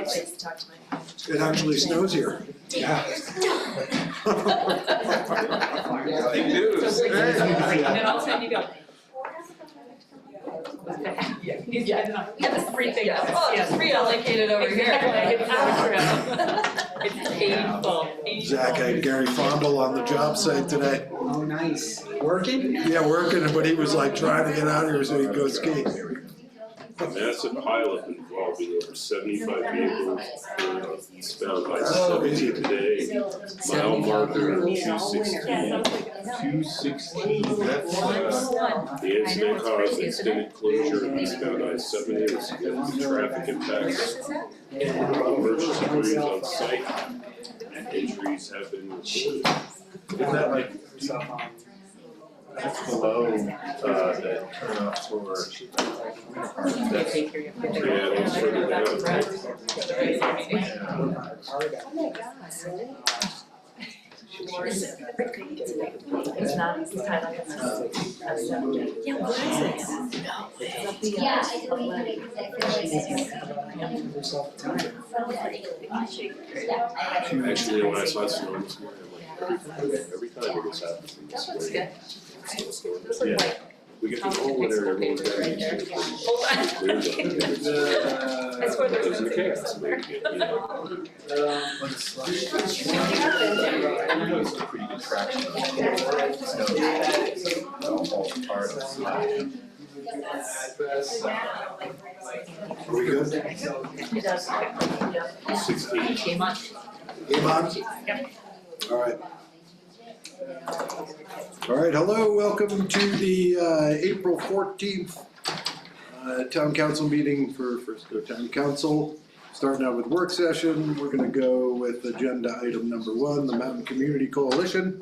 Please talk to my. It actually snows here. Yeah. Big news. And then all of a sudden you go. Yeah, we have this free thing. Oh, it's reallocated over here. It's true. It's painful. Zach had Gary Fondle on the job site today. Oh, nice. Working? Yeah, working, but he was like trying to get out of here so he could go ski. A massive pileup involving over 75 vehicles eastbound I Oh, 70 today. Mile marker 216. 216, that's, the incident caused extended closure of eastbound I 70 with significant traffic impacts. Emergency crews on site, injuries have been reported. Isn't that like, that's below, the turnoff for Winter Park, that's. Yeah, it's further down. It's not, it's kind of, yeah, what is it? Yeah, I Actually, when I saw snow this morning, I'm like, every time this happens in this That's way. good. Yeah. We get the whole winter, everyone's got to use it. I swear there's Those are no the chaos, you know. I know it's a pretty good traction. So, the whole part of the slide. Are we good? It does. Yeah. 16. Came on. Game on? Yep. All right. All right, hello, welcome to the April 14th Town Council meeting for Frisco Town Council. Starting out with work session, we're gonna go with agenda item number 1, the Mountain Community Coalition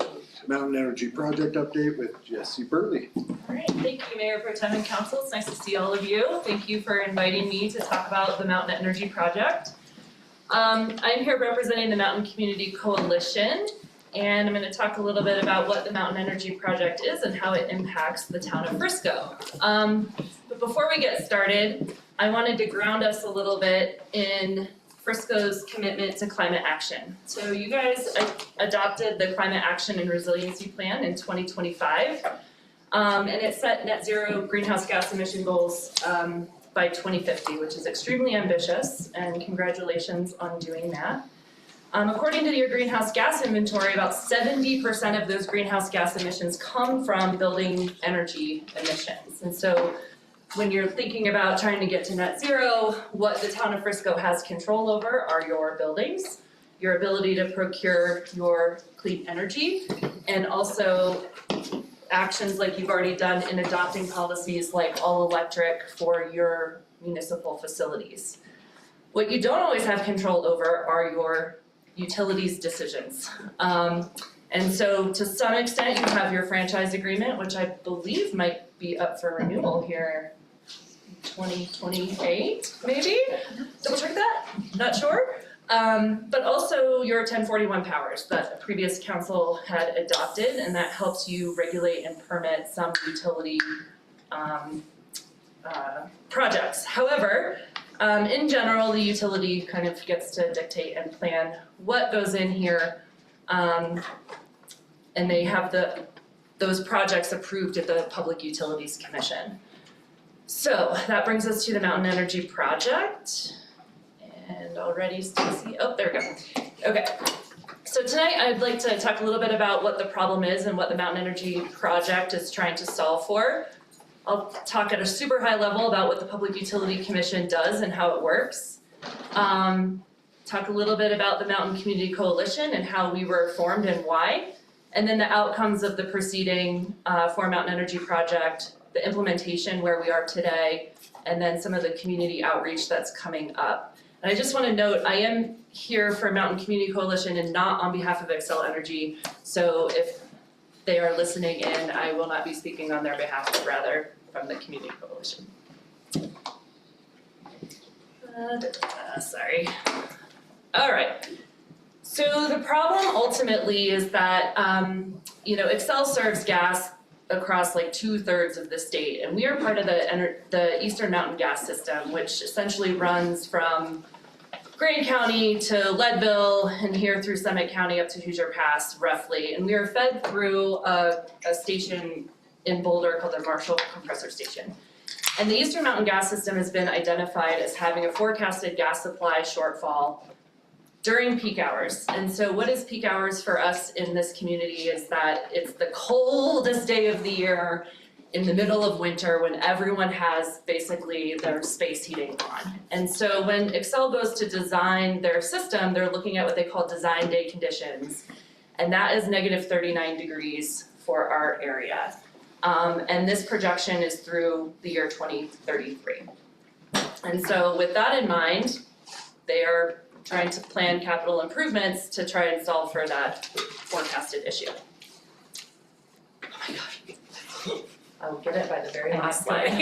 Mountain Energy Project Update with Jesse Burley. All right, thank you, Mayor Pro Tem and Council. It's nice to see all of you. Thank you for inviting me to talk about the Mountain Energy Project. I'm here representing the Mountain Community Coalition, and I'm going to talk a little bit about what the Mountain Energy Project is and how it impacts the town of Frisco. But before we get started, I wanted to ground us a little bit in Frisco's commitment to climate action. So you guys adopted the Climate Action and Resiliency Plan in 2025, and it set net zero greenhouse gas emission goals by 2050, which is extremely ambitious, and congratulations on doing that. According to your greenhouse gas inventory, about 70% of those greenhouse gas emissions come from building energy emissions. And so when you're thinking about trying to get to net zero, what the town of Frisco has control over are your buildings, your ability to procure your clean energy, and also actions like you've already done in adopting policies like all electric for your municipal facilities. What you don't always have control over are your utilities decisions. And so to some extent you have your franchise agreement, which I believe might be up for renewal here 2028, maybe? Double check that, not sure. But also your 1041 powers that a previous council had adopted, and that helps you regulate and permit some utility projects. However, in general, the utility kind of gets to dictate and plan what goes in here, and they have those projects approved at the Public Utilities Commission. So that brings us to the Mountain Energy Project. And already Stacy, oh, there we go. Okay, so tonight I'd like to talk a little bit about what the problem is and what the Mountain Energy Project is trying to solve for. I'll talk at a super high level about what the Public Utility Commission does and how it works. Talk a little bit about the Mountain Community Coalition and how we were formed and why. And then the outcomes of the proceeding for Mountain Energy Project, the implementation where we are today, and then some of the community outreach that's coming up. And I just want to note, I am here for Mountain Community Coalition and not on behalf of Xcel Energy. So if they are listening in, I will not be speaking on their behalf, but rather from the Community Coalition. Sorry. All right. So the problem ultimately is that, Xcel serves gas across like 2/3 of the state, and we are part of the Eastern Mountain Gas System, which essentially runs from Grand County to Leadville and here through Summit County up to Hoosier Pass roughly. And we are fed through a station in Boulder called the Marshall Compressor Station. And the Eastern Mountain Gas System has been identified as having a forecasted gas supply shortfall during peak hours. And so what is peak hours for us in this community is that it's the coldest day of the year in the middle of winter when everyone has basically their space heating on. And so when Xcel goes to design their system, they're looking at what they call design day conditions. And that is negative 39 degrees for our area. And this projection is through the year 2033. And so with that in mind, they are trying to plan capital improvements to try and solve for that forecasted issue. Oh my gosh. I will get it by the very last slide.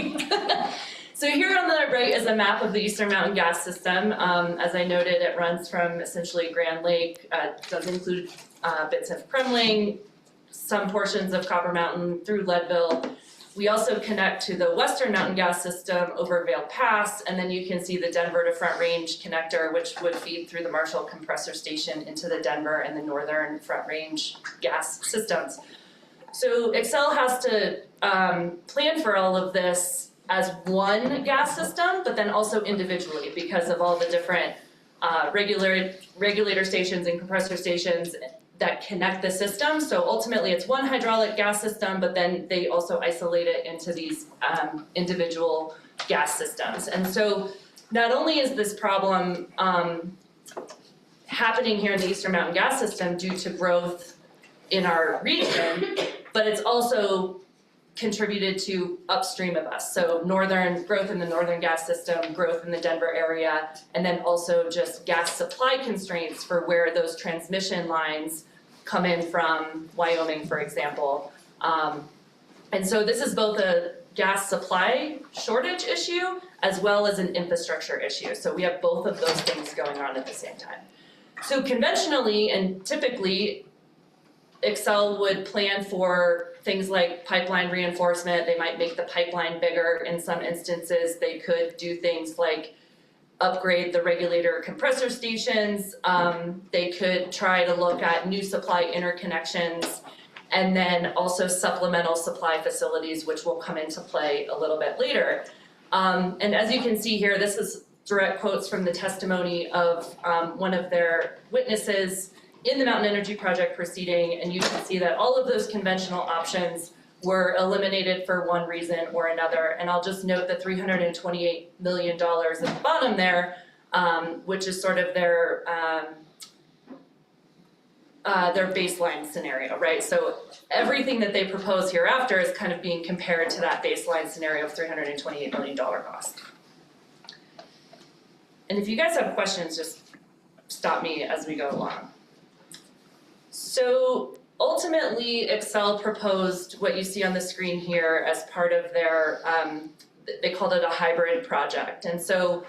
So here on the right is a map of the Eastern Mountain Gas System. As I noted, it runs from essentially Grand Lake, does include bits of Kremling, some portions of Copper Mountain through Leadville. We also connect to the Western Mountain Gas System over Vail Pass, and then you can see the Denver to Front Range connector, which would feed through the Marshall Compressor Station into the Denver and the Northern Front Range gas systems. So Xcel has to plan for all of this as one gas system, but then also individually because of all the different regulator stations and compressor stations that connect the system. So ultimately it's one hydraulic gas system, but then they also isolate it into these individual gas systems. And so not only is this problem happening here in the Eastern Mountain Gas System due to growth in our region, but it's also contributed to upstream of us. So growth in the northern gas system, growth in the Denver area, and then also just gas supply constraints for where those transmission lines come in from Wyoming, for example. And so this is both a gas supply shortage issue as well as an infrastructure issue. So we have both of those things going on at the same time. So conventionally and typically, Xcel would plan for things like pipeline reinforcement. They might make the pipeline bigger. In some instances, they could do things like upgrade the regulator compressor stations. They could try to look at new supply interconnections and then also supplemental supply facilities, which will come into play a little bit later. And as you can see here, this is direct quotes from the testimony of one of their witnesses in the Mountain Energy Project proceeding, and you can see that all of those conventional options were eliminated for one reason or another. And I'll just note the $328 million at the bottom there, which is sort of their baseline scenario, right? So everything that they propose hereafter is kind of being compared to that baseline scenario of $328 million cost. And if you guys have questions, just stop me as we go along. So ultimately, Xcel proposed what you see on the screen here as part of their, they called it a hybrid project. And so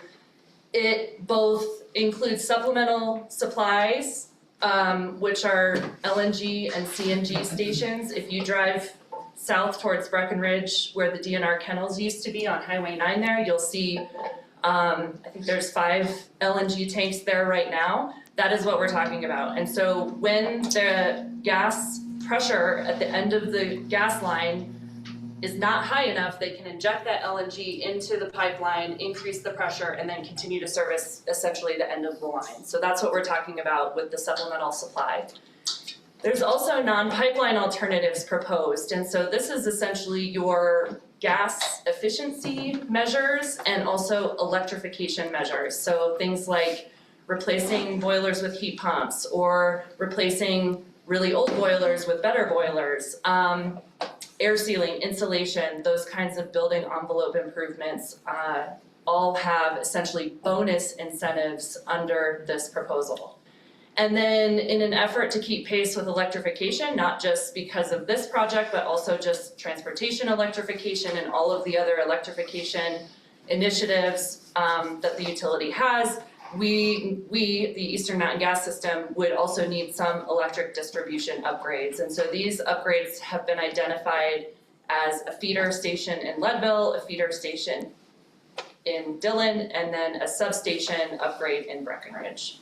it both includes supplemental supplies, which are LNG and CNG stations. If you drive south towards Breckenridge, where the DNR kennels used to be on Highway 9 there, you'll see, I think there's 5 LNG tanks there right now. That is what we're talking about. And so when the gas pressure at the end of the gas line is not high enough, they can inject that LNG into the pipeline, increase the pressure, and then continue to service essentially the end of the line. So that's what we're talking about with the supplemental supply. There's also non-pipeline alternatives proposed. And so this is essentially your gas efficiency measures and also electrification measures. So things like replacing boilers with heat pumps or replacing really old boilers with better boilers, air sealing, insulation, those kinds of building envelope improvements all have essentially bonus incentives under this proposal. And then in an effort to keep pace with electrification, not just because of this project, but also just transportation electrification and all of the other electrification initiatives that the utility has, we, the Eastern Mountain Gas System, would also need some electric distribution upgrades. And so these upgrades have been identified as a feeder station in Leadville, a feeder station in Dillon, and then a substation upgrade in Breckenridge.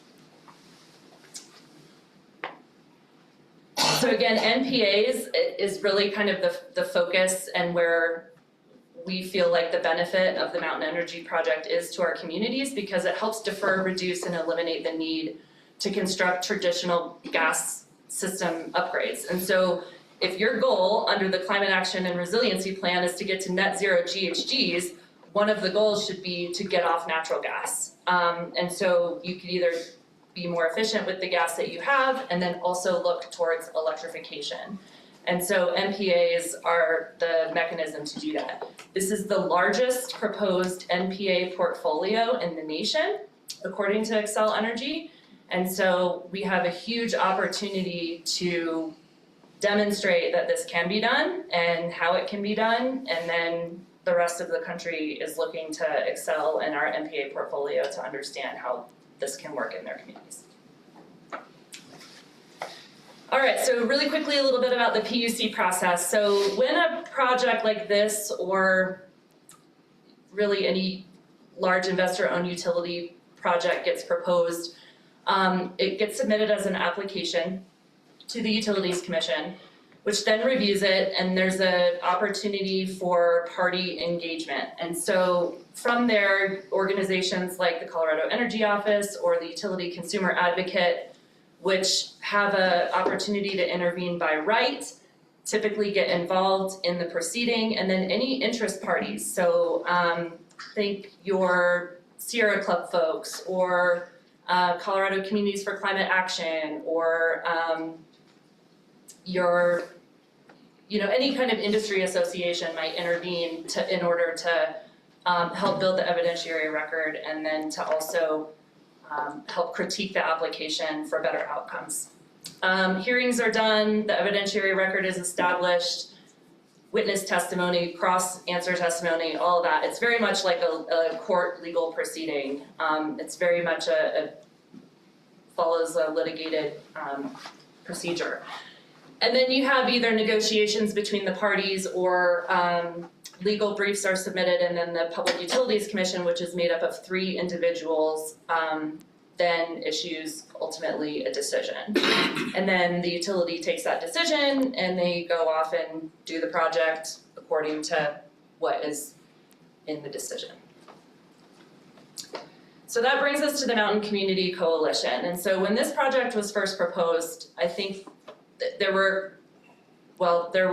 So again, NPAs is really kind of the focus and where we feel like the benefit of the Mountain Energy Project is to our communities, because it helps defer, reduce, and eliminate the need to construct traditional gas system upgrades. And so if your goal under the Climate Action and Resiliency Plan is to get to net zero GHGs, one of the goals should be to get off natural gas. And so you could either be more efficient with the gas that you have, and then also look towards electrification. And so NPAs are the mechanism to do that. This is the largest proposed NPA portfolio in the nation, according to Xcel Energy. And so we have a huge opportunity to demonstrate that this can be done and how it can be done, and then the rest of the country is looking to excel in our NPA portfolio to understand how this can work in their communities. All right, so really quickly a little bit about the PUC process. So when a project like this, or really any large investor-owned utility project gets proposed, it gets submitted as an application to the Utilities Commission, which then reviews it, and there's an opportunity for party engagement. And so from there, organizations like the Colorado Energy Office or the Utility Consumer Advocate, which have an opportunity to intervene by right, typically get involved in the proceeding, and then any interest parties. So think your Sierra Club folks, or Colorado Communities for Climate Action, or any kind of industry association might intervene in order to help build the evidentiary record, and then to also help critique the application for better outcomes. Hearings are done, the evidentiary record is established, witness testimony, cross-answer testimony, all of that. It's very much like a court legal proceeding. It's very much follows a litigated procedure. And then you have either negotiations between the parties, or legal briefs are submitted, and then the Public Utilities Commission, which is made up of 3 individuals, then issues ultimately a decision. And then the utility takes that decision, and they go off and do the project according to what is in the decision. So that brings us to the Mountain Community Coalition. And so when this project was first proposed, I think there were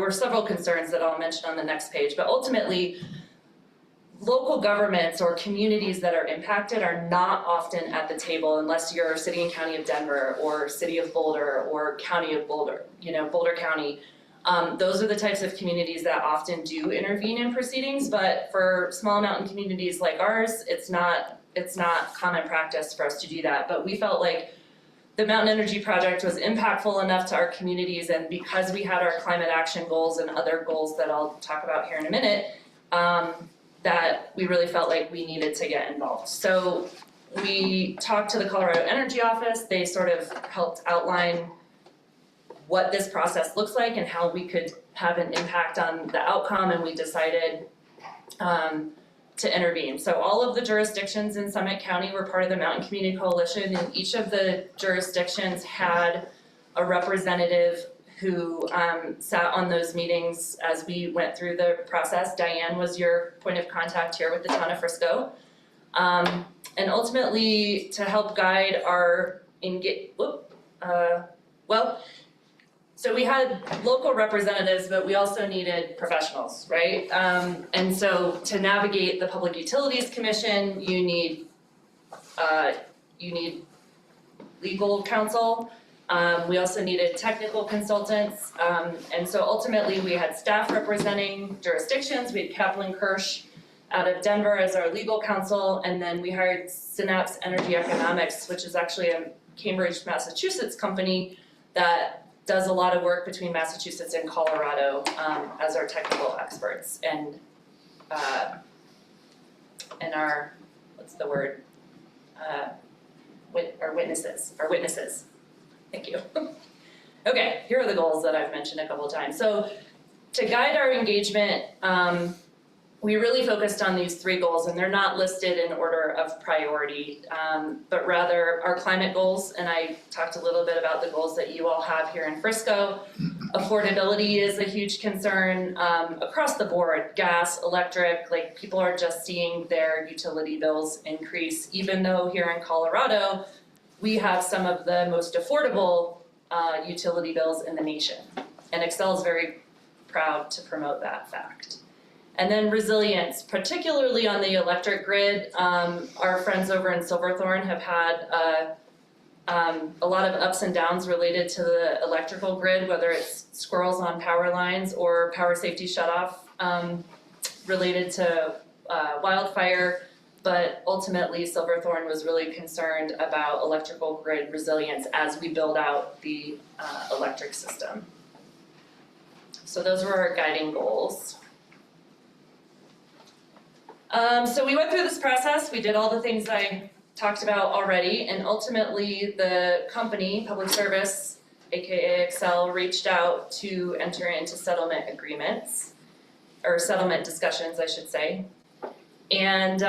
several concerns that I'll mention on the next page, but ultimately, local governments or communities that are impacted are not often at the table unless you're City and County of Denver, or City of Boulder, or County of Boulder, Boulder County. Those are the types of communities that often do intervene in proceedings, but for small mountain communities like ours, it's not common practice for us to do that. But we felt like the Mountain Energy Project was impactful enough to our communities, and because we had our climate action goals and other goals that I'll talk about here in a minute, that we really felt like we needed to get involved. So we talked to the Colorado Energy Office. They sort of helped outline what this process looks like and how we could have an impact on the outcome, and we decided to intervene. So all of the jurisdictions in Summit County were part of the Mountain Community Coalition, and each of the jurisdictions had a representative who sat on those meetings as we went through the process. Diane was your point of contact here with the town of Frisco. And ultimately, to help guide our so we had local representatives, but we also needed professionals, right? And so to navigate the Public Utilities Commission, you need legal counsel. We also needed technical consultants. And so ultimately we had staff representing jurisdictions. We had Kaplan Kirsch out of Denver as our legal counsel, and then we hired Synapse Energy Economics, which is actually a Cambridge, Massachusetts company that does a lot of work between Massachusetts and Colorado as our technical experts, and our, our witnesses. Thank you. Okay, here are the goals that I've mentioned a couple of times. So to guide our engagement, we really focused on these 3 goals, and they're not listed in order of priority, but rather our climate goals, and I talked a little bit about the goals that you all have here in Frisco. Affordability is a huge concern across the board, gas, electric, like people are just seeing their utility bills increase, even though here in Colorado, we have some of the most affordable utility bills in the nation. And Xcel is very proud to promote that fact. And then resilience, particularly on the electric grid, our friends over in Silverthorne have had a lot of ups and downs related to the electrical grid, whether it's squirrels on power lines or power safety shutoff related to wildfire. But ultimately, Silverthorne was really concerned about electrical grid resilience as we build out the electric system. So those were our guiding goals. So we went through this process, we did all the things I talked about already, and ultimately the company, Public Service, aka Xcel, reached out to enter into settlement agreements, or settlement discussions, I should say. And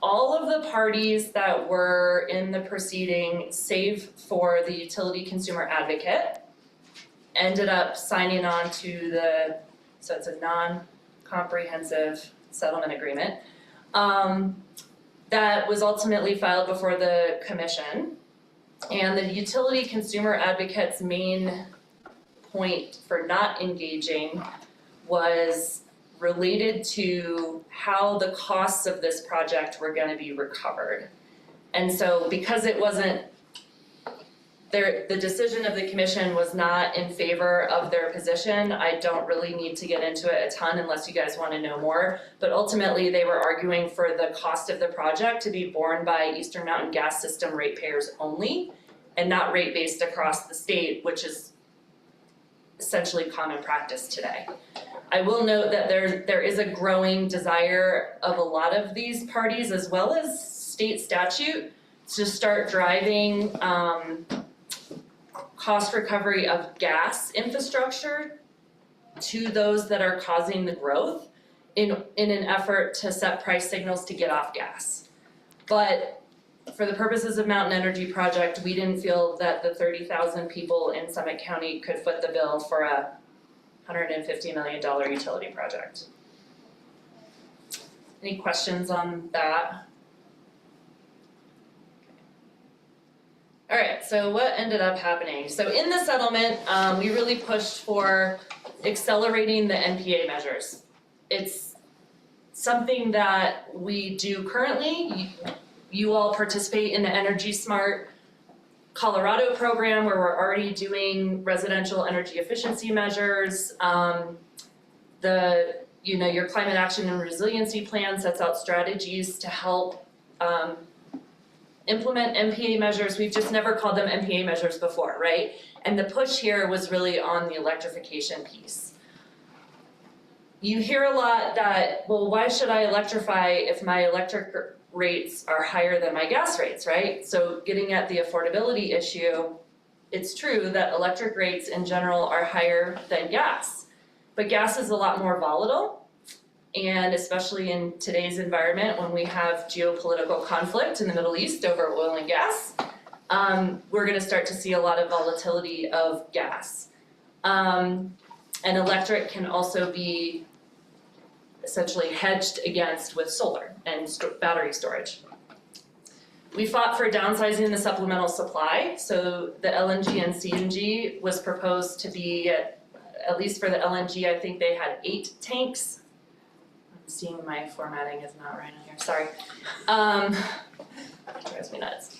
all of the parties that were in the proceeding, save for the utility consumer advocate, ended up signing on to the, so it's a non-comprehensive settlement agreement, that was ultimately filed before the commission. And the utility consumer advocate's main point for not engaging was related to how the costs of this project were gonna be recovered. And so because it wasn't, the decision of the commission was not in favor of their position, I don't really need to get into it a ton unless you guys wanna know more. But ultimately, they were arguing for the cost of the project to be borne by Eastern Mountain Gas System ratepayers only, and not rate-based across the state, which is essentially common practice today. I will note that there is a growing desire of a lot of these parties, as well as state statute, to start driving cost recovery of gas infrastructure to those that are causing the growth in an effort to set price signals to get off gas. But for the purposes of Mountain Energy Project, we didn't feel that the 30,000 people in Summit County could foot the bill for a $150 million utility project. Any questions on that? Alright, so what ended up happening? So in the settlement, we really pushed for accelerating the NPA measures. It's something that we do currently. You all participate in the Energy Smart Colorado program where we're already doing residential energy efficiency measures. Your climate action and resiliency plan sets out strategies to help implement NPA measures. We've just never called them NPA measures before, right? And the push here was really on the electrification piece. You hear a lot that, well, why should I electrify if my electric rates are higher than my gas rates, right? So getting at the affordability issue, it's true that electric rates in general are higher than gas, but gas is a lot more volatile. And especially in today's environment, when we have geopolitical conflict in the Middle East over oil and gas, we're gonna start to see a lot of volatility of gas. And electric can also be essentially hedged against with solar and battery storage. We fought for downsizing the supplemental supply, so the LNG and CNG was proposed to be, at least for the LNG, I think they had 8 tanks. I'm seeing my formatting is not right on here, sorry. It drives me nuts.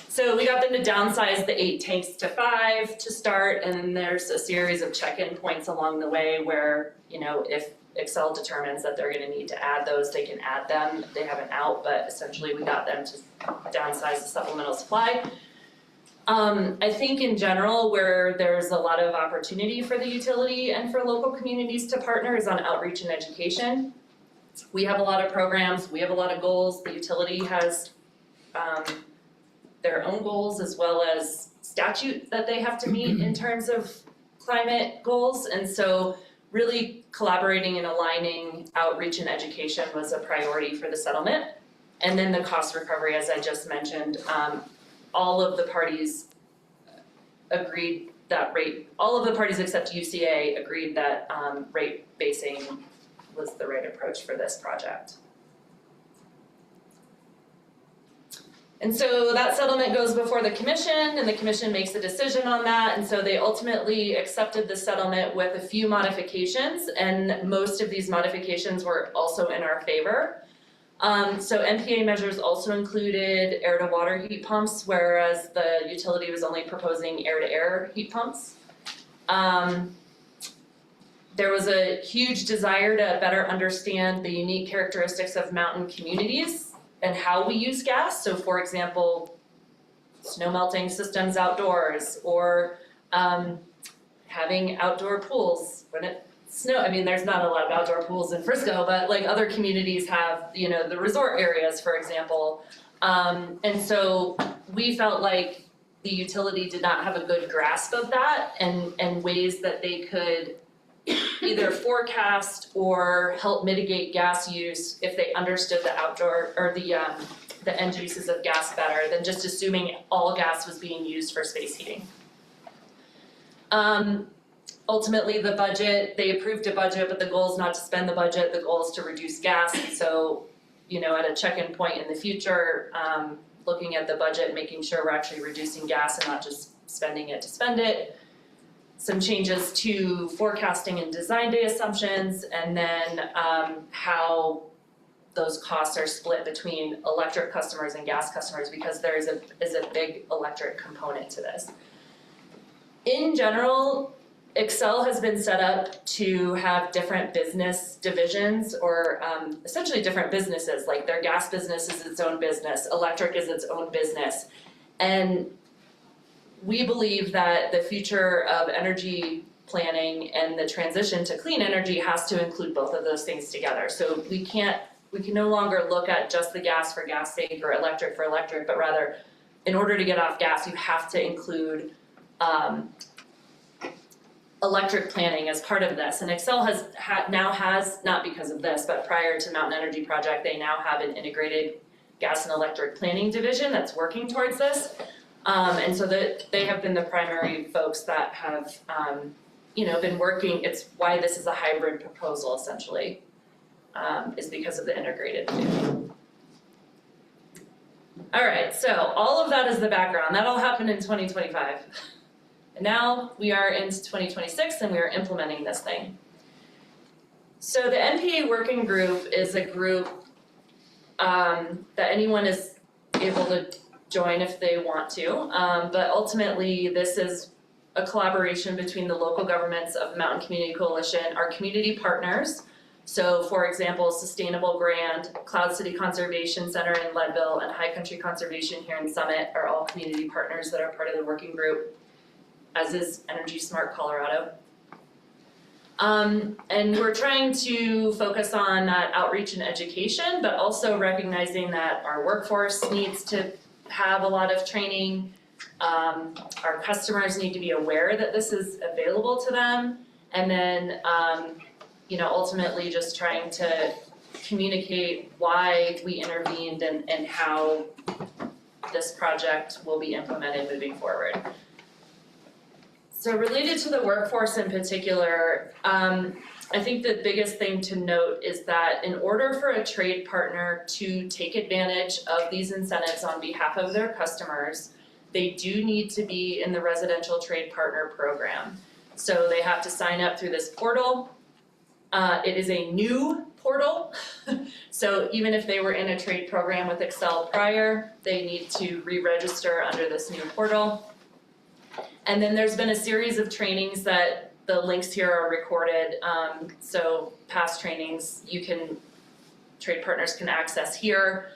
So we got them to downsize the 8 tanks to 5 to start, and then there's a series of check-in points along the way where, if Xcel determines that they're gonna need to add those, they can add them. They have an out, but essentially we got them to downsize the supplemental supply. I think in general, where there's a lot of opportunity for the utility and for local communities to partner is on outreach and education. We have a lot of programs, we have a lot of goals, the utility has their own goals as well as statute that they have to meet in terms of climate goals, and so really collaborating and aligning outreach and education was a priority for the settlement. And then the cost recovery, as I just mentioned, all of the parties agreed that all of the parties except UCA agreed that rate basing was the right approach for this project. And so that settlement goes before the commission, and the commission makes a decision on that, and so they ultimately accepted the settlement with a few modifications, and most of these modifications were also in our favor. So MPA measures also included air-to-water heat pumps, whereas the utility was only proposing air-to-air heat pumps. There was a huge desire to better understand the unique characteristics of mountain communities and how we use gas. So for example, snow melting systems outdoors, or having outdoor pools when it snows. I mean, there's not a lot of outdoor pools in Frisco, but like other communities have, you know, the resort areas, for example. And so we felt like the utility did not have a good grasp of that, and ways that they could either forecast or help mitigate gas use if they understood the outdoor or the end uses of gas better than just assuming all gas was being used for space heating. Ultimately, the budget, they approved a budget, but the goal is not to spend the budget, the goal is to reduce gas. So, you know, at a check-in point in the future, looking at the budget, making sure we're actually reducing gas and not just spending it to spend it. Some changes to forecasting and design day assumptions, and then how those costs are split between electric customers and gas customers, because there is a big electric component to this. In general, Xcel has been set up to have different business divisions, or essentially different businesses, like their gas business is its own business, electric is its own business. And we believe that the future of energy planning and the transition to clean energy has to include both of those things together. So we can no longer look at just the gas for gas sake or electric for electric, but rather, in order to get off gas, you have to include electric planning as part of this. And Xcel now has, not because of this, but prior to Mountain Energy Project, they now have an integrated gas and electric planning division that's working towards this. And so that they have been the primary folks that have, been working. It's why this is a hybrid proposal, essentially, is because of the integrated view. All right, so all of that is the background. That all happened in 2025. And now we are into 2026 and we are implementing this thing. So the MPA working group is a group that anyone is able to join if they want to, but ultimately this is a collaboration between the local governments of the Mountain Community Coalition, our community partners. So for example, Sustainable Grand, Cloud City Conservation Center in Leadville, and High Country Conservation here in Summit are all community partners that are part of the working group, as is Energy Smart Colorado. And we're trying to focus on that outreach and education, but also recognizing that our workforce needs to have a lot of training. Our customers need to be aware that this is available to them, and then ultimately just trying to communicate why we intervened and how this project will be implemented moving forward. So related to the workforce in particular, I think the biggest thing to note is that in order for a trade partner to take advantage of these incentives on behalf of their customers, they do need to be in the residential trade partner program. So they have to sign up through this portal. It is a new portal, so even if they were in a trade program with Xcel prior, they need to re-register under this new portal. And then there's been a series of trainings that the links here are recorded, so past trainings trade partners can access here.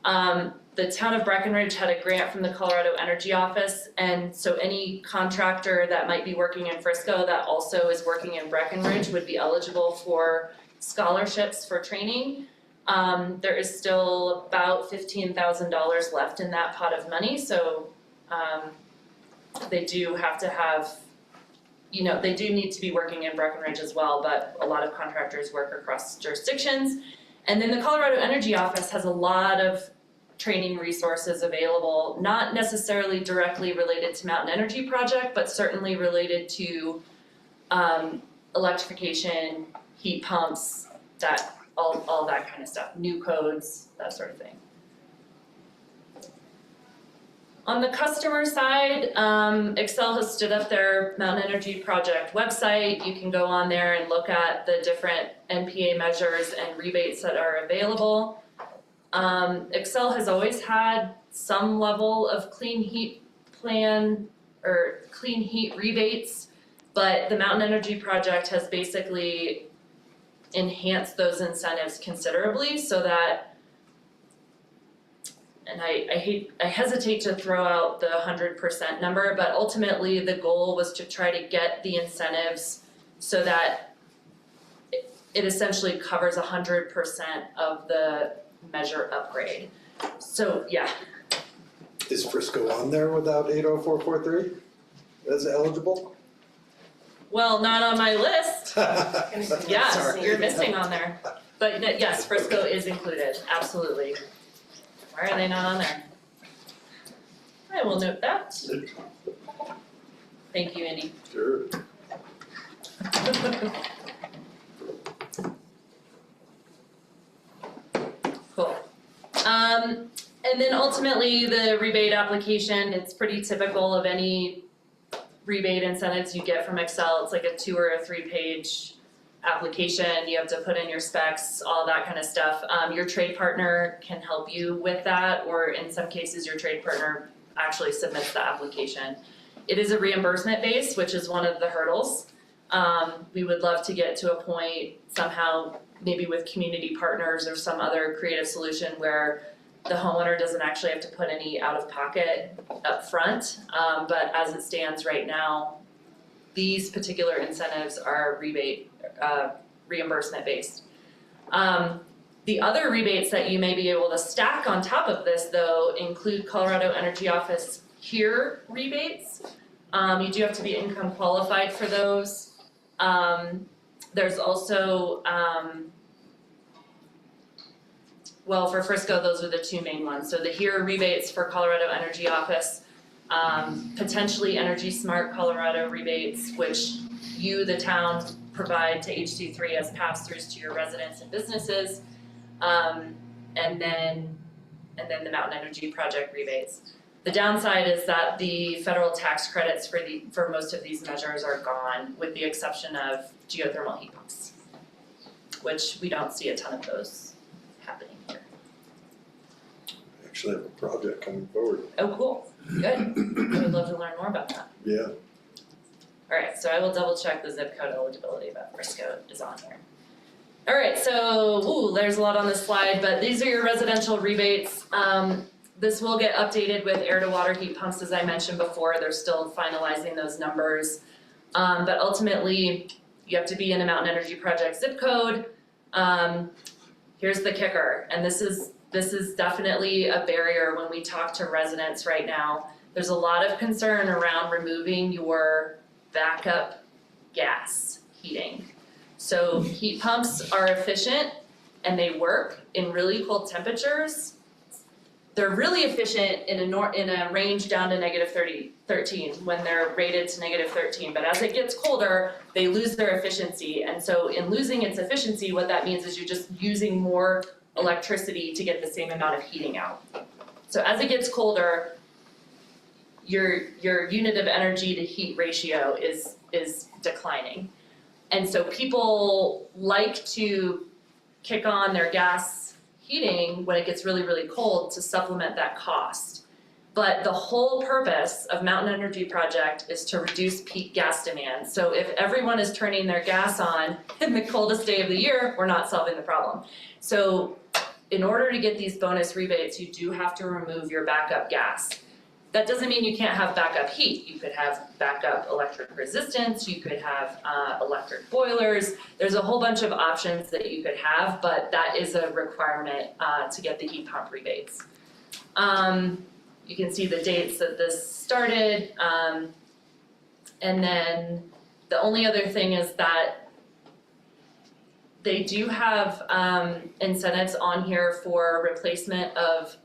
The town of Breckenridge had a grant from the Colorado Energy Office, and so any contractor that might be working in Frisco that also is working in Breckenridge would be eligible for scholarships for training. There is still about $15,000 left in that pot of money, so they do have to have you know, they do need to be working in Breckenridge as well, but a lot of contractors work across jurisdictions. And then the Colorado Energy Office has a lot of training resources available, not necessarily directly related to Mountain Energy Project, but certainly related to electrification, heat pumps, that all that kind of stuff, new codes, that sort of thing. On the customer side, Xcel has stood up their Mountain Energy Project website. You can go on there and look at the different NPA measures and rebates that are available. Xcel has always had some level of clean heat plan or clean heat rebates, but the Mountain Energy Project has basically enhanced those incentives considerably so that, and I hesitate to throw out the 100% number, but ultimately the goal was to try to get the incentives so that it essentially covers 100% of the measure upgrade. So, yeah. Is Frisco on there without 80443 as eligible? Well, not on my list. Yes, Sorry. you're missing on there. But yes, Frisco is included, absolutely. Why are they not on there? I will note that. Thank you, Andy. Sure. Cool. And then ultimately, the rebate application, it's pretty typical of any rebate incentives you get from Xcel. It's like a 2 or a 3 page application. You have to put in your specs, all that kind of stuff. Your trade partner can help you with that, or in some cases, your trade partner actually submits the application. It is a reimbursement base, which is one of the hurdles. We would love to get to a point somehow, maybe with community partners or some other creative solution where the homeowner doesn't actually have to put any out of pocket up front. But as it stands right now, these particular incentives are reimbursement based. The other rebates that you may be able to stack on top of this though include Colorado Energy Office HERE rebates. You do have to be income qualified for those. There's also, well, for Frisco, those are the 2 main ones. So the HERE rebates for Colorado Energy Office, potentially Energy Smart Colorado rebates, which you, the town, provide to H23 as pass-throughs to your residents and businesses, and then the Mountain Energy Project rebates. The downside is that the federal tax credits for most of these measures are gone, with the exception of geothermal heat pumps, which we don't see a ton of those happening here. Actually have a project coming forward. Oh, cool, good. I would love to learn more about that. Yeah. Alright, so I will double check the zip code eligibility, but Frisco is on here. Alright, so, there's a lot on this slide, but these are your residential rebates. This will get updated with air to water heat pumps, as I mentioned before. They're still finalizing those numbers. But ultimately, you have to be in a Mountain Energy Project zip code. Here's the kicker, and this is definitely a barrier when we talk to residents right now. There's a lot of concern around removing your backup gas heating. So heat pumps are efficient and they work in really cold temperatures. They're really efficient in a range down to -13 when they're rated to -13, but as it gets colder, they lose their efficiency. And so in losing its efficiency, what that means is you're just using more electricity to get the same amount of heating out. So as it gets colder, your unit of energy to heat ratio is declining. And so people like to kick on their gas heating when it gets really, really cold to supplement that cost. But the whole purpose of Mountain Energy Project is to reduce peak gas demand. So if everyone is turning their gas on in the coldest day of the year, we're not solving the problem. So in order to get these bonus rebates, you do have to remove your backup gas. That doesn't mean you can't have backup heat. You could have backup electric resistance, you could have electric boilers. There's a whole bunch of options that you could have, but that is a requirement to get the heat pump rebates. You can see the dates that this started, and then The only other thing is that they do have incentives on here for replacement of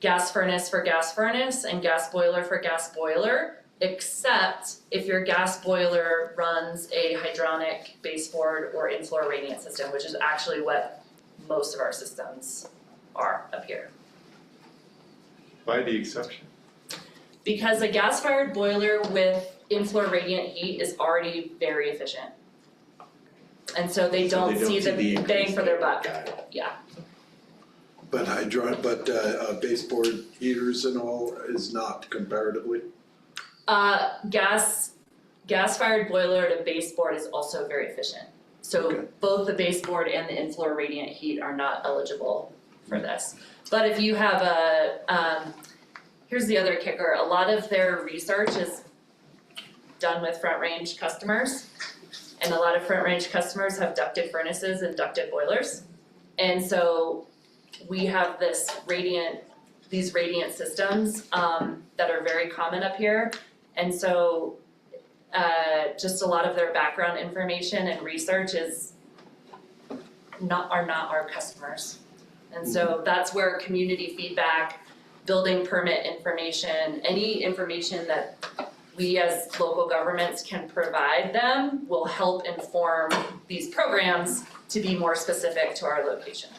gas furnace for gas furnace and gas boiler for gas boiler, except if your gas boiler runs a hydronic baseboard or in-floor radiant system, which is actually what most of our systems are up here. By the exception. Because a gas-fired boiler with in-floor radiant heat is already very efficient. And so they don't see the bang for their buck, Got it. yeah. But baseboard heaters and all is not comparatively? Gas-fired boiler to baseboard is also very efficient. So Okay. both the baseboard and the in-floor radiant heat are not eligible for this. But if you have here's the other kicker, a lot of their research is done with Front Range customers. And a lot of Front Range customers have ducted furnaces and ducted boilers. And so we have these radiant systems that are very common up here. And so just a lot of their background information and research are not our customers. And so that's where community feedback, building permit information, any information that we as local governments can provide them will help inform these programs to be more specific to our location.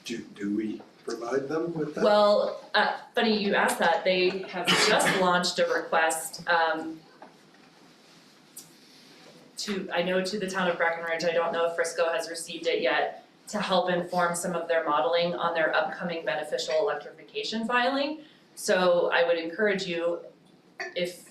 Do we provide them with that? Well, funny you asked that, they have just launched a request to the town of Breckenridge, I don't know if Frisco has received it yet, to help inform some of their modeling on their upcoming beneficial electrification filing. So I would encourage you, if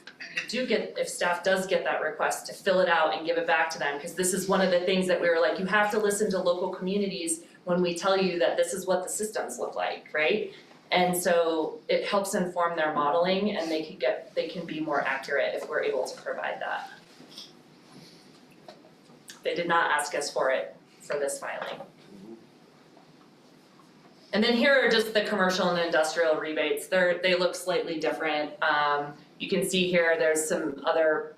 staff does get that request, to fill it out and give it back to them, because this is one of the things that we were like, you have to listen to local communities when we tell you that this is what the systems look like, right? And so it helps inform their modeling and they can be more accurate if we're able to provide that. They did not ask us for it for this filing. And then here are just the commercial and industrial rebates. They look slightly different. You can see here there's some other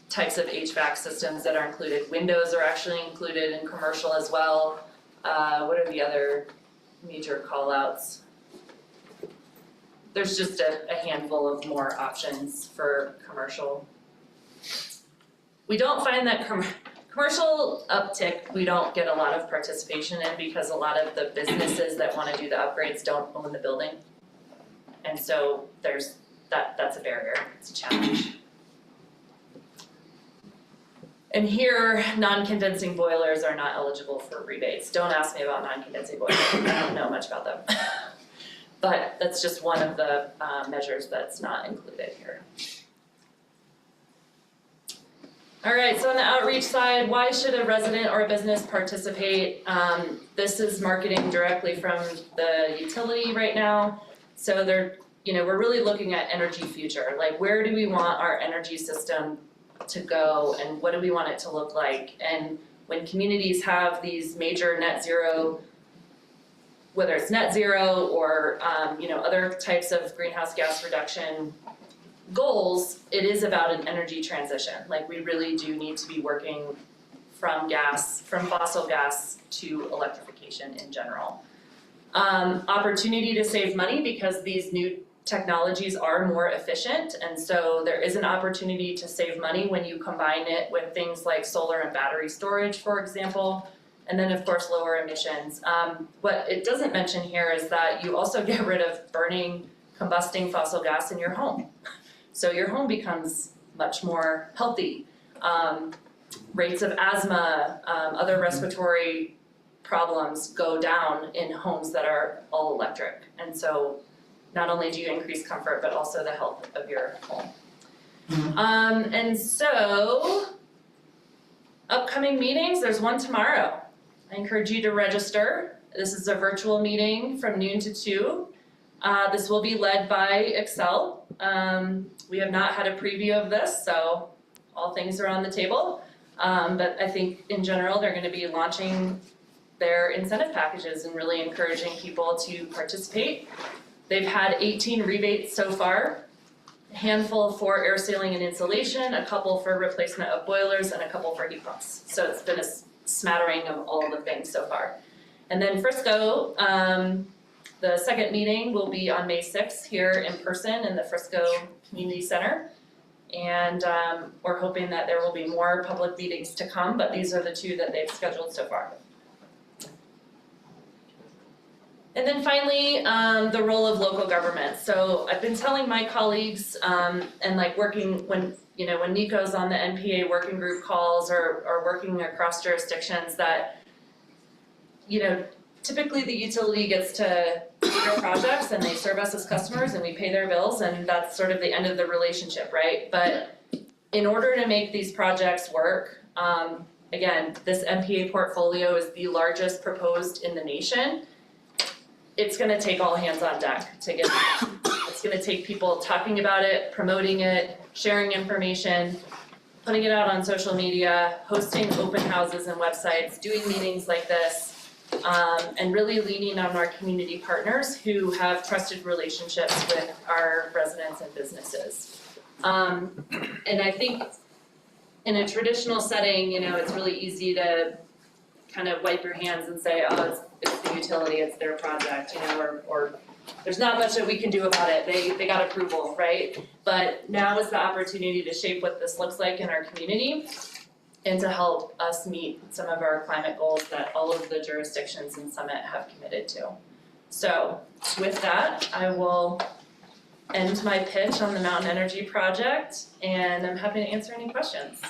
types of HVAC systems that are included. Windows are actually included in commercial as well. What are the other major call-outs? There's just a handful of more options for commercial. We don't find that commercial uptick, we don't get a lot of participation in because a lot of the businesses that wanna do the upgrades don't own the building. And so that's a barrier, it's a challenge. And here, non-condensing boilers are not eligible for rebates. Don't ask me about non-condensing boilers, I don't know much about them. But that's just one of the measures that's not included here. Alright, so on the outreach side, why should a resident or a business participate? This is marketing directly from the utility right now. So we're really looking at energy future, like where do we want our energy system to go and what do we want it to look like? And when communities have these major net zero, whether it's net zero or other types of greenhouse gas reduction goals, it is about an energy transition. Like we really do need to be working from fossil gas to electrification in general. Opportunity to save money because these new technologies are more efficient, and so there is an opportunity to save money when you combine it with things like solar and battery storage, for example, and then of course lower emissions. What it doesn't mention here is that you also get rid of combusting fossil gas in your home. So your home becomes much more healthy. Rates of asthma, other respiratory problems go down in homes that are all electric. And so not only do you increase comfort, but also the health of your home. And so, upcoming meetings, there's one tomorrow. I encourage you to register. This is a virtual meeting from noon to 2. This will be led by Excel. We have not had a preview of this, so all things are on the table. But I think in general, they're gonna be launching their incentive packages and really encouraging people to participate. They've had 18 rebates so far, handful for air sealing and insulation, a couple for replacement of boilers, and a couple for heat pumps. So it's been a smattering of all the things so far. And then Frisco, the second meeting will be on May 6th here in person in the Frisco Community Center. And we're hoping that there will be more public meetings to come, but these are the two that they've scheduled so far. And then finally, the role of local government. So I've been telling my colleagues and like working when Nico's on the NPA working group calls or working across jurisdictions that, typically the utility gets to do their projects and they serve us as customers and we pay their bills and that's sort of the end of the relationship, right? But in order to make these projects work, again, this NPA portfolio is the largest proposed in the nation. It's gonna take all hands on deck to get it. It's gonna take people talking about it, promoting it, sharing information, putting it out on social media, hosting open houses and websites, doing meetings like this, and really leaning on our community partners who have trusted relationships with our residents and businesses. And I think in a traditional setting, it's really easy to kind of wipe your hands and say, oh, it's the utility, it's their project, or there's not much that we can do about it, they got approval, right? But now is the opportunity to shape what this looks like in our community and to help us meet some of our climate goals that all of the jurisdictions in Summit have committed to. So with that, I will end my pitch on the Mountain Energy Project and I'm happy to answer any questions.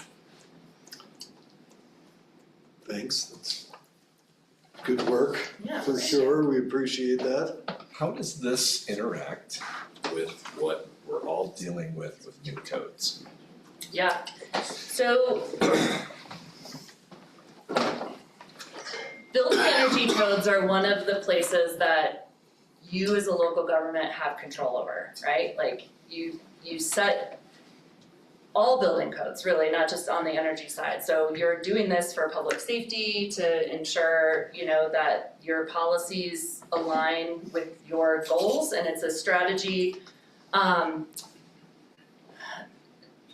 Thanks, that's good work, Yeah. for sure, we appreciate that. How does this interact with what we're all dealing with new codes? Yeah, so building energy codes are one of the places that you as a local government have control over, right? Like you set all building codes, really, not just on the energy side. So you're doing this for public safety to ensure, that your policies align with your goals, and it's a strategy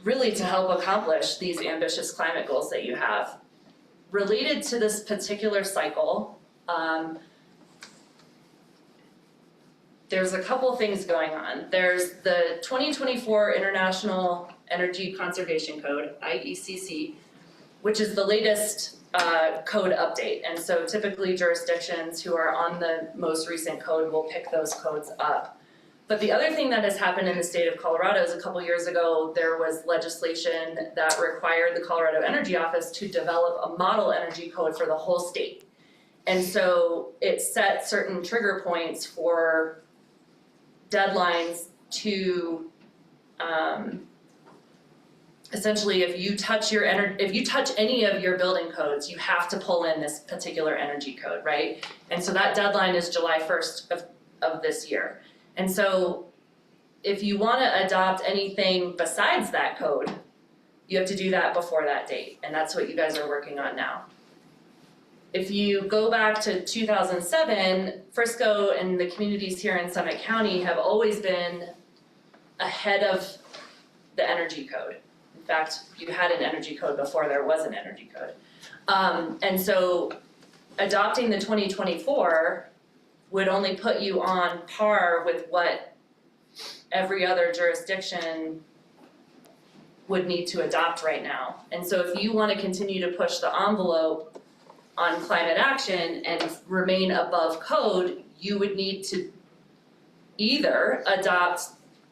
really to help accomplish these ambitious climate goals that you have. Related to this particular cycle, there's a couple things going on. There's the 2024 International Energy Conservation Code, IECC, which is the latest code update. And so typically jurisdictions who are on the most recent code will pick those codes up. But the other thing that has happened in the state of Colorado is a couple years ago, there was legislation that required the Colorado Energy Office to develop a model energy code for the whole state. And so it set certain trigger points for deadlines to essentially if you touch any of your building codes, you have to pull in this particular energy code, right? And so that deadline is July 1st of this year. And so if you want to adopt anything besides that code, you have to do that before that date, and that's what you guys are working on now. If you go back to 2007, Frisco and the communities here in Summit County have always been ahead of the energy code. In fact, you had an energy code before there was an energy code. And so adopting the 2024 would only put you on par with what every other jurisdiction would need to adopt right now. And so if you want to continue to push the envelope on climate action and remain above code, you would need to either adopt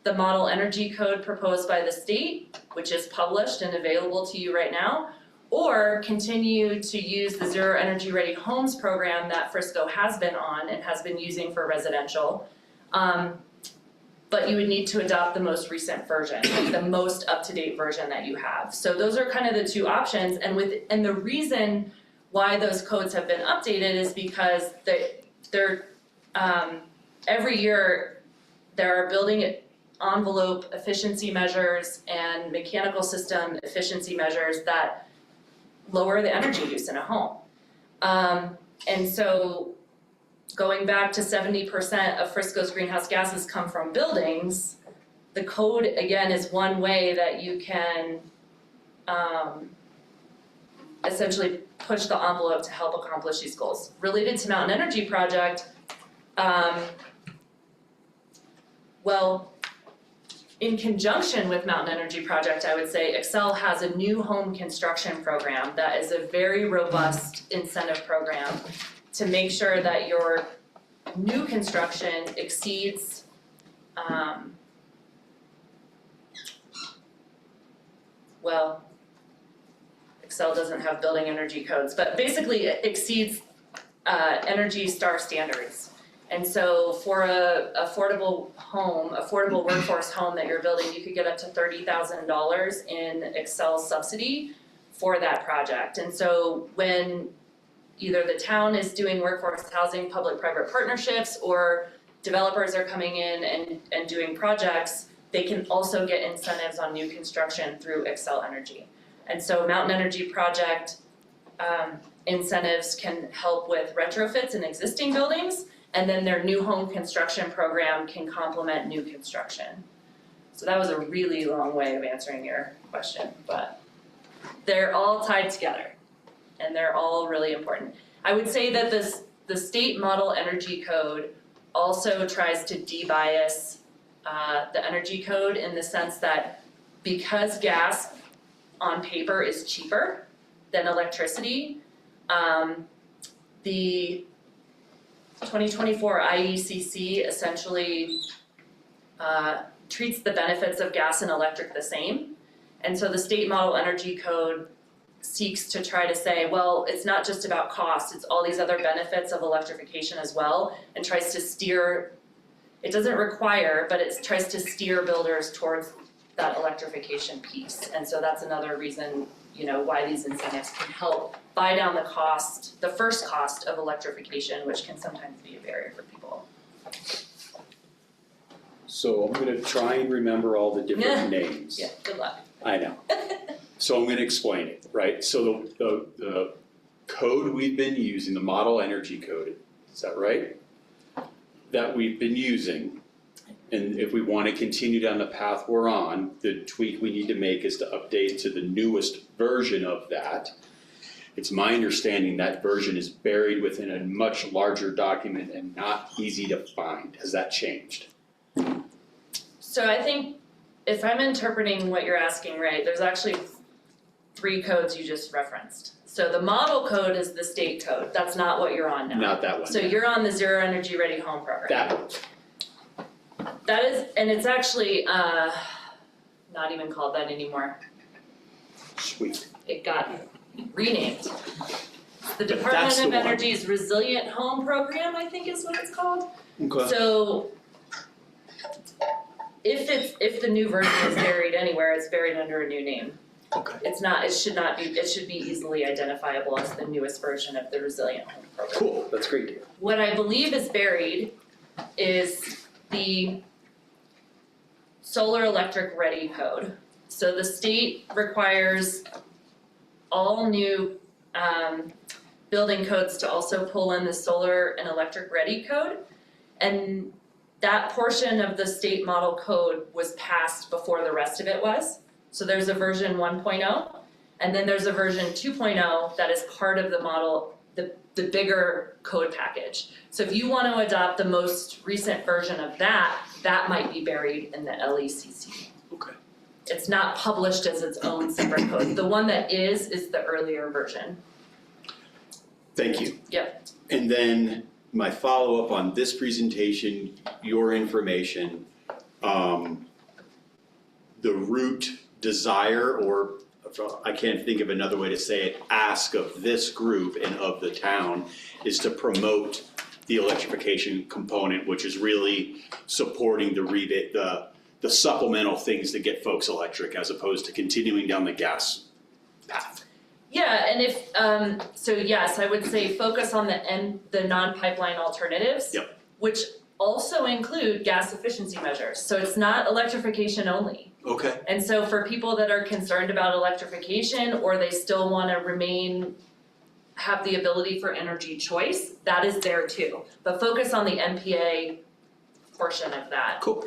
the model energy code proposed by the state, which is published and available to you right now, or continue to use the Zero Energy Ready Homes program that Frisco has been on and has been using for residential. But you would need to adopt the most recent version, like the most up-to-date version that you have. So those are kind of the two options, and the reason why those codes have been updated is because they're every year there are building envelope efficiency measures and mechanical system efficiency measures that lower the energy use in a home. And so going back to 70% of Frisco's greenhouse gases come from buildings, the code, again, is one way that you can essentially push the envelope to help accomplish these goals. Related to Mountain Energy Project, well, in conjunction with Mountain Energy Project, I would say Excel has a new home construction program that is a very robust incentive program to make sure that your new construction exceeds well, Excel doesn't have building energy codes, but basically it exceeds Energy Star standards. And so for a affordable workforce home that you're building, you could get up to $30,000 in Excel subsidy for that project. And so when either the town is doing workforce housing, public-private partnerships, or developers are coming in and doing projects, they can also get incentives on new construction through Excel Energy. And so Mountain Energy Project incentives can help with retrofits in existing buildings, and then their new home construction program can complement new construction. So that was a really long way of answering your question, but they're all tied together and they're all really important. I would say that the state model energy code also tries to de-bias the energy code in the sense that because gas on paper is cheaper than electricity, the 2024 IECC essentially treats the benefits of gas and electric the same. And so the state model energy code seeks to try to say, well, it's not just about cost, it's all these other benefits of electrification as well, and tries to steer, it doesn't require, but it tries to steer builders towards that electrification piece. And so that's another reason, why these incentives can help buy down the cost, the first cost of electrification, which can sometimes be a barrier for people. So I'm gonna try and remember all the different names. Yeah, good luck. I know. So I'm gonna explain it, right? So the code we've been using, the model energy code, is that right? That we've been using, and if we wanna continue down the path we're on, the tweak we need to make is to update to the newest version of that. It's my understanding that version is buried within a much larger document and not easy to find. Has that changed? So I think if I'm interpreting what you're asking right, there's actually 3 codes you just referenced. So the model code is the state code, that's not what you're on now. Not that one. So you're on the Zero Energy Ready Home program. That one. That is, and it's actually not even called that anymore. Sweet. It got renamed. The But Department that's of the one. Energy's Resilient Home Program, I think is what it's called. Okay. So if the new version is buried anywhere, it's buried under a new name. Okay. It should be easily identifiable as the newest version of the Resilient Home Program. Cool, that's great to hear. What I believe is buried is the Solar Electric Ready Code. So the state requires all new building codes to also pull in the Solar and Electric Ready Code. And that portion of the state model code was passed before the rest of it was. So there's a version 1.0, and then there's a version 2.0 that is part of the model, the bigger code package. So if you want to adopt the most recent version of that might be buried in the LECC. Okay. It's not published as its own separate code. The one that is the earlier version. Thank you. Yep. And then my follow-up on this presentation, your information, the root desire, or I can't think of another way to say it, ask of this group and of the town is to promote the electrification component, which is really supporting the rebate, the supplemental things that get folks electric as opposed to continuing down the gas path. Yeah, and if, so yes, I would say focus on the non-pipeline alternatives. Yep. Which also include gas efficiency measures, so it's not electrification only. Okay. And so for people that are concerned about electrification, or they still wanna have the ability for energy choice, that is there too. But focus on the NPA portion of that. Cool.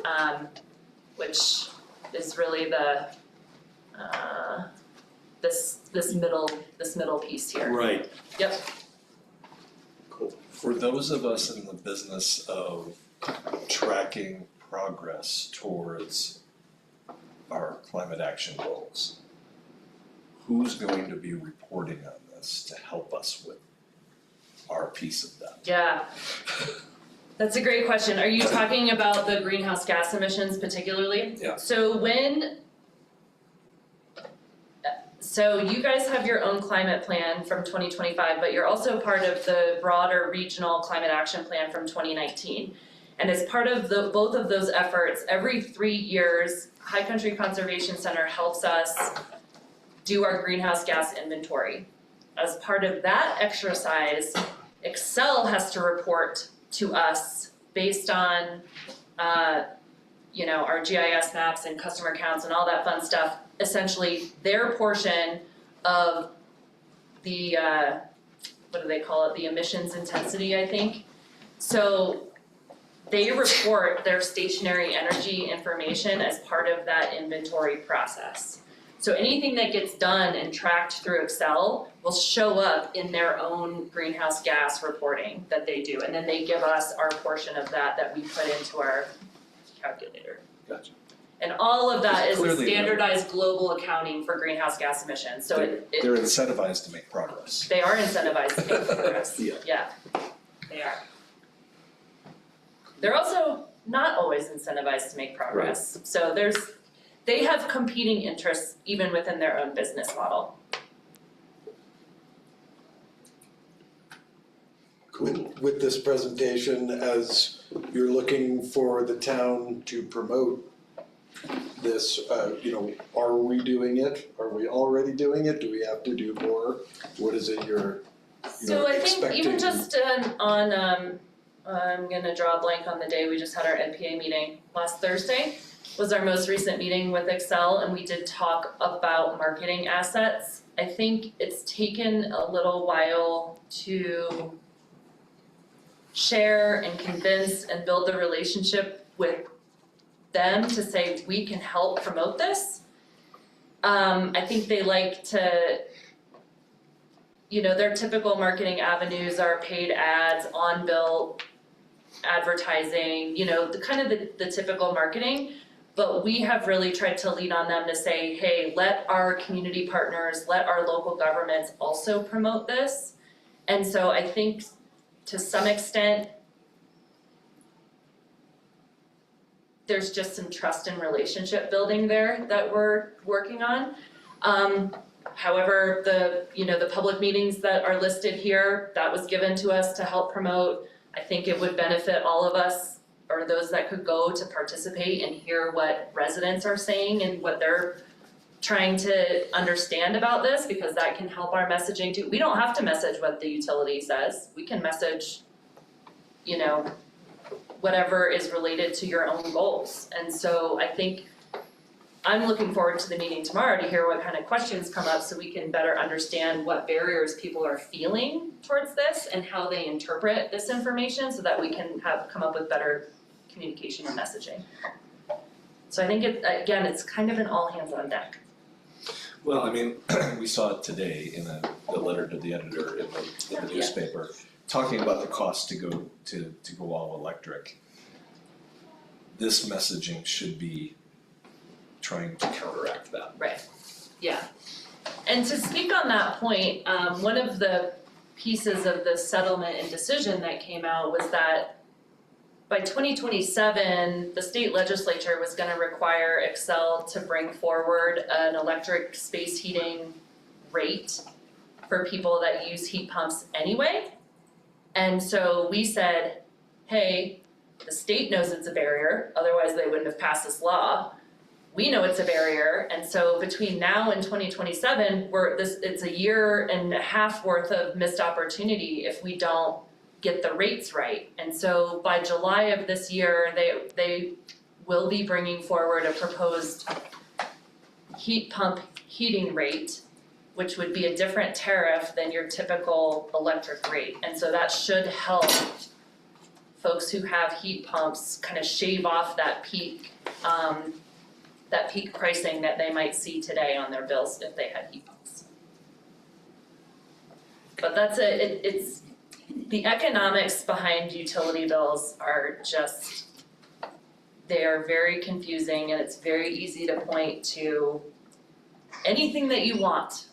which is really the, this middle piece here. Right. Yep. Cool. For those of us in the business of tracking progress towards our climate action goals, who's going to be reporting on this to help us with our piece of that? Yeah. That's a great question. Are you talking about the greenhouse gas emissions particularly? Yeah. So you guys have your own climate plan from 2025, but you're also part of the broader regional climate action plan from 2019. And as part of both of those efforts, every 3 years, High Country Conservation Center helps us do our greenhouse gas inventory. As part of that exercise, Excel has to report to us based on, our GIS maps and customer counts and all that fun stuff, essentially their portion of the, what do they call it, the emissions intensity, I think. So they report their stationary energy information as part of that inventory process. So anything that gets done and tracked through Excel will show up in their own greenhouse gas reporting that they do, and then they give us our portion of that we put into our calculator. Gotcha. And all of that is Clearly, standardized global accounting for greenhouse gas emissions, so They're incentivized to make progress. they are incentivized to make progress, Yeah. yeah, they are. They're also not always incentivized to make progress, so they have competing interests even within their own business model. With this presentation, as you're looking for the town to promote this, are we doing it? Are we already doing it? Do we have to do more? What is it you're So I think even expecting? just on, I'm gonna draw a blank on the day we just had our NPA meeting, last Thursday was our most recent meeting with Excel, and we did talk about marketing assets. I think it's taken a little while to share and convince and build the relationship with them to say, we can help promote this. I think they like to, their typical marketing avenues are paid ads, on-bill advertising, the typical marketing. But we have really tried to lean on them to say, hey, let our community partners, let our local governments also promote this. And so I think to some extent, there's just some trust and relationship building there that we're working on. However, the public meetings that are listed here, that was given to us to help promote. I think it would benefit all of us, or those that could go to participate and hear what residents are saying and what they're trying to understand about this, because that can help our messaging too. We don't have to message what the utility says. We can message, whatever is related to your own goals. And so I think I'm looking forward to the meeting tomorrow to hear what kind of questions come up so we can better understand what barriers people are feeling towards this and how they interpret this information so that we can come up with better communication and messaging. So I think it's kind of an all hands on deck. Well, I mean, we saw it today in the letter to the editor in the newspaper, talking about the cost to go all electric. This messaging should be trying to counteract that. Right, yeah. And to speak on that point, one of the pieces of the settlement and decision that came out was that by 2027, the state legislature was gonna require Excel to bring forward an electric space heating rate for people that use heat pumps anyway. And so we said, hey, the state knows it's a barrier, otherwise they wouldn't have passed this law. We know it's a barrier, and so between now and 2027, it's a year and a half worth of missed opportunity if we don't get the rates right. And so by July of this year, they will be bringing forward a proposed heat pump heating rate, which would be a different tariff than your typical electric rate. And so that should help folks who have heat pumps kind of shave off that peak that peak pricing that they might see today on their bills if they had heat pumps. But that's it's the economics behind utility bills are just, they are very confusing, and it's very easy to point to anything that you want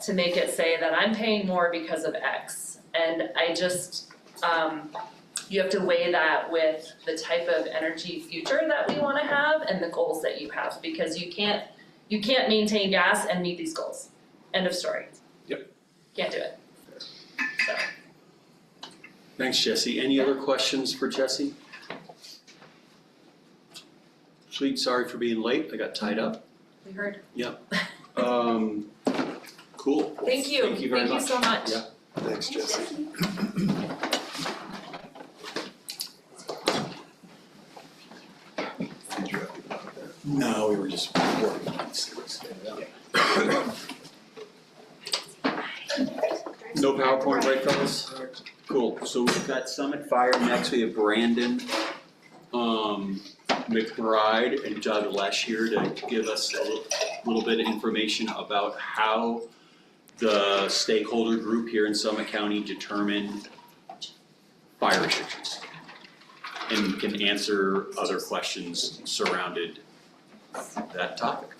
to make it say that I'm paying more because of X. And I just, you have to weigh that with the type of energy future that we wanna have and the goals that you have, because you can't maintain gas and meet these goals. End of story. Yep. Can't do it. So. Thanks, Jesse. Any other questions for Jesse? Sweet, sorry for being late. I got tied up. We heard. Cool. Thank you. Thank you very much. so much. Yeah. Thanks, Jesse. No, we were just working on things. No PowerPoint, right, fellas? Cool, so we've got Summit Fire next, we have Brandon, McBride and Doug Leshier to give us a little bit of information about how the stakeholder group here in Summit County determined fire restrictions. And can answer other questions surrounded that topic.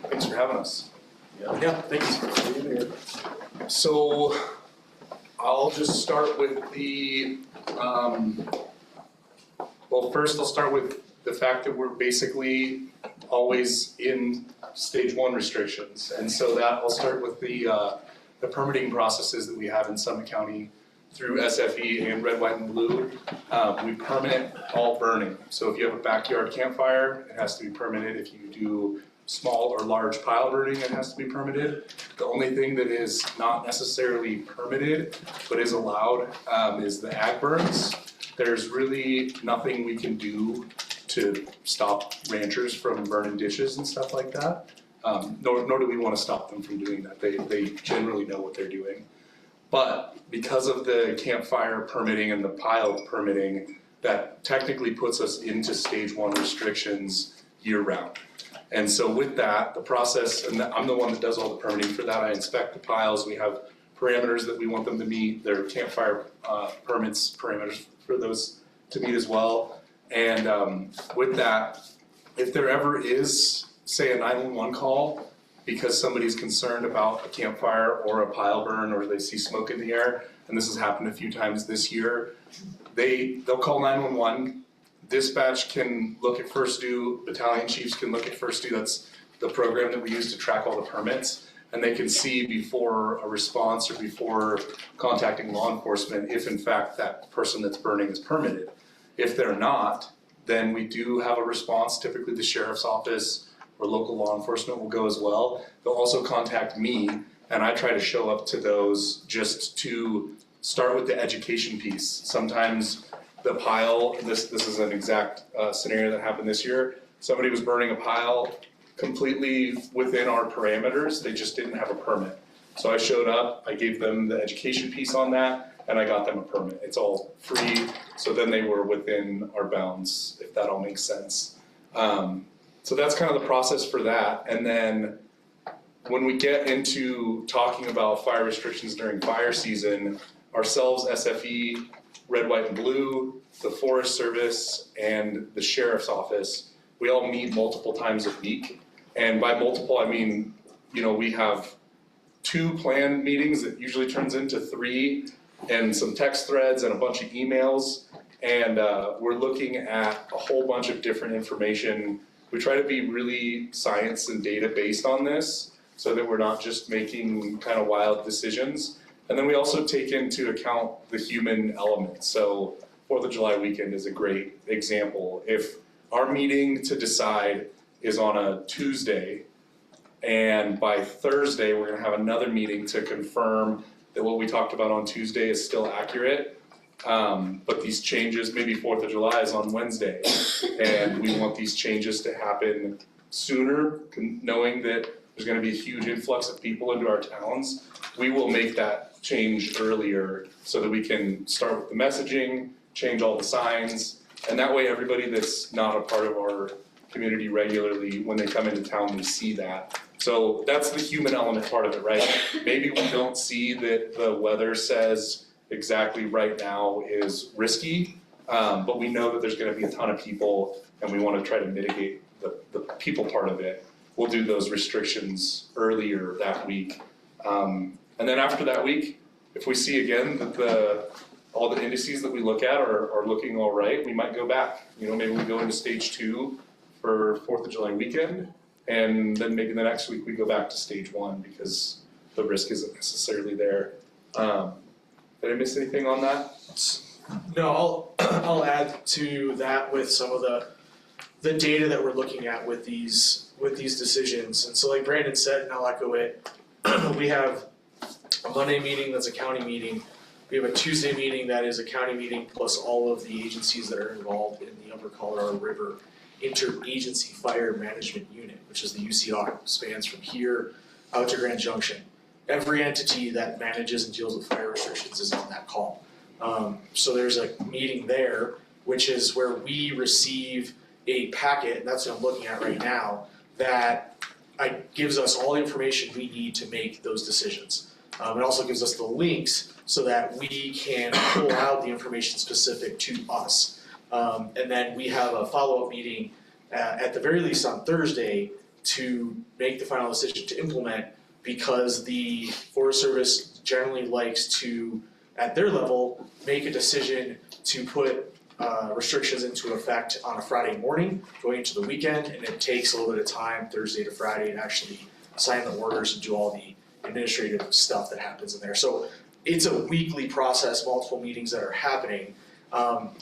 Thanks for having us. Yeah, thanks. So I'll just start with the, well, first I'll start with the fact that we're basically always in stage 1 restrictions. And so that I'll start with the permitting processes that we have in Summit County through SFE and Red, White, and Blue. We permit all burning. So if you have a backyard campfire, it has to be permitted. If you do small or large pile burning, it has to be permitted. The only thing that is not necessarily permitted, but is allowed, is the ag burns. There's really nothing we can do to stop ranchers from burning dishes and stuff like that. Nor do we wanna stop them from doing that. They generally know what they're doing. But because of the campfire permitting and the pile permitting, that technically puts us into stage 1 restrictions year round. And so with that, the process, and I'm the one that does all the permitting for that, I inspect the piles, we have parameters that we want them to meet, their campfire permits parameters for those to meet as well. And with that, if there ever is, say, a 911 call, because somebody's concerned about a campfire or a pile burn, or they see smoke in the air, and this has happened a few times this year, they'll call 911. Dispatch can look at First Due, battalion chiefs can look at First Due, that's the program that we use to track all the permits, and they can see before a response or before contacting law enforcement if in fact that person that's burning is permitted. If they're not, then we do have a response, typically the sheriff's office or local law enforcement will go as well. They'll also contact me, and I try to show up to those just to start with the education piece. Sometimes the pile, this is an exact scenario that happened this year. Somebody was burning a pile completely within our parameters, they just didn't have a permit. So I showed up, I gave them the education piece on that, and I got them a permit. It's all free, so then they were within our bounds, if that all makes sense. So that's kind of the process for that. And then when we get into talking about fire restrictions during fire season, ourselves, SFE, Red, White, and Blue, the Forest Service, and the Sheriff's Office, we all meet multiple times a week. And by multiple, I mean, we have 2 planned meetings that usually turns into 3, and some text threads and a bunch of emails. And we're looking at a whole bunch of different information. We try to be really science and data based on this so that we're not just making kind of wild decisions. And then we also take into account the human element. So 4th of July weekend is a great example. If our meeting to decide is on a Tuesday, and by Thursday, we're gonna have another meeting to confirm that what we talked about on Tuesday is still accurate. But these changes, maybe 4th of July is on Wednesday, and we want these changes to happen sooner, knowing that there's gonna be a huge influx of people into our towns. We will make that change earlier so that we can start with the messaging, change all the signs, And that way, everybody that's not a part of our community regularly, when they come into town, they see that. So that's the human element part of it, right? Maybe we don't see that the weather says exactly right now is risky, but we know that there's gonna be a ton of people and we wanna try to mitigate the people part of it. We'll do those restrictions earlier that week. And then after that week, if we see again that all the indices that we look at are looking all right, we might go back. You know, maybe we go into stage 2 for 4th of July weekend, and then maybe the next week we go back to stage 1 because the risk isn't necessarily there. Did I miss anything on that? No, I'll add to that with some of the data that we're looking at with these decisions. And so like Brandon said, and I'll echo it, we have a Monday meeting that's a county meeting. We have a Tuesday meeting that is a county meeting plus all of the agencies that are involved in the Upper Colorado River Interagency Fire Management Unit, which is the UCR, spans from here out to Grand Junction. Every entity that manages and deals with fire restrictions is on that call. So there's a meeting there, which is where we receive a packet, and that's what I'm looking at right now, that gives us all the information we need to make those decisions. It also gives us the links so that we can pull out the information specific to us. And then we have a follow-up meeting at the very least on Thursday to make the final decision to implement, because the Forest Service generally likes to, at their level, make a decision to put restrictions into effect on a Friday morning going into the weekend, and it takes a little bit of time, Thursday to Friday, to actually sign the orders and do all the administrative stuff that happens in there. So it's a weekly process, multiple meetings that are happening.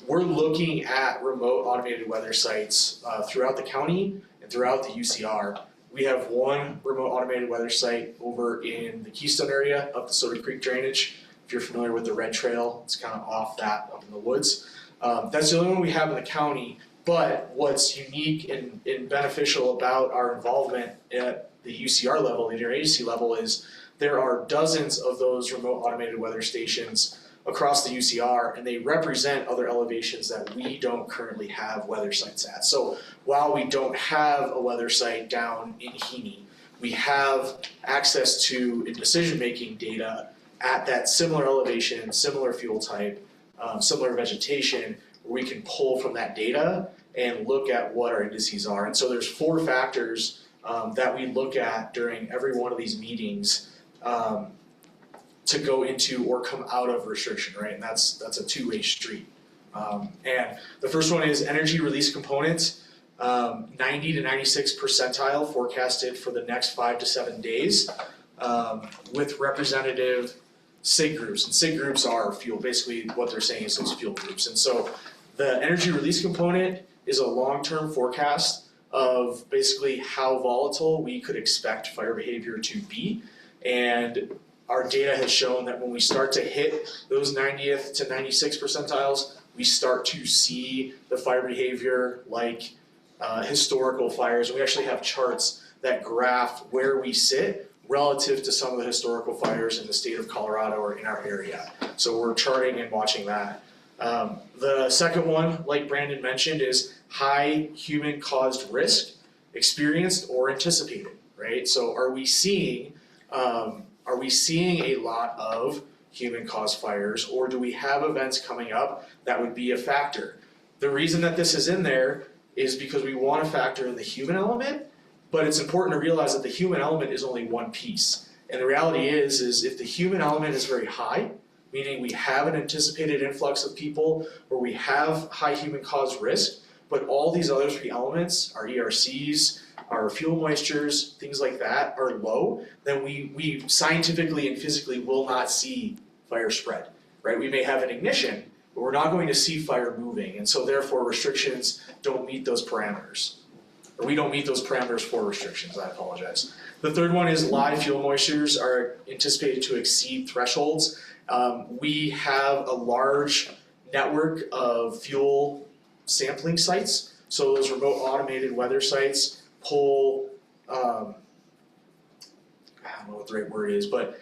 We're looking at remote automated weather sites throughout the county and throughout the UCR. We have one remote automated weather site over in the Keystone area up the Soda Creek drainage. If you're familiar with the Red Trail, it's kind of off that up in the woods. That's the only one we have in the county, but what's unique and beneficial about our involvement at the UCR level, the interagency level, is there are dozens of those remote automated weather stations across the UCR, and they represent other elevations that we don't currently have weather sites at. So while we don't have a weather site down in Heaney, we have access to decision-making data at that similar elevation, similar fuel type, similar vegetation, where we can pull from that data and look at what our indices are. And so there's 4 factors that we look at during every one of these meetings to go into or come out of restriction, right? And that's a two-way street. And the first one is energy release components, 90 to 96 percentile forecasted for the next 5 to 7 days with representative SIG groups. And SIG groups are fuel, basically what they're saying is those fuel groups. And so the energy release component is a long-term forecast of basically how volatile we could expect fire behavior to be. And our data has shown that when we start to hit those 90th to 96 percentiles, we start to see the fire behavior like historical fires. We actually have charts that graph where we sit relative to some of the historical fires in the state of Colorado or in our area. So we're charting and watching that. The second one, like Brandon mentioned, is high human-caused risk, experienced or anticipated, right? So are we seeing a lot of human-caused fires, or do we have events coming up that would be a factor? The reason that this is in there is because we want to factor in the human element, but it's important to realize that the human element is only one piece. And the reality is if the human element is very high, meaning we have an anticipated influx of people where we have high human-caused risk, but all these other 3 elements, our ERCs, our fuel moistures, things like that, are low, then we scientifically and physically will not see fire spread, right? We may have an ignition, but we're not going to see fire moving, and so therefore restrictions don't meet those parameters. Or we don't meet those parameters for restrictions, I apologize. The third one is live fuel moistures are anticipated to exceed thresholds. We have a large network of fuel sampling sites, so those remote automated weather sites pull, I don't know what the right word is, but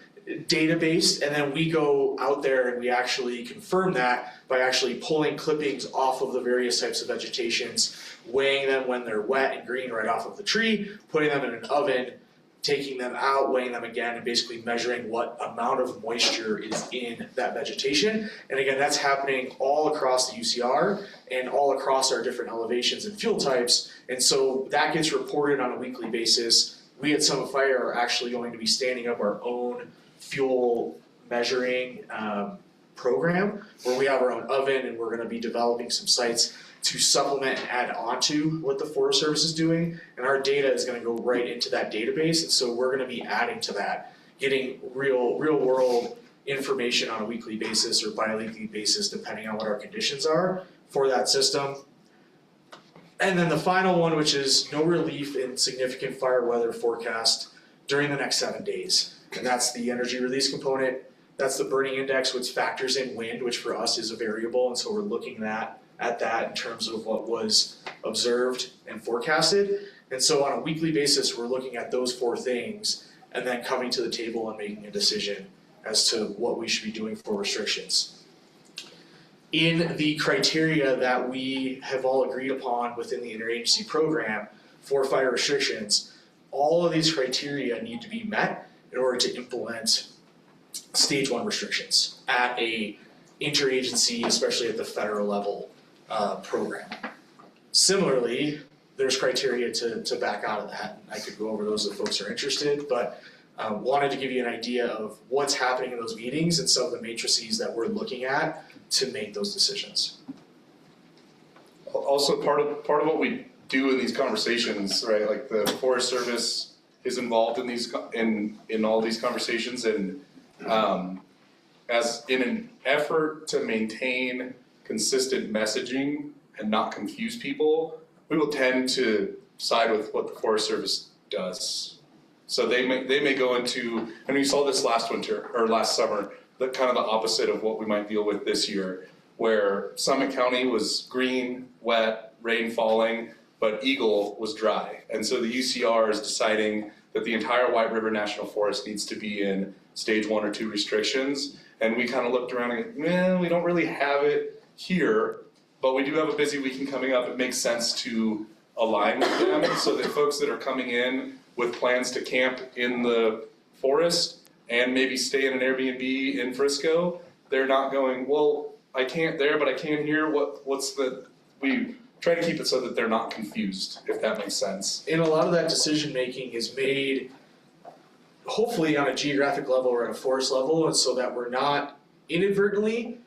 data-based, and then we go out there and we actually confirm that by actually pulling clippings off of the various types of vegetations, weighing them when they're wet and green right off of the tree, putting them in an oven, taking them out, weighing them again, and basically measuring what amount of moisture is in that vegetation. And again, that's happening all across the UCR and all across our different elevations and fuel types. And so that gets reported on a weekly basis. We at Summit Fire are actually going to be standing up our own fuel measuring program where we have our own oven, and we're gonna be developing some sites to supplement and add on to what the Forest Service is doing, and our data is gonna go right into that database, and so we're gonna be adding to that, getting real world information on a weekly basis or bi-weekly basis, depending on what our conditions are for that system. And then the final one, which is no relief in significant fire weather forecast during the next 7 days. And that's the energy release component, that's the burning index, which factors in wind, which for us is a variable, and so we're looking at that in terms of what was observed and forecasted. And so on a weekly basis, we're looking at those 4 things and then coming to the table and making a decision as to what we should be doing for restrictions. In the criteria that we have all agreed upon within the interagency program for fire restrictions, all of these criteria need to be met in order to implement stage 1 restrictions at a interagency, especially at the federal level program. Similarly, there's criteria to back out of that. I could go over those if folks are interested, but wanted to give you an idea of what's happening in those meetings and some of the matrices that we're looking at to make those decisions. Also, part of what we do in these conversations, right? Like the Forest Service is involved in these in all these conversations, and as in an effort to maintain consistent messaging and not confuse people, we will tend to side with what the Forest Service does. So they may go into, and we saw this last winter or last summer, that kind of the opposite of what we might deal with this year, where Summit County was green, wet, rain falling, but Eagle was dry. And so the UCR is deciding that the entire White River National Forest needs to be in stage 1 or 2 restrictions. And we kind of looked around and we don't really have it here, but we do have a busy weekend coming up. It makes sense to align with them so that folks that are coming in with plans to camp in the forest and maybe stay in an Airbnb in Frisco, they're not going, well, I can't there, but I can here. We try to keep it so that they're not confused, if that makes sense. And a lot of that decision making is made hopefully on a geographic level or at a forest level, and so that we're not inadvertently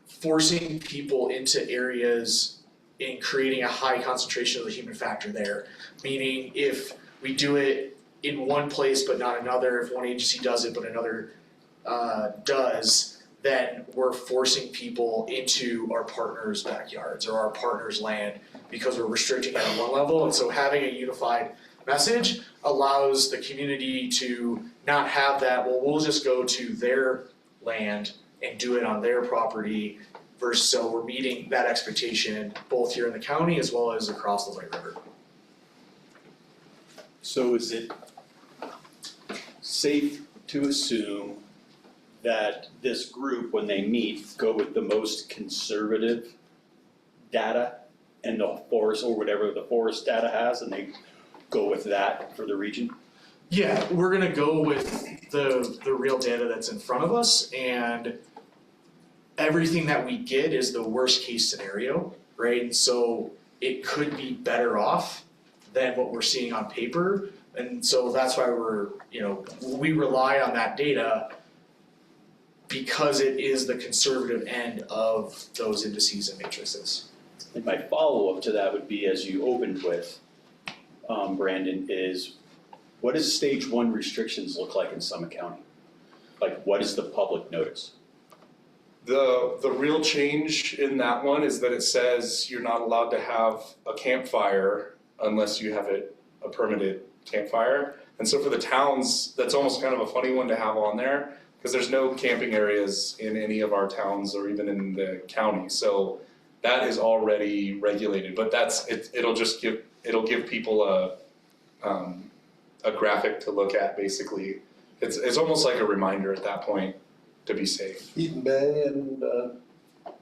forcing people into areas and creating a high concentration of the human factor there. Meaning if we do it in one place but not another, if one agency does it but another does, then we're forcing people into our partners' backyards or our partners' land because we're restricting it at one level. And so having a unified message allows the community to not have that, well, we'll just go to their land and do it on their property, versus so we're meeting that expectation both here in the county as well as across the White River. So is it safe to assume that this group, when they meet, go with the most conservative data and the forest, or whatever the forest data has, and they go with that for the region? Yeah, we're gonna go with the real data that's in front of us, and everything that we get is the worst case scenario, right? And so it could be better off than what we're seeing on paper. And so that's why we rely on that data because it is the conservative end of those indices and matrices. And my follow-up to that would be, as you opened with, Brandon, is what does stage 1 restrictions look like in Summit County? Like, what is the public notice? The real change in that one is that it says you're not allowed to have a campfire unless you have a permitted campfire. And so for the towns, that's almost kind of a funny one to have on there, because there's no camping areas in any of our towns or even in the county. So that is already regulated, but it'll give people a graphic to look at basically it's almost like a reminder at that point to be safe. Eaton Bay and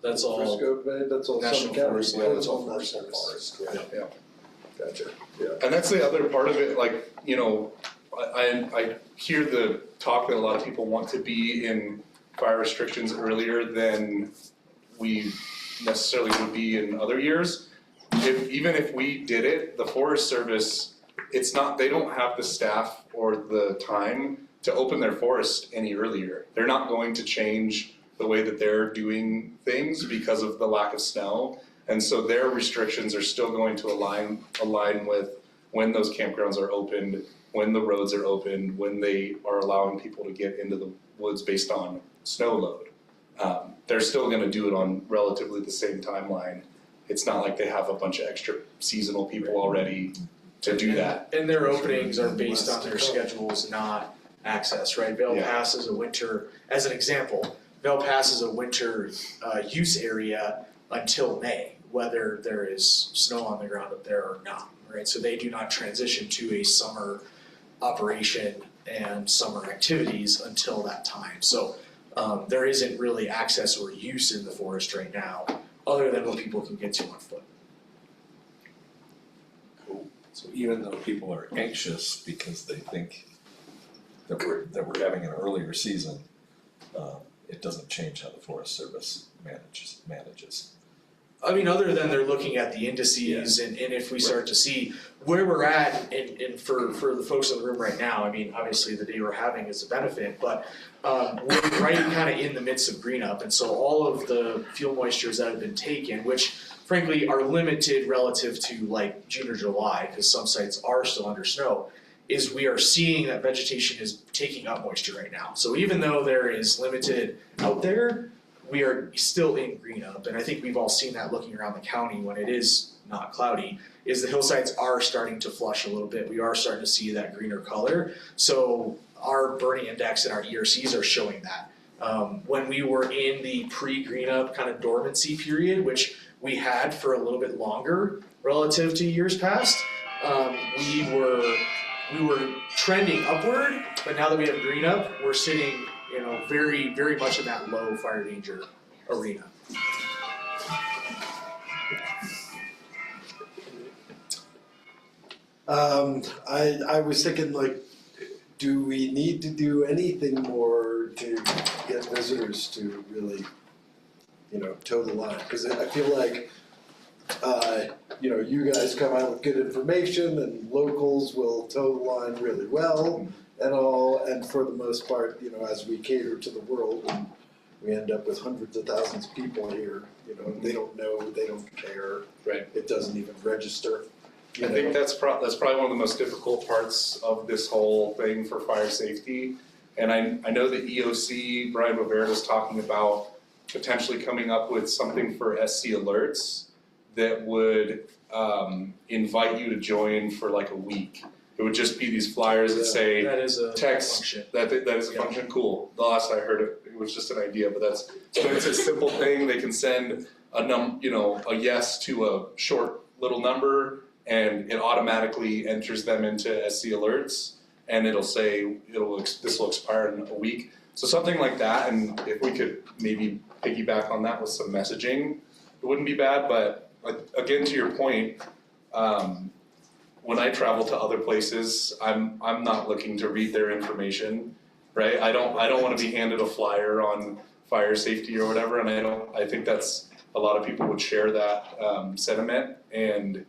That's all Frisco Bay, that's all National Summit County. Forest, Yeah, that's all National Forest Forest, yeah. Yeah. Gotcha, yeah. And that's the other part of it, like, you know, I hear the talk that a lot of people want to be in fire restrictions earlier than we necessarily would be in other years. Even if we did it, the Forest Service, it's not, they don't have the staff or the time to open their forest any earlier. They're not going to change the way that they're doing things because of the lack of snow. And so their restrictions are still going to align with when those campgrounds are opened, when the roads are opened, when they are allowing people to get into the woods based on snow load. They're still gonna do it on relatively the same timeline. It's not like they have a bunch of extra seasonal people already to do that. And their openings are based on their schedules, not access, right? Vail Yeah. Pass is a winter, as an example, Vail Pass is a winter use area until May, whether there is snow on the ground up there or not, right? So they do not transition to a summer operation and summer activities until that time. So there isn't really access or use in the forest right now, other than what people can get to on foot. So even though people are anxious because they think that we're having an earlier season, it doesn't change how the Forest Service manages. I mean, other than they're looking at the indices and if we start to see where we're at and for the folks in the room right now, I mean, obviously the day we're having is a benefit, but we're right kind of in the midst of green up. And so all of the fuel moistures that have been taken, which frankly are limited relative to like June or July, because some sites are still under snow, is we are seeing that vegetation is taking up moisture right now. So even though there is limited out there, we are still in green up, and I think we've all seen that looking around the county when it is not cloudy, is the hillsides are starting to flush a little bit. We are starting to see that greener color. So our burning index and our ERCs are showing that. When we were in the pre-green up kind of dormancy period, which we had for a little bit longer relative to years past, we were trending upward, but now that we have green up, we're sitting, you know, very, very much in that low fire danger arena. I was thinking like, do we need to do anything more to get visitors to really, you know, toe the line? Cause I feel like, you know, you guys come out with good information and locals will toe the line really well and all, and for the most part, you know, as we cater to the world and we end up with hundreds of thousands of people here, you know, they don't know, they don't care. Right. It doesn't even register. I think that's probably one of the most difficult parts of this whole thing for fire safety. And I know that EOC, Brian Bovaert was talking about potentially coming up with something for SC alerts that would invite you to join for like a week. It would just be these flyers that say That is a text, function. that is a function, cool. The last I heard it was just an idea, but so it's a simple thing. They can send a yes to a short little number, and it automatically enters them into SC alerts, and it'll say this will expire in a week. So something like that, and if we could maybe piggyback on that with some messaging, it wouldn't be bad. But again, to your point, when I travel to other places, I'm not looking to read their information, right? I don't want to be handed a flyer on fire safety or whatever, and I think that's a lot of people would share that sentiment, and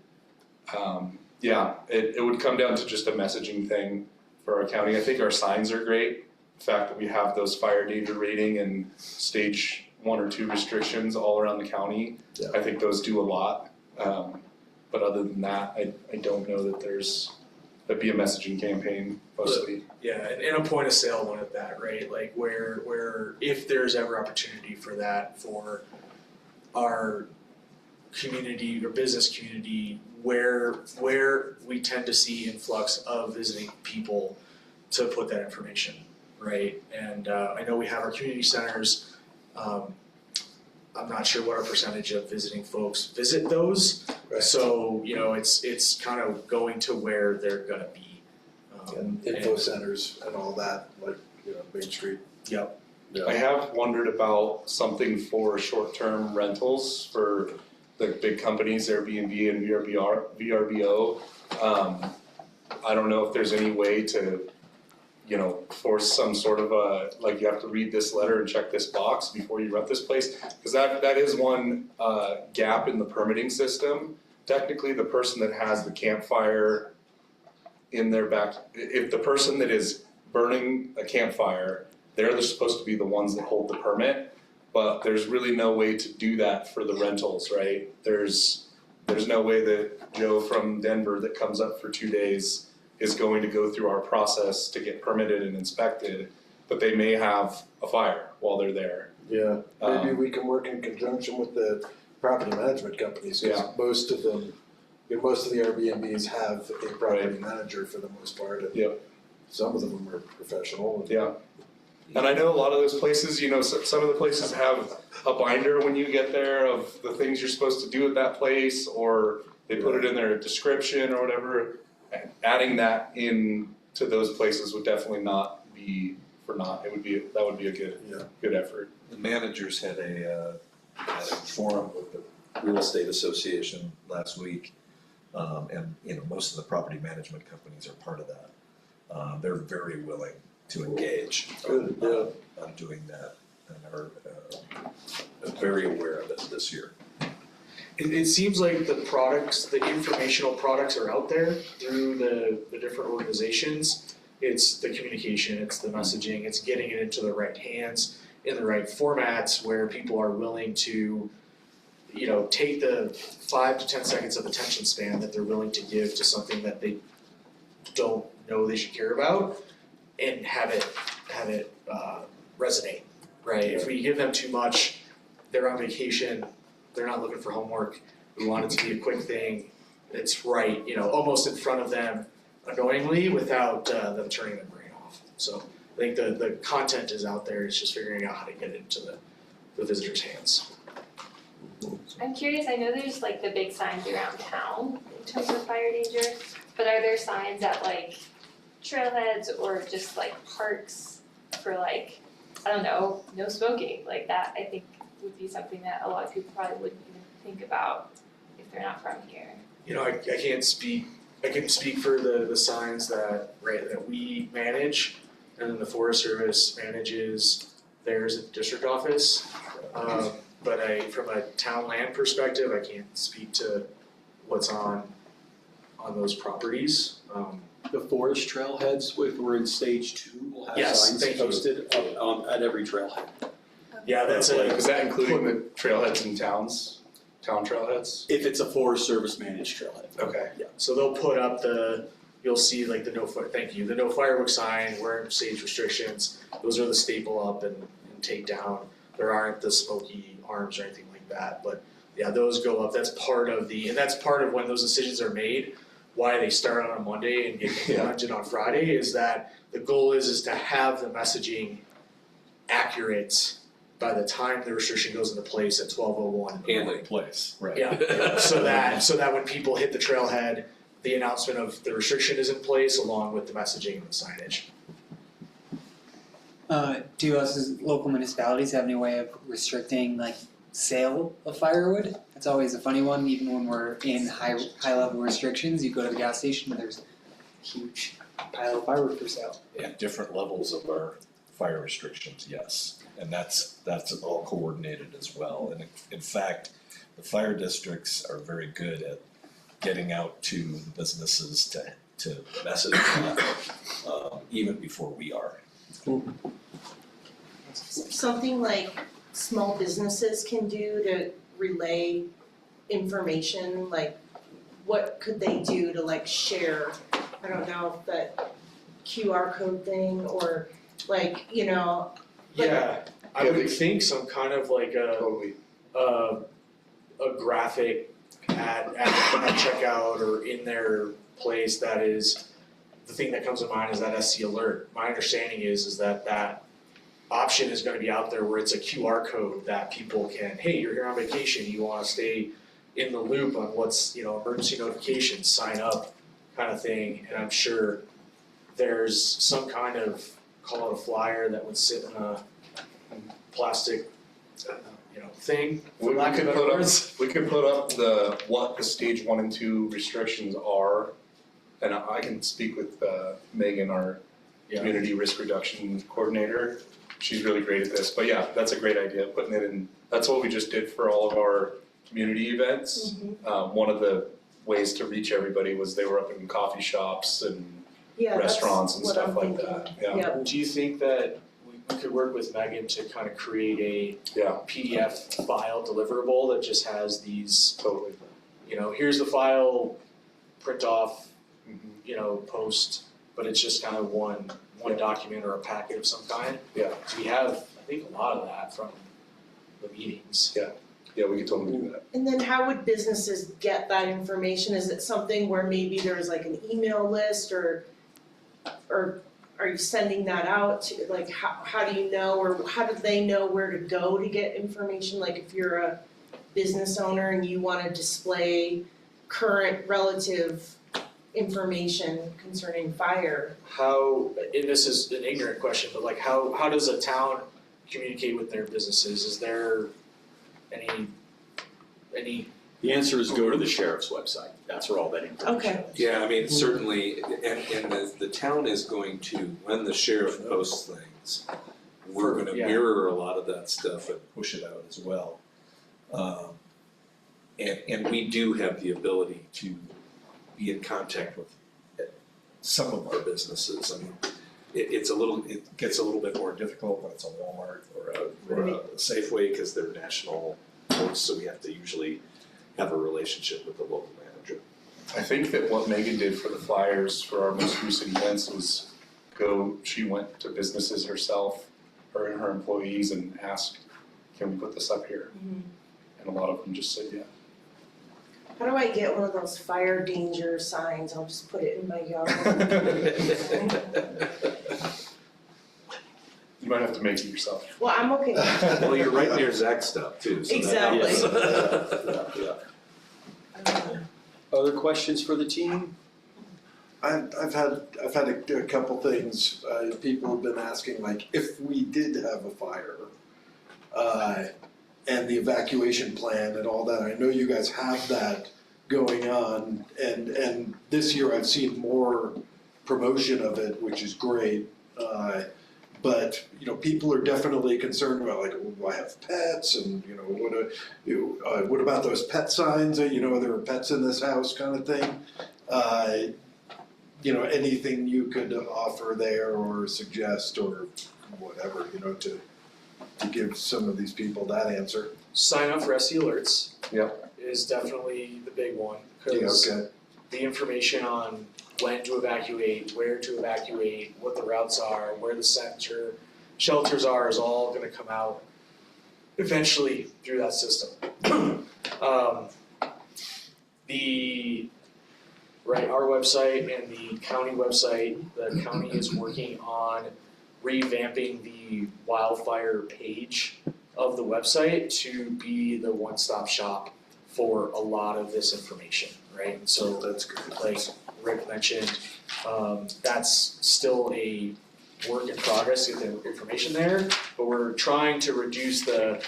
it would come down to just a messaging thing for our county. I think our signs are great. The fact that we have those fire danger rating and stage 1 or 2 restrictions all around the county, I think those do a lot. But other than that, I don't know that that'd be a messaging campaign mostly. Yeah, and a point of sale one at that, right? Like where if there's ever opportunity for that for our community or business community, where we tend to see influx of visiting people to put that information, right? And I know we have our community centers. I'm not sure what our percentage of visiting folks visit those. Right. So, you know, it's kind of going to where they're gonna be. And info centers and all that, like, Main Street. Yep. I have wondered about something for short-term rentals for the big companies, Airbnb and VRBO. I don't know if there's any way to, force some sort of like you have to read this letter and check this box before you rent this place. Cause that is one gap in the permitting system. Technically, the person that has the campfire in their back, if the person that is burning a campfire, they're supposed to be the ones that hold the permit, but there's really no way to do that for the rentals, right? There's no way that Joe from Denver that comes up for 2 days is going to go through our process to get permitted and inspected, but they may have a fire while they're there. Yeah, maybe we can work in conjunction with the property management companies, because most of them, most of the Airbnbs have a property manager for the most part. And Yep. some of them are professional. And Yeah. And I know a lot of those places, some of the places have a binder when you get there of the things you're supposed to do at that place, or they put it in their description or whatever. Adding that in to those places would definitely not be for naught. That would be a good effort. The managers had a forum with the real estate association last week. And most of the property management companies are part of that. They're very willing to engage on doing that, and are very aware of it this year. It seems like the informational products are out there through the different organizations. It's the communication, it's the messaging, it's getting it into the right hands, in the right formats where people are willing to, take the 5 to 10 seconds of attention span that they're willing to give to something that they don't know they should care about, and have it resonate, right? If we give them too much, they're on vacation, they're not looking for homework, we want it to be a quick thing, it's right, almost in front of them annoyingly without them turning their brain off. So I think the content is out there, it's just figuring out how to get it into the visitors' hands. I'm curious, I know there's like the big signs around town in terms of fire danger, but are there signs at like trailheads or just like parks for like, I don't know, no smoking? Like that I think would be something that a lot of people probably wouldn't even think about if they're not from here. I can't speak, I can speak for the signs that we manage, and then the Forest Service manages theirs at the district office. But from a town land perspective, I can't speak to what's on those properties. The forest trailheads, if we're in stage 2, will have Yes, signs thank you. posted at every trailhead. Yeah, that's Is that including the trailheads in towns? Town trailheads? If it's a Forest Service managed trailhead. Okay. So they'll put up you'll see like the no firework sign, wearing stage restrictions, those are the staple up and take down. There aren't the smoky arms or anything like that, but yeah, those go up, that's part of when those decisions are made, why they start on a Monday and get implemented on Friday, is that the goal is to have the messaging accurate by the time the restriction goes into place at 12:01 in the morning. And in place, right. Yeah, so that when people hit the trailhead, the announcement of the restriction is in place along with the messaging and the signage. Do us as local municipalities have any way of restricting like sale of firewood? It's always a funny one, even when we're in high level restrictions, you go to the gas station and there's a huge pile of firewood for sale. At different levels of our fire restrictions, yes, and that's all coordinated as well. And in fact, the fire districts are very good at getting out to the businesses to message that, even before we are. Something like small businesses can do to relay information, like what could they do to like share, I don't know, that QR code thing or like, Yeah, I would think some kind of like a graphic at checkout or in their place that is, the thing that comes to mind is that SC alert. My understanding is that option is gonna be out there where it's a QR code that people can, hey, you're here on vacation, you wanna stay in the loop on what's, emergency notifications, sign up kind of thing. And I'm sure there's some kind of, call it a flyer that would sit in a plastic, thing, for lack of better words. We could put up what the stage 1 and 2 restrictions are, and I can speak with Megan, our community risk reduction coordinator. She's really great at this, but yeah, that's a great idea, putting it in, that's what we just did for all of our community events. One of the ways to reach everybody was they were up in coffee shops and restaurants and stuff like that, yeah. Do you think that we could work with Megan to kind of create a PDF file deliverable that just has these, here's the file, print off, post, but it's just kind of one document or a packet of some kind? Yeah. So we have, I think, a lot of that from the meetings. Yeah, we could totally do that. And then how would businesses get that information? Is it something where maybe there's like an email list or are you sending that out to, like, how do you know, or how do they know where to go to get information? Like if you're a business owner and you wanna display current relative information concerning fire. How, and this is an ignorant question, but like how does a town communicate with their businesses? Is there any? The answer is go to the sheriff's website. That's where all that information is. Yeah, I mean, certainly, and the town is going to, when the sheriff posts things, we're gonna mirror a lot of that stuff and push it out as well. And we do have the ability to be in contact with some of our businesses. I mean, it gets a little bit more difficult when it's a Walmart or a Safeway, because they're national folks, so we have to usually have a relationship with the local manager. I think that what Megan did for the flyers for our most recent events was she went to businesses herself, her and her employees, and asked, can we put this up here? And a lot of them just said, yeah. How do I get one of those fire danger signs? I'll just put it in my yard. You might have to make it yourself. Well, I'm okay. Well, you're right near Zach's stuff too, so that helps. Exactly. Other questions for the team? I've had a couple things, people have been asking, like, if we did have a fire, and the evacuation plan and all that, I know you guys have that going on, and this year I've seen more promotion of it, which is great. But, people are definitely concerned about, like, well, I have pets, and, what about those pet signs, there are pets in this house kind of thing. Anything you could offer there or suggest or whatever, to give some of these people that answer. Sign up for SE alerts. Yep. Is definitely the big one, because the information on when to evacuate, where to evacuate, what the routes are, where the shelters are is all gonna come out eventually through that system. Our website and the county website, the county is working on revamping the wildfire page of the website to be the one-stop shop for a lot of this information, right? And so that's good. Like Rick mentioned, that's still a work in progress, get the information there, but we're trying to reduce the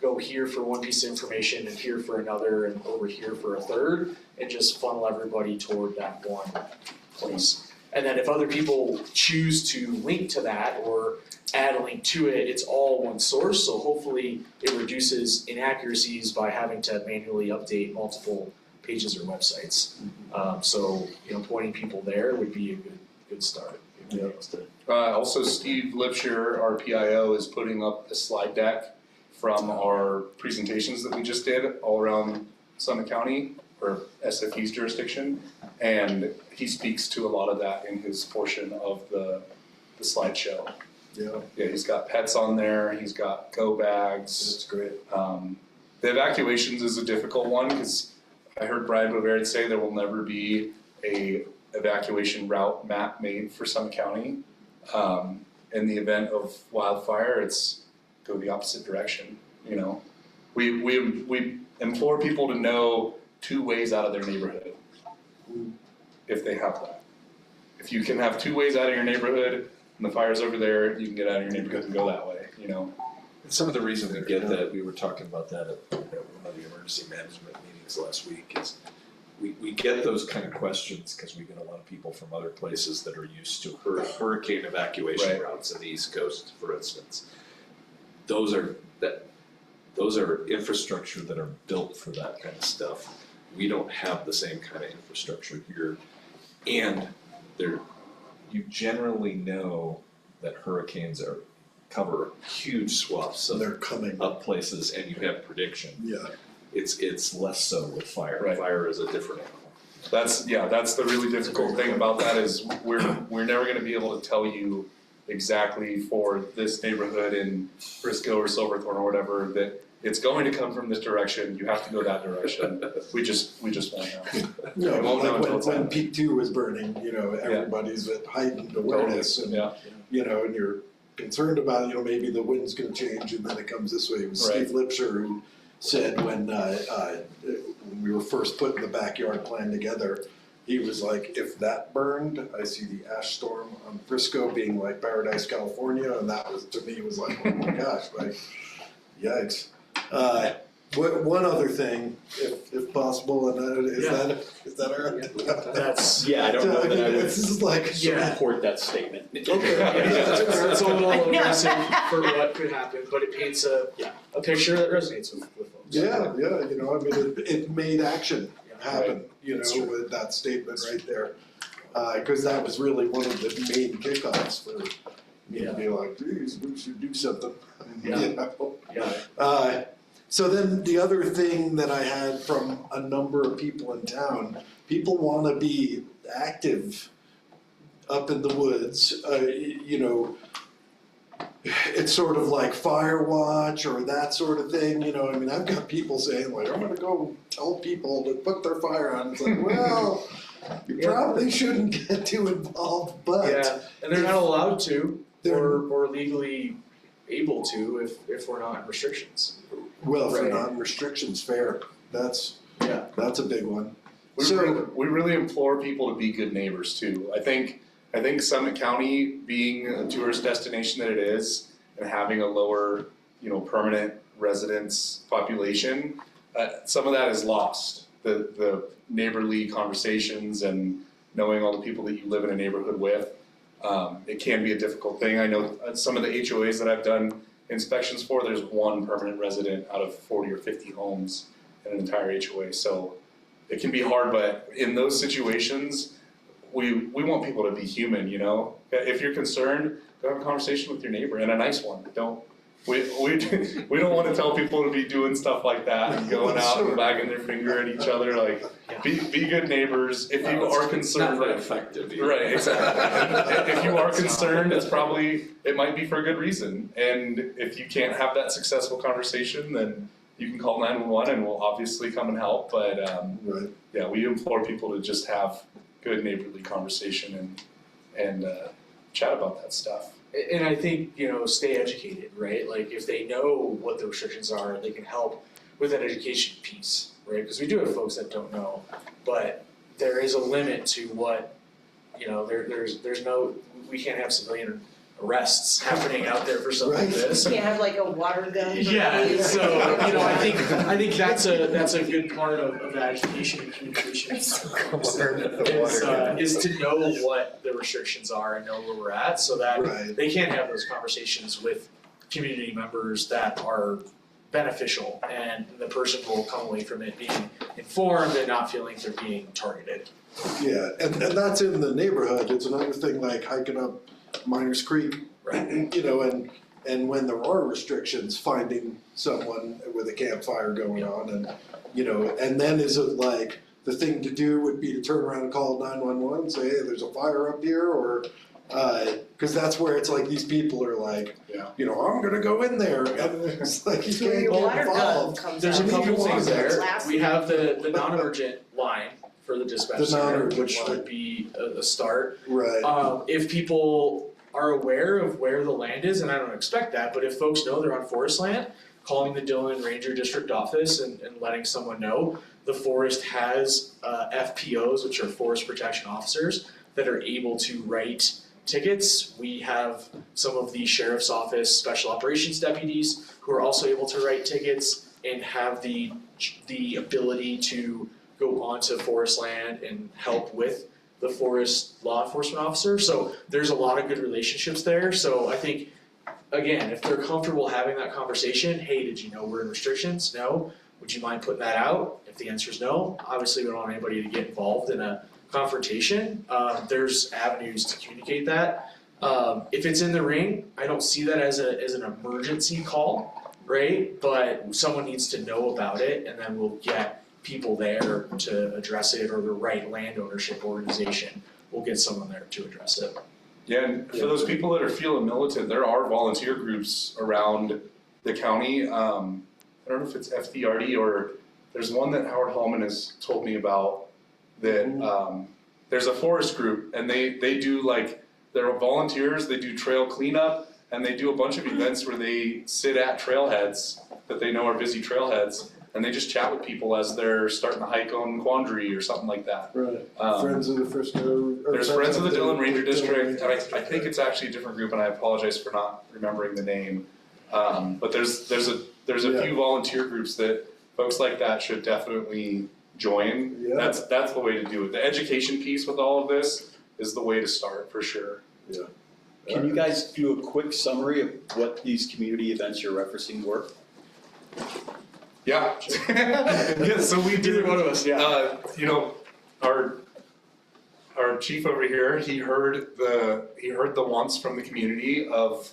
go here for one piece of information and here for another and over here for a third, and just funnel everybody toward that one place. And then if other people choose to link to that or add a link to it, it's all one source, so hopefully it reduces inaccuracies by having to manually update multiple pages or websites. So pointing people there would be a good start. Also, Steve Lipsher, our PIO, is putting up a slide deck from our presentations that we just did all around Summit County, or SFE's jurisdiction, and he speaks to a lot of that in his portion of the slideshow. Yeah, he's got pets on there, he's got go bags. That's great. The evacuations is a difficult one, because I heard Brian Bovaird say there will never be a evacuation route map made for Summit County. In the event of wildfire, it's go the opposite direction, We implore people to know 2 ways out of their neighborhood, if they have that. if you can have 2 ways out of your neighborhood and the fire's over there, you can get out of your neighborhood and go that way, you know? And some of the reason we get that, we were talking about that at one of the emergency management meetings last week, is we get those kind of questions because we get a lot of people from other places that are used to hurricane evacuation Right. routes in the East Coast, for instance. Those are infrastructure that are built for that kind of stuff. We don't have the same kind of infrastructure here. And you generally know that hurricanes cover huge swaths They're coming. of places, and you have prediction. Yeah. It's less so with fire. Right. Fire is a different animal. That's the really difficult thing about that is we're never gonna be able to tell you exactly for this neighborhood in Frisco or Silverthorne or whatever, that it's going to come from this direction, you have to go that direction. We just won't know. No, We won't know like until it's when happening. Peak 2 was burning, you know, everybody's at heightened awareness and, Yeah, you know, and you're concerned about, you know, maybe the wind's gonna change and then it comes this way. It was Right. Steve Lipsher who said when we were first putting the backyard plan together, he was like, if that burned, I see the ash storm on Frisco being like Paradise, California, and that was, to me, was like, oh my gosh, like, yikes. One other thing, if possible, and is that all right? That's, Yeah, I don't know that I would This is like, Yeah. support that statement. Okay. it's a little aggressive for what could happen, but it paints a picture that resonates with folks. yeah, you know, I mean, it made action happen, you That's know, true. with that statement right there. Cause that was really one of the main kickoffs for me to be like, geez, we should do something, you know? Yeah. So then the other thing that I had from a number of people in town, people wanna be active up in the woods, you know, it's sort of like fire watch or that sort of thing, you know, I mean, I've got people saying like, I'm gonna go tell people to put their fire on, it's like, well, you probably shouldn't get too involved, but. Yeah, and they're not allowed to, They're- or legally able to if we're not in restrictions. Well, for Right. non-restrictions, fair, that's a big one. we really implore people to be good neighbors too. I think Summit County being a tourist destination that it is and having a lower, you know, permanent residence population, some of that is lost. The neighborly conversations and knowing all the people that you live in a neighborhood with, it can be a difficult thing. I know some of the HOAs that I've done inspections for, there's one permanent resident out of 40 or 50 homes in an entire HOA, so it can be hard, but in those situations, we want people to be human, you know? If you're concerned, go have a conversation with your neighbor, and a nice one. We don't want to tell people to be doing stuff like that and going out and wagging their finger at each other, like, be good neighbors. If you are concerned. Not very effective either. Right, exactly. If you are concerned, it might be for a good reason. And if you can't have that successful conversation, then you can call 911 and we'll obviously come and help. But Right. yeah, we implore people to just have good neighborly conversation and chat about that stuff. And I think, you know, stay educated, right? Like if they know what the restrictions are, they can help with that education piece, right? Because we do have folks that don't know, but there is a limit to what, you know, there's no, we can't have civilian arrests happening out there for something like this. You can't have like a water gun. Yeah, so, you know, I think that's a good part of that education and communication. Is to know what the restrictions are and know where we're at, so that Right. they can have those conversations with community members that are beneficial, and the person will come away from it being informed and not feeling they're being targeted. Yeah, and that's in the neighborhood, it's another thing like hiking up Miners Creek, you know, and when there are restrictions, finding someone with a campfire going on and, you know, and then is it like, the thing to do would be to turn around and call 911, say, hey, there's a fire up here, or, cause that's where it's like, these people are like, Yeah. you know, I'm gonna go in there, and it's like, you So can't your get water gun involved. comes There's a out. couple things there, Last we have the non-emergent line for the dispatch center, non-emergent which line. would be a start. Right, If people are aware of where the land is, and I don't expect that, but if folks know they're on forest land, calling the Dillon Ranger District Office and letting someone know. The forest has FPOs, which are Forest Protection Officers, that are able to write tickets. We have some of the sheriff's office special operations deputies who are also able to write tickets and have the ability to go onto forest land and help with the forest law enforcement officer. So there's a lot of good relationships there. So I think, again, if they're comfortable having that conversation, hey, did you know we're in restrictions? No. Would you mind putting that out? If the answer is no, obviously we don't want anybody to get involved in a confrontation. There's avenues to communicate that. If it's in the ring, I don't see that as an emergency call, right? But someone needs to know about it, and then we'll get people there to address it, or the right land ownership organization will get someone there to address it. Yeah, and for those people that are feeling militant, there are volunteer groups around the county. I don't know if it's FDRD or there's one that Howard Hallman has told me about that there's a forest group, and they do they're volunteers, they do trail cleanup, and they do a bunch of events where they sit at trailheads that they know are busy trailheads, and they just chat with people as they're starting to hike on Quandary or something like that. Right. Friends of the Frisco. There's Friends of the Dillon Ranger District, and I think it's actually a different group, and I apologize for not remembering the name. But there's a few volunteer groups that folks like that should definitely join. Yeah. That's the way to do it. The education piece with all of this is the way to start for sure. Yeah. Can you guys do a quick summary of what these community events you're referencing were? Yeah. Yeah, so we do. Either one of us, yeah. You know, our chief over here, he heard the wants from the community of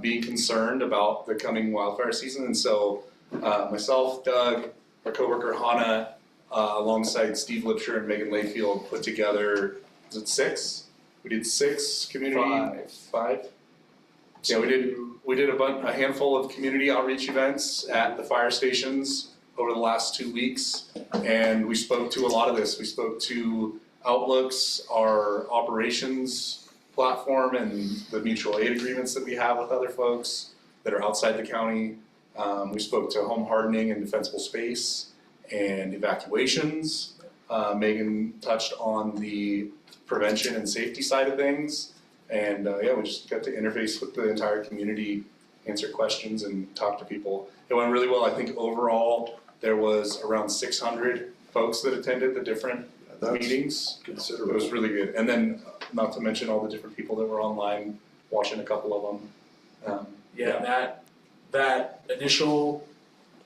being concerned about the coming wildfire season, and so myself, Doug, our coworker Hannah, alongside Steve Lipsher and Megan Layfield, put together, was it 6? We did 6 community. 5. Yeah, we did a handful of community outreach events at the fire stations over the last 2 weeks, and we spoke to a lot of this. We spoke to Outlooks, our operations platform, and the mutual aid agreements that we have with other folks that are outside the county. We spoke to home hardening and defensible space and evacuations. Megan touched on the prevention and safety side of things. And we just got to interface with the entire community, answer questions, and talk to people. It went really well. I think overall there was around 600 folks that attended the different meetings. Considerable. It was really good. And then, not to mention all the different people that were online watching a couple of them. That initial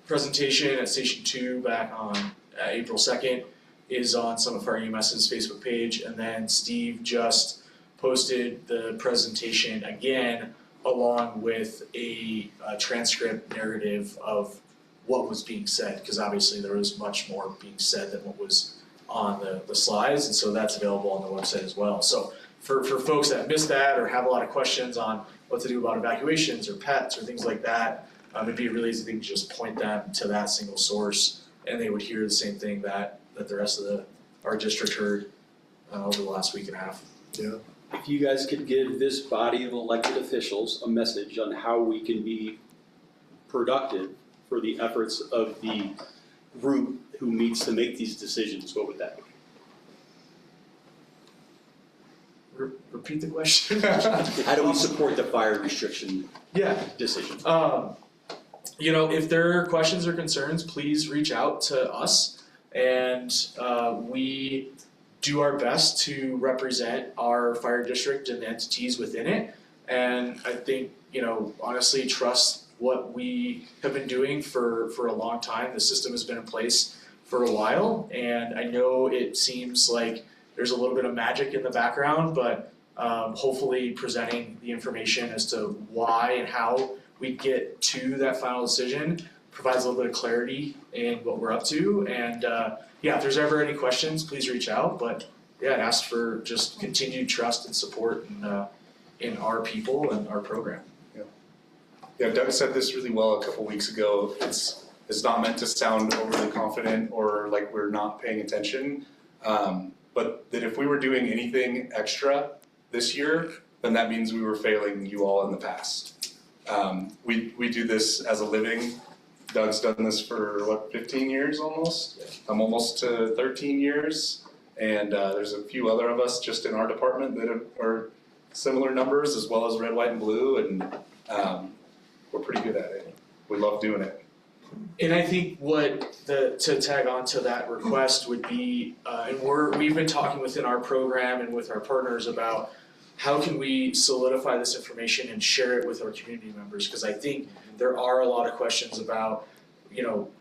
presentation at Station 2 back on April 2nd is on some of our EMS's Facebook page, and then Steve just posted the presentation again along with a transcript narrative of what was being said, because obviously there was much more being said than what was on the slides, and so that's available on the website as well. So for folks that missed that or have a lot of questions on what to do about evacuations or pets or things like that, it'd be a really easy thing to just point them to that single source, and they would hear the same thing that the rest of our district heard over the last week and a half. Yeah. If you guys could give this body of elected officials a message on how we can be productive for the efforts of the group who meets to make these decisions, what would that be? Repeat the question. How do we support the fire restriction decision? If there are questions or concerns, please reach out to us, and we do our best to represent our fire district and the entities within it. And I think, honestly, trust what we have been doing for a long time. The system has been in place for a while, and I know it seems like there's a little bit of magic in the background, but hopefully presenting the information as to why and how we get to that final decision provides a little bit of clarity in what we're up to. And if there's ever any questions, please reach out. But ask for just continued trust and support in our people and our program. Yeah, Doug said this really well a couple weeks ago. It's not meant to sound overly confident or like we're not paying attention, but that if we were doing anything extra this year, then that means we were failing you all in the past. We do this as a living. Doug's done this for 15 years almost? I'm almost to 13 years. And there's a few other of us just in our department that are similar numbers, as well as red, white, and blue, and we're pretty good at it. We love doing it. And I think to tag on to that request would be, and we've been talking within our program and with our partners about how can we solidify this information and share it with our community members, because I think there are a lot of questions about,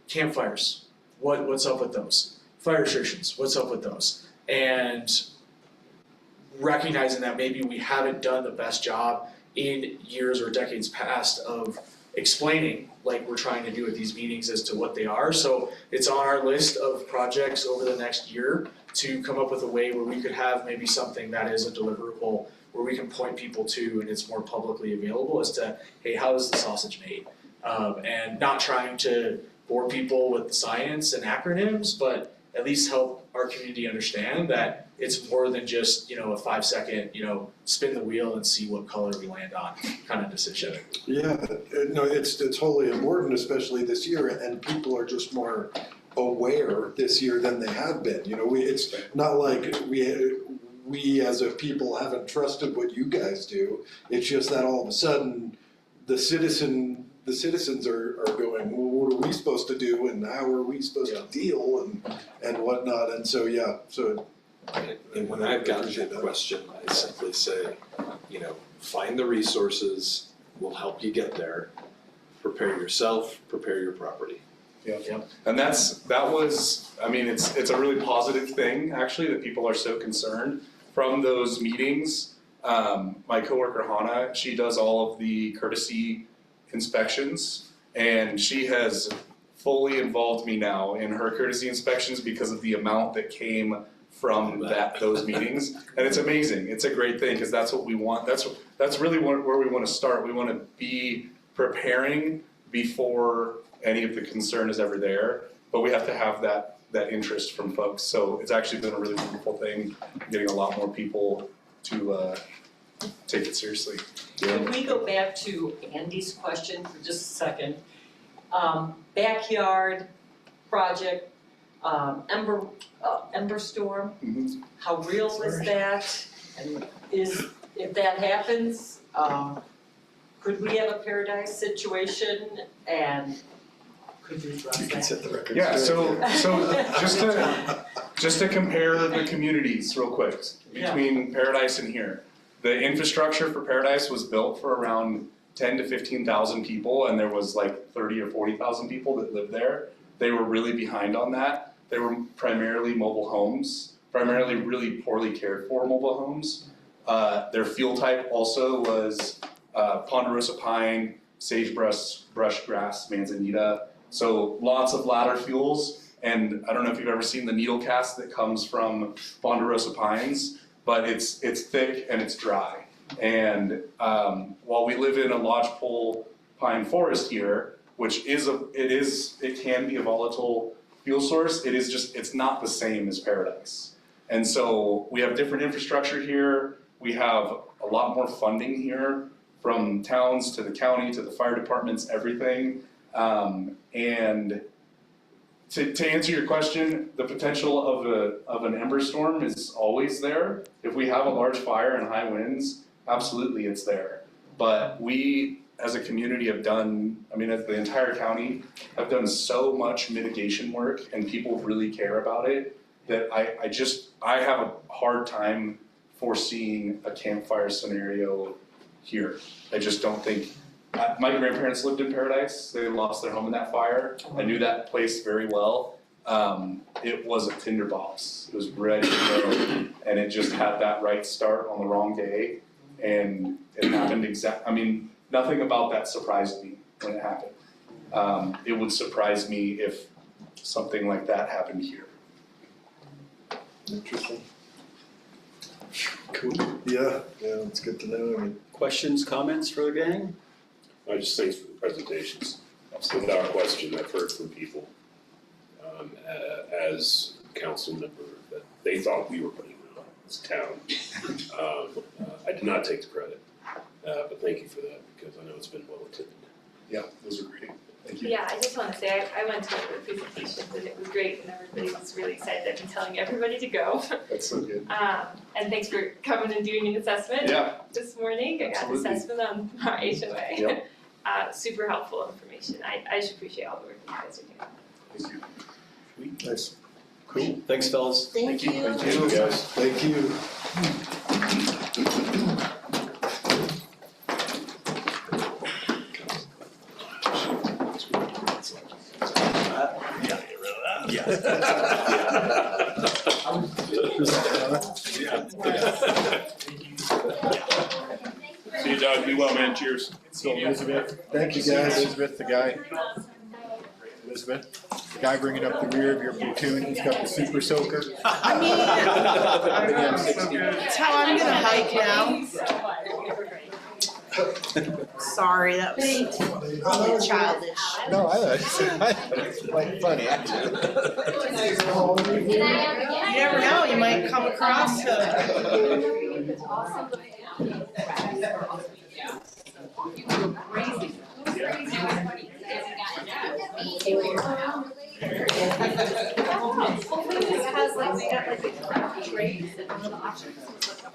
campfires, what's up with those? Fire restrictions, what's up with those? And recognizing that maybe we haven't done the best job in years or decades past of explaining, like we're trying to do at these meetings, as to what they are. So it's on our list of projects over the next year to come up with a way where we could have maybe something that is a deliverable, where we can point people to and it's more publicly available as to, hey, how is the sausage made? And not trying to bore people with science and acronyms, but at least help our community understand that it's more than just, a 5-second, spin the wheel and see what color we land on kind of decision. Yeah, no, it's wholly important, especially this year, and people are just more aware this year than they have been. It's not like we as a people haven't trusted what you guys do. It's just that all of a sudden the citizens are going, well, what are we supposed to do, and how are we supposed to deal and whatnot, and so And when I've gotten that question, I simply say, find the resources, we'll help you get there. Prepare yourself, prepare your property. Yeah. And it's a really positive thing, actually, that people are so concerned. From those meetings, my coworker Hannah, she does all of the courtesy inspections, and she has fully involved me now in her courtesy inspections because of the amount that came from those meetings, and it's amazing. It's a great thing, because that's what we want. That's really where we want to start. We want to be preparing before any of the concern is ever there, but we have to have that interest from folks. So it's actually been a really wonderful thing, getting a lot more people to take it seriously. Can we go back to Andy's question for just a second? Backyard project, Ember Storm, how real is that? And if that happens, could we have a paradise situation, and could you address that? set the record Yeah, straight. so just to compare the communities real quick between Paradise and here. The infrastructure for Paradise was built for around 10 to 15,000 people, and there was like 30 or 40,000 people that lived there. They were really behind on that. They were primarily mobile homes, primarily really poorly cared for mobile homes. Their fuel type also was ponderosa pine, sagebrush, grass, manzanita. So lots of ladder fuels. And I don't know if you've ever seen the needle cast that comes from ponderosa pines, but it's thick and it's dry. And while we live in a lodgepole pine forest here, which it can be a volatile fuel source, it's not the same as Paradise. And so we have different infrastructure here. We have a lot more funding here, from towns to the county to the fire departments, everything. And to answer your question, the potential of an Ember Storm is always there. If we have a large fire and high winds, absolutely it's there. But we, as a community, have done, as the entire county, have done so much mitigation work, and people really care about it, that I have a hard time foreseeing a campfire scenario here. I just don't think. My grandparents lived in Paradise. They lost their home in that fire. I knew that place very well. It was a tinderbox. It was ready to go, and it just had that right start on the wrong day, and it happened nothing about that surprised me when it happened. It would surprise me if something like that happened here. Interesting. Cool. Yeah, it's good to know. Questions, comments for the gang? Just thanks for the presentations. Without question, I've heard from people as council member that they thought we were putting on as a town. I did not take the credit, but thank you for that, because I know it's been well attended. Yeah, those are great. Yeah, I just wanna say, I went to one of the presentations and it was great and everybody was really excited. I've been telling everybody to go. That's so good. And thanks for coming and doing an assessment Yeah, this morning. I got an Absolutely. assessment on our HOA. Yep. Super helpful information. I just appreciate all the work you guys are doing. thank you. Nice. Cool, thanks fellas. Thank you. Thank you, guys. Thank you. See you, Doug, be well, man, cheers. So Elizabeth, Thank you, guys. Elizabeth, the guy, the guy bringing up the rear of your platoon, he's got the super soaker. I mean, that's how I'm gonna hike now. Sorry, that was childish. No, I thought it was like funny, actually. You never know, you might come across Hopefully this has like, they got like the trays and one of the options was like a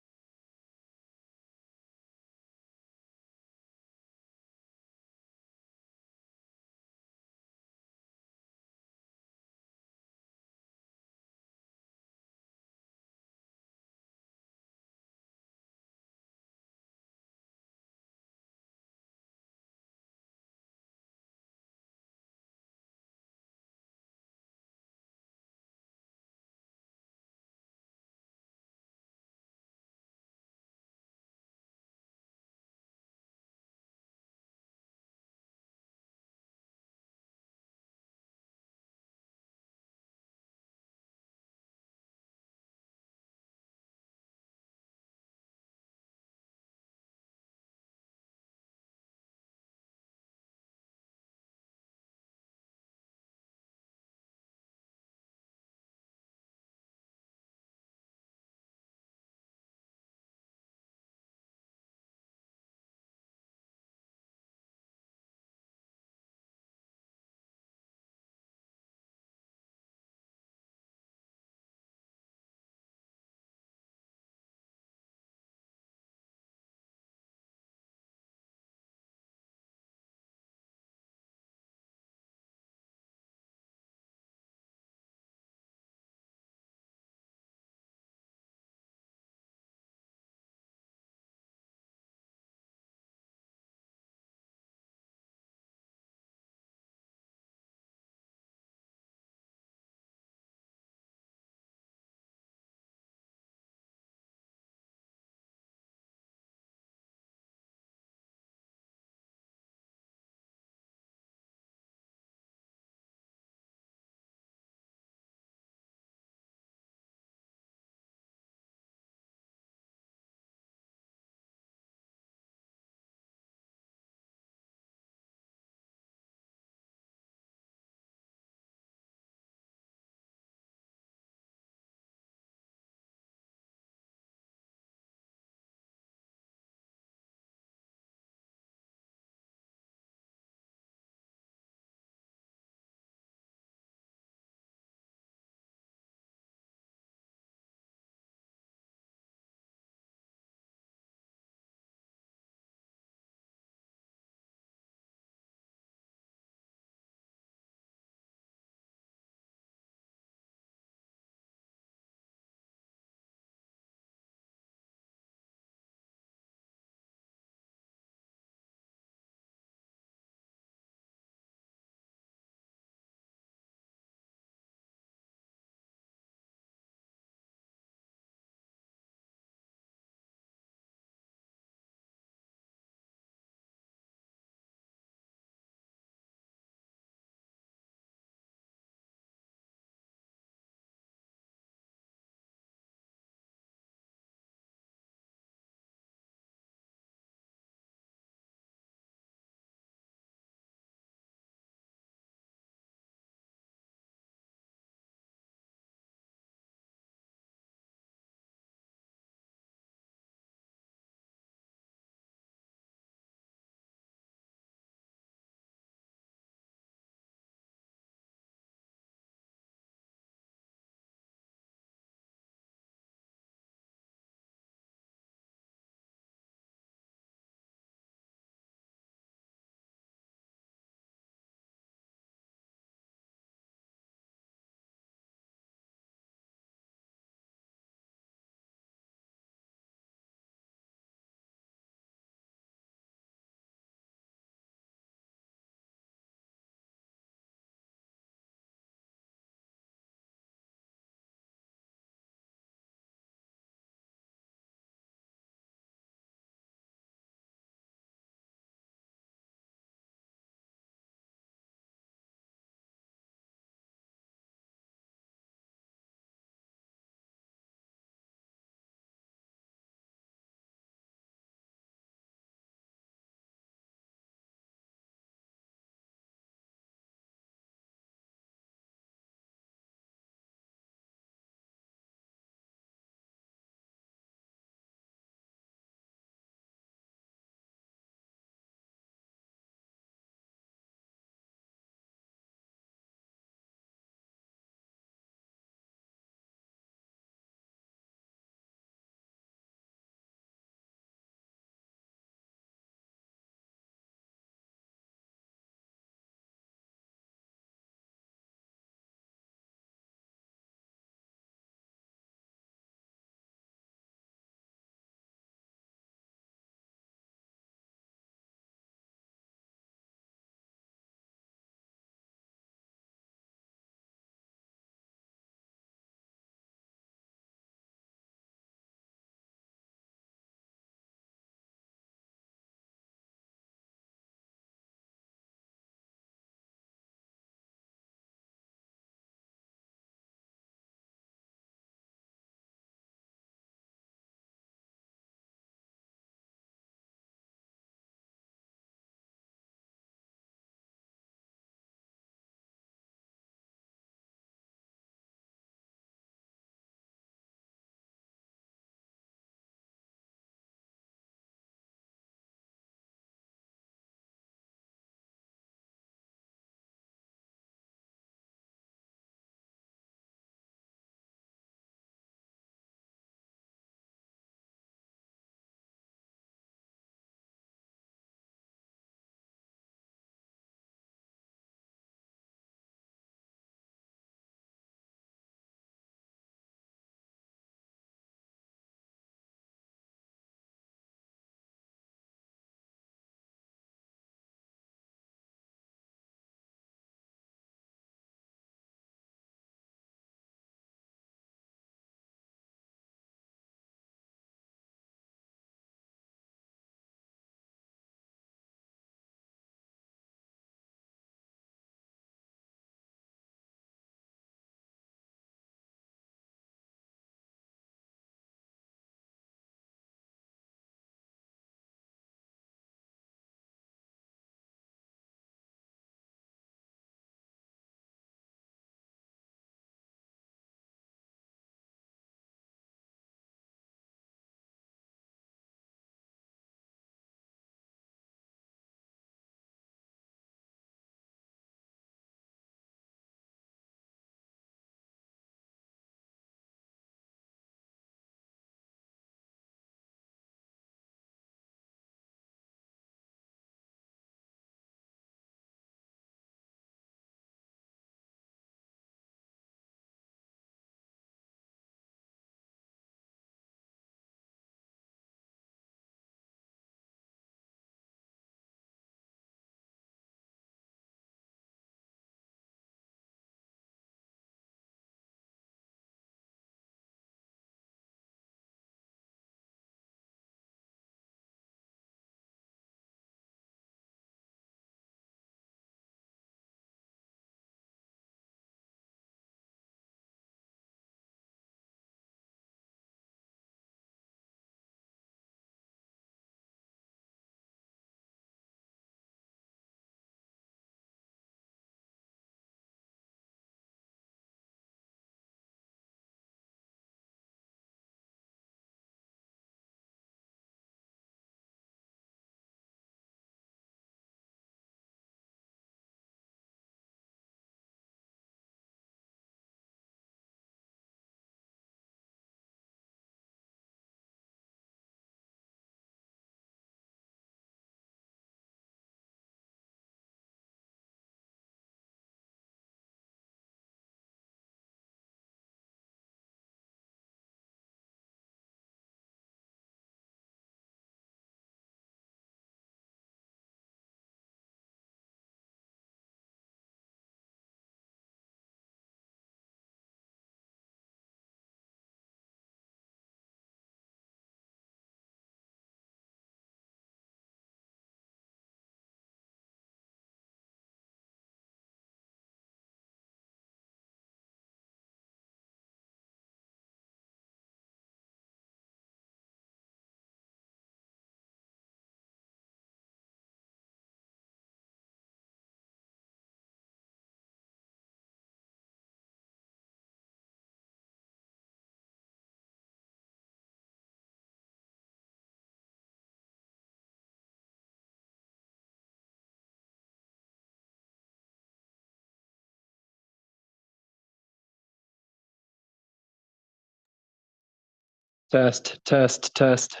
Test, test, test.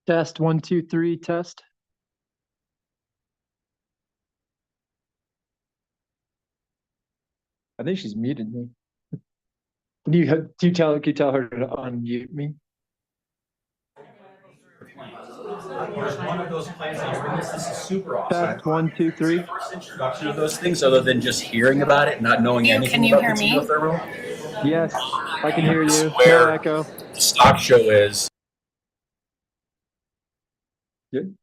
Test, 1, 2, 3, test. I think she's muted me. Can you tell her to unmute me? Here's one of those plans that you're in this is super awesome. Test, 1, 2, 3. First introduction of those things, other than just hearing about it, not knowing anything about the geothermal. Yes, I can hear you. Where No echo. the stock show is. Good.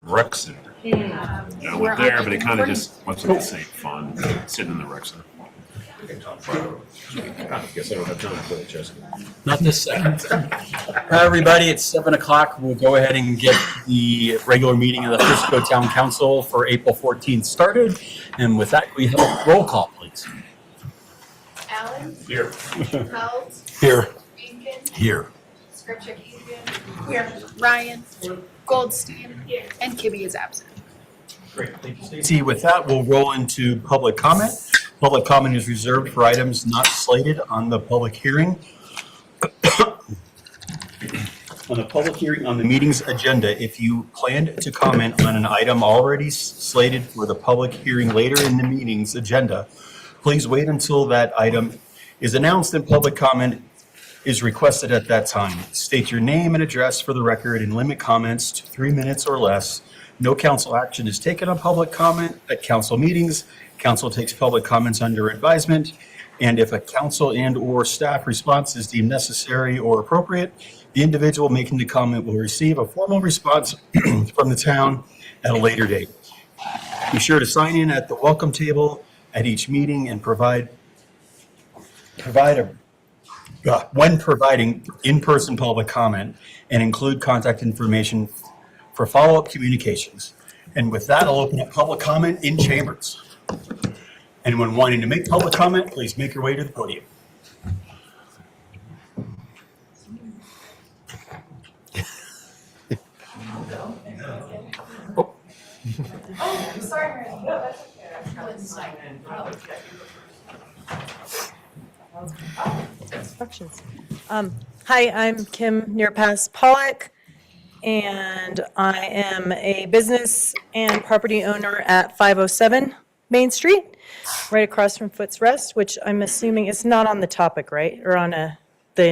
rec center. I went there, but it kind of just wasn't the same fun sitting in the rec center. I guess I don't have time to play chess. Not this second. Hi, everybody, it's 7 o'clock. We'll go ahead and get the regular meeting of the Frisco Town Council for April 14th started. And with that, we have a roll call, please. Allen? Here. Held? Here. Beacon? Here. Scripture Keegan? Here. Ryan? Goldstein? Here. And Kibbe is absent. Great, thank you, Stacy. With that, we'll roll into public comment. Public comment is reserved for items not slated on the public hearing. On the public hearing, on the meeting's agenda, if you plan to comment on an item already slated for the public hearing later in the meeting's agenda, please wait until that item is announced and public comment is requested at that time. State your name and address for the record and limit comments to 3 minutes or less. No council action is taken on public comment at council meetings. Council takes public comments under advisement, and if a council and/or staff response is deemed necessary or appropriate, the individual making the comment will receive a formal response from the town at a later date. Be sure to sign in at the welcome table at each meeting and when providing in-person public comment, and include contact information for follow-up communications. And with that, I'll open up public comment in chambers. Anyone wanting to make public comment, please make your way to the podium. Oh, sorry, Mary. No, that's okay. Instructions. Hi, I'm Kim Nearpass Pollock, and I am a business and property owner at 507 Main Street, right across from Foots Rest, which I'm assuming is not on the topic, right? Or on the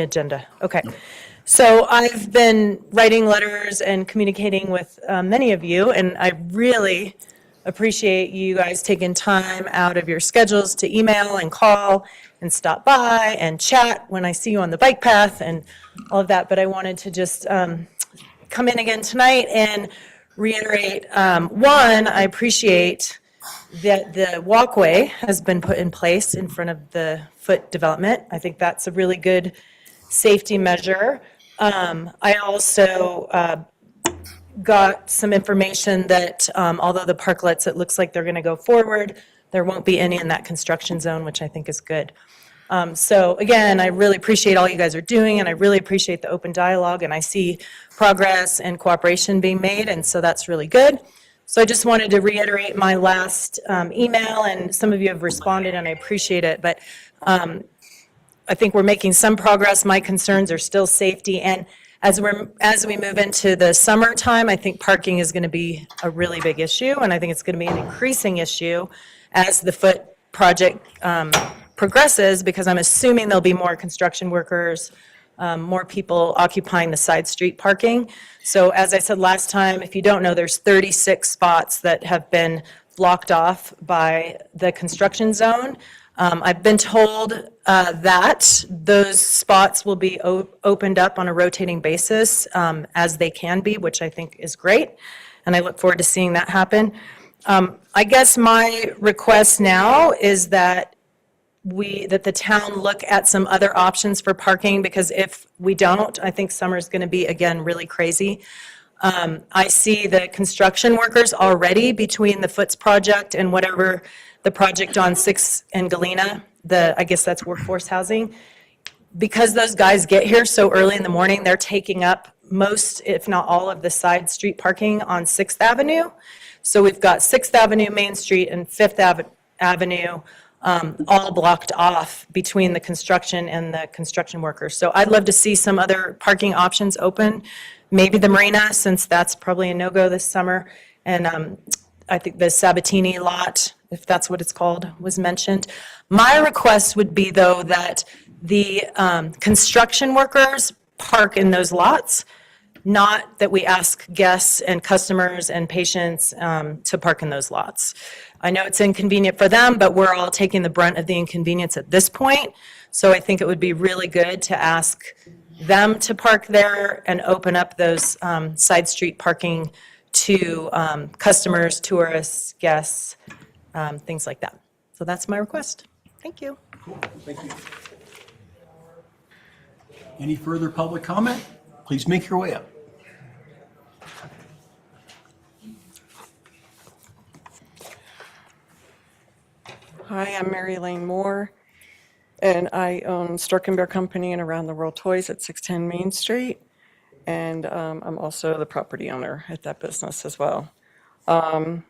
agenda? Okay. So I've been writing letters and communicating with many of you, and I really appreciate you guys taking time out of your schedules to email and call and stop by and chat when I see you on the bike path and all of that. But I wanted to just come in again tonight and reiterate, one, I appreciate that the walkway has been put in place in front of the foot development. I think that's a really good safety measure. I also got some information that although the parklets, it looks like they're going to go forward, there won't be any in that construction zone, which I think is good. So again, I really appreciate all you guys are doing, and I really appreciate the open dialogue, and I see progress and cooperation being made, and so that's really good. So I just wanted to reiterate my last email, and some of you have responded, and I appreciate it, but I think we're making some progress. My concerns are still safety, and as we move into the summertime, I think parking is going to be a really big issue, and I think it's going to be an increasing issue as the foot project progresses, because I'm assuming there'll be more construction workers, more people occupying the side street parking. So as I said last time, if you don't know, there's 36 spots that have been blocked off by the construction zone. I've been told that those spots will be opened up on a rotating basis as they can be, which I think is great, and I look forward to seeing that happen. I guess my request now is that the town look at some other options for parking, because if we don't, I think summer's going to be, again, really crazy. I see the construction workers already between the Foots project and whatever the project on 6th and Galena, I guess that's workforce housing. Because those guys get here so early in the morning, they're taking up most, if not all, of the side street parking on 6th Avenue. So we've got 6th Avenue, Main Street, and 5th Avenue all blocked off between the construction and the construction workers. So I'd love to see some other parking options open, maybe the marina, since that's probably a no-go this summer. And I think the Sabatini lot, if that's what it's called, was mentioned. My request would be, though, that the construction workers park in those lots, not that we ask guests and customers and patients to park in those lots. I know it's inconvenient for them, but we're all taking the brunt of the inconvenience at this point. So I think it would be really good to ask them to park there and open up those side street parking to customers, tourists, guests, things like that. So that's my request. Thank you. Thank you. Any further public comment? Please make your way up. Hi, I'm Mary Lane Moore, and I own Stork and Bear Company and Around the World Toys at 610 Main Street, and I'm also the property owner at that business as well. I'm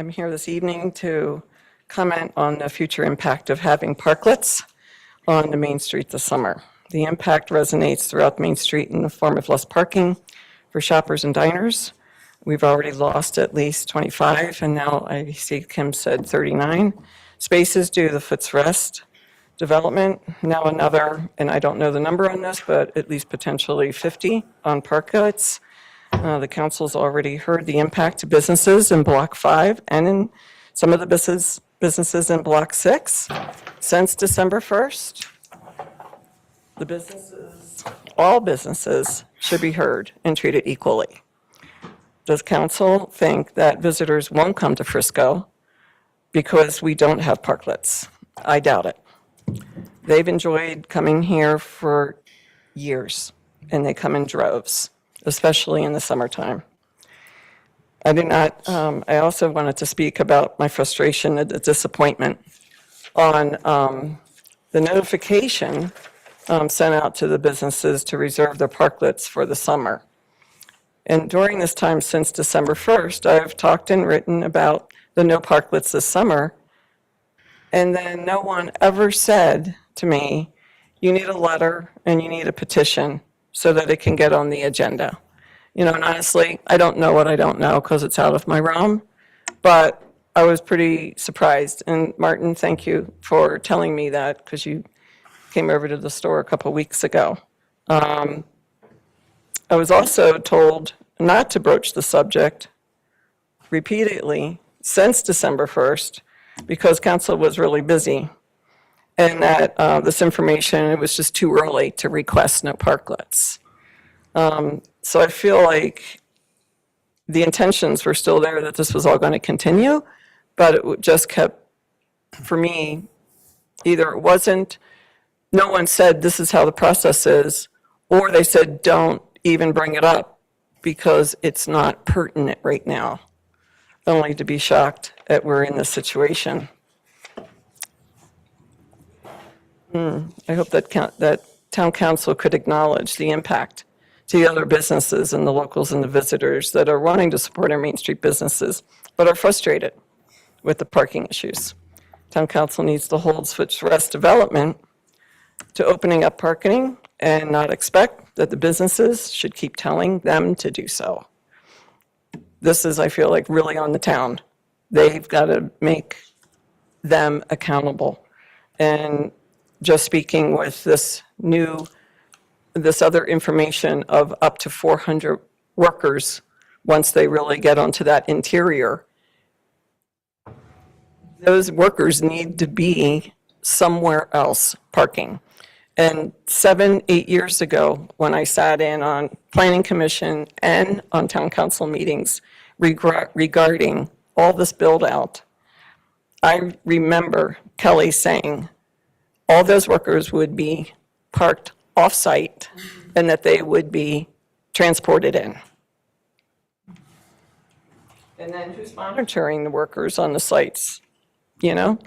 here this evening to comment on the future impact of having parklets on the Main Street this summer. The impact resonates throughout Main Street in the form of less parking for shoppers and diners. We've already lost at least 25, and now I see Kim said 39 spaces due to the Foots Rest development. Now another, and I don't know the number on this, but at least potentially 50 on parklets. The council's already heard the impact to businesses in Block 5 and in some of the businesses in Block 6 since December 1st. The businesses, all businesses should be heard and treated equally. Does council think that visitors won't come to Frisco because we don't have parklets? I doubt it. They've enjoyed coming here for years, and they come in droves, especially in the summertime. I also wanted to speak about my frustration and the disappointment on the notification sent out to the businesses to reserve their parklets for the summer. And during this time since December 1st, I've talked and written about the no parklets this summer, and then no one ever said to me, you need a letter and you need a petition so that it can get on the agenda. You know, and honestly, I don't know what I don't know because it's out of my realm, but I was pretty surprised. And Martin, thank you for telling me that because you came over to the store a couple weeks ago. I was also told not to broach the subject repeatedly since December 1st because council was really busy and that this information, it was just too early to request no parklets. So I feel like the intentions were still there that this was all going to continue, but it just kept, for me, either it wasn't, no one said this is how the process is, or they said don't even bring it up because it's not pertinent right now, only to be shocked that we're in this situation. I hope that town council could acknowledge the impact to the other businesses and the locals and the visitors that are wanting to support our Main Street businesses, but are frustrated with the parking issues. Town council needs to hold Foots Rest development to opening up parking and not expect that the businesses should keep telling them to do so. This is, I feel like, really on the town. They've got to make them accountable. And just speaking with this other information of up to 400 workers, once they really get onto that interior, those workers need to be somewhere else parking. And 7-8 years ago, when I sat in on planning commission and on town council meetings regarding all this build out, I remember Kelly saying all those workers would be parked off-site and that they would be transported in. And then who's monitoring the workers on the sites? You know,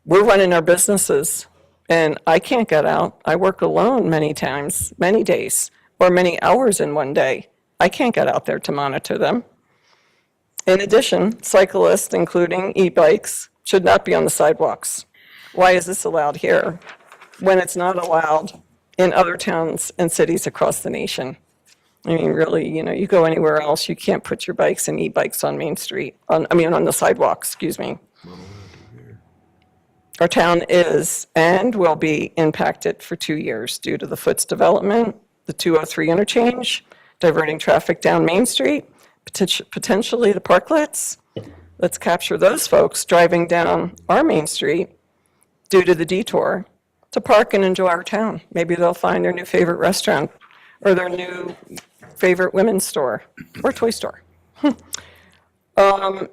we're running our businesses and I can't get out. I work alone many times, many days, or many hours in one day. I can't get out there to monitor them. In addition, cyclists, including e-bikes, should not be on the sidewalks. Why is this allowed here when it's not allowed in other towns and cities across the nation? I mean, really, you know, you go anywhere else, you can't put your bikes and e-bikes on Main Street, on the sidewalks, excuse me. Our town is and will be impacted for 2 years due to the Foots development, the 203 interchange, diverting traffic down Main Street, potentially the parklets. Let's capture those folks driving down our Main Street due to the detour to park and enjoy our town. Maybe they'll find their new favorite restaurant or their new favorite women's store or toy store.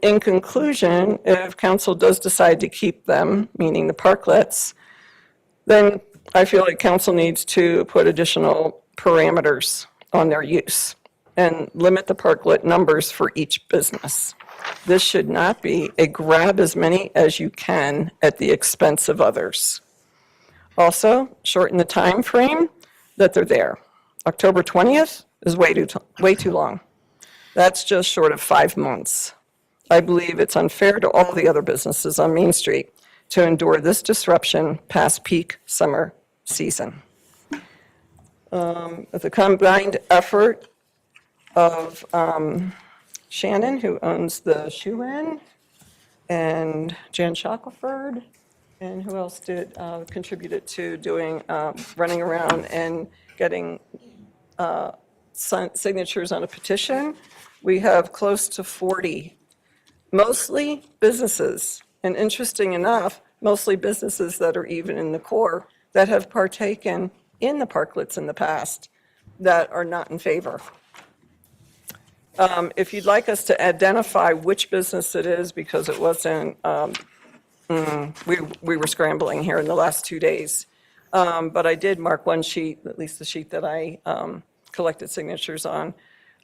In conclusion, if council does decide to keep them, meaning the parklets, then I feel like council needs to put additional parameters on their use and limit the parklet numbers for each business. This should not be a grab as many as you can at the expense of others. Also, shorten the time frame that they're there. October 20th is way too long. That's just short of 5 months. I believe it's unfair to all the other businesses on Main Street to endure this disruption past peak summer season. With the combined effort of Shannon, who owns the Shoe Inn, and Jan Shackelford, and who else contributed to doing, running around and getting signatures on a petition. We have close to 40, mostly businesses, and interesting enough, mostly businesses that are even in the core that have partaken in the parklets in the past that are not in favor. If you'd like us to identify which business it is, because it wasn't, we were scrambling here in the last 2 days. But I did mark one sheet, at least the sheet that I collected signatures on,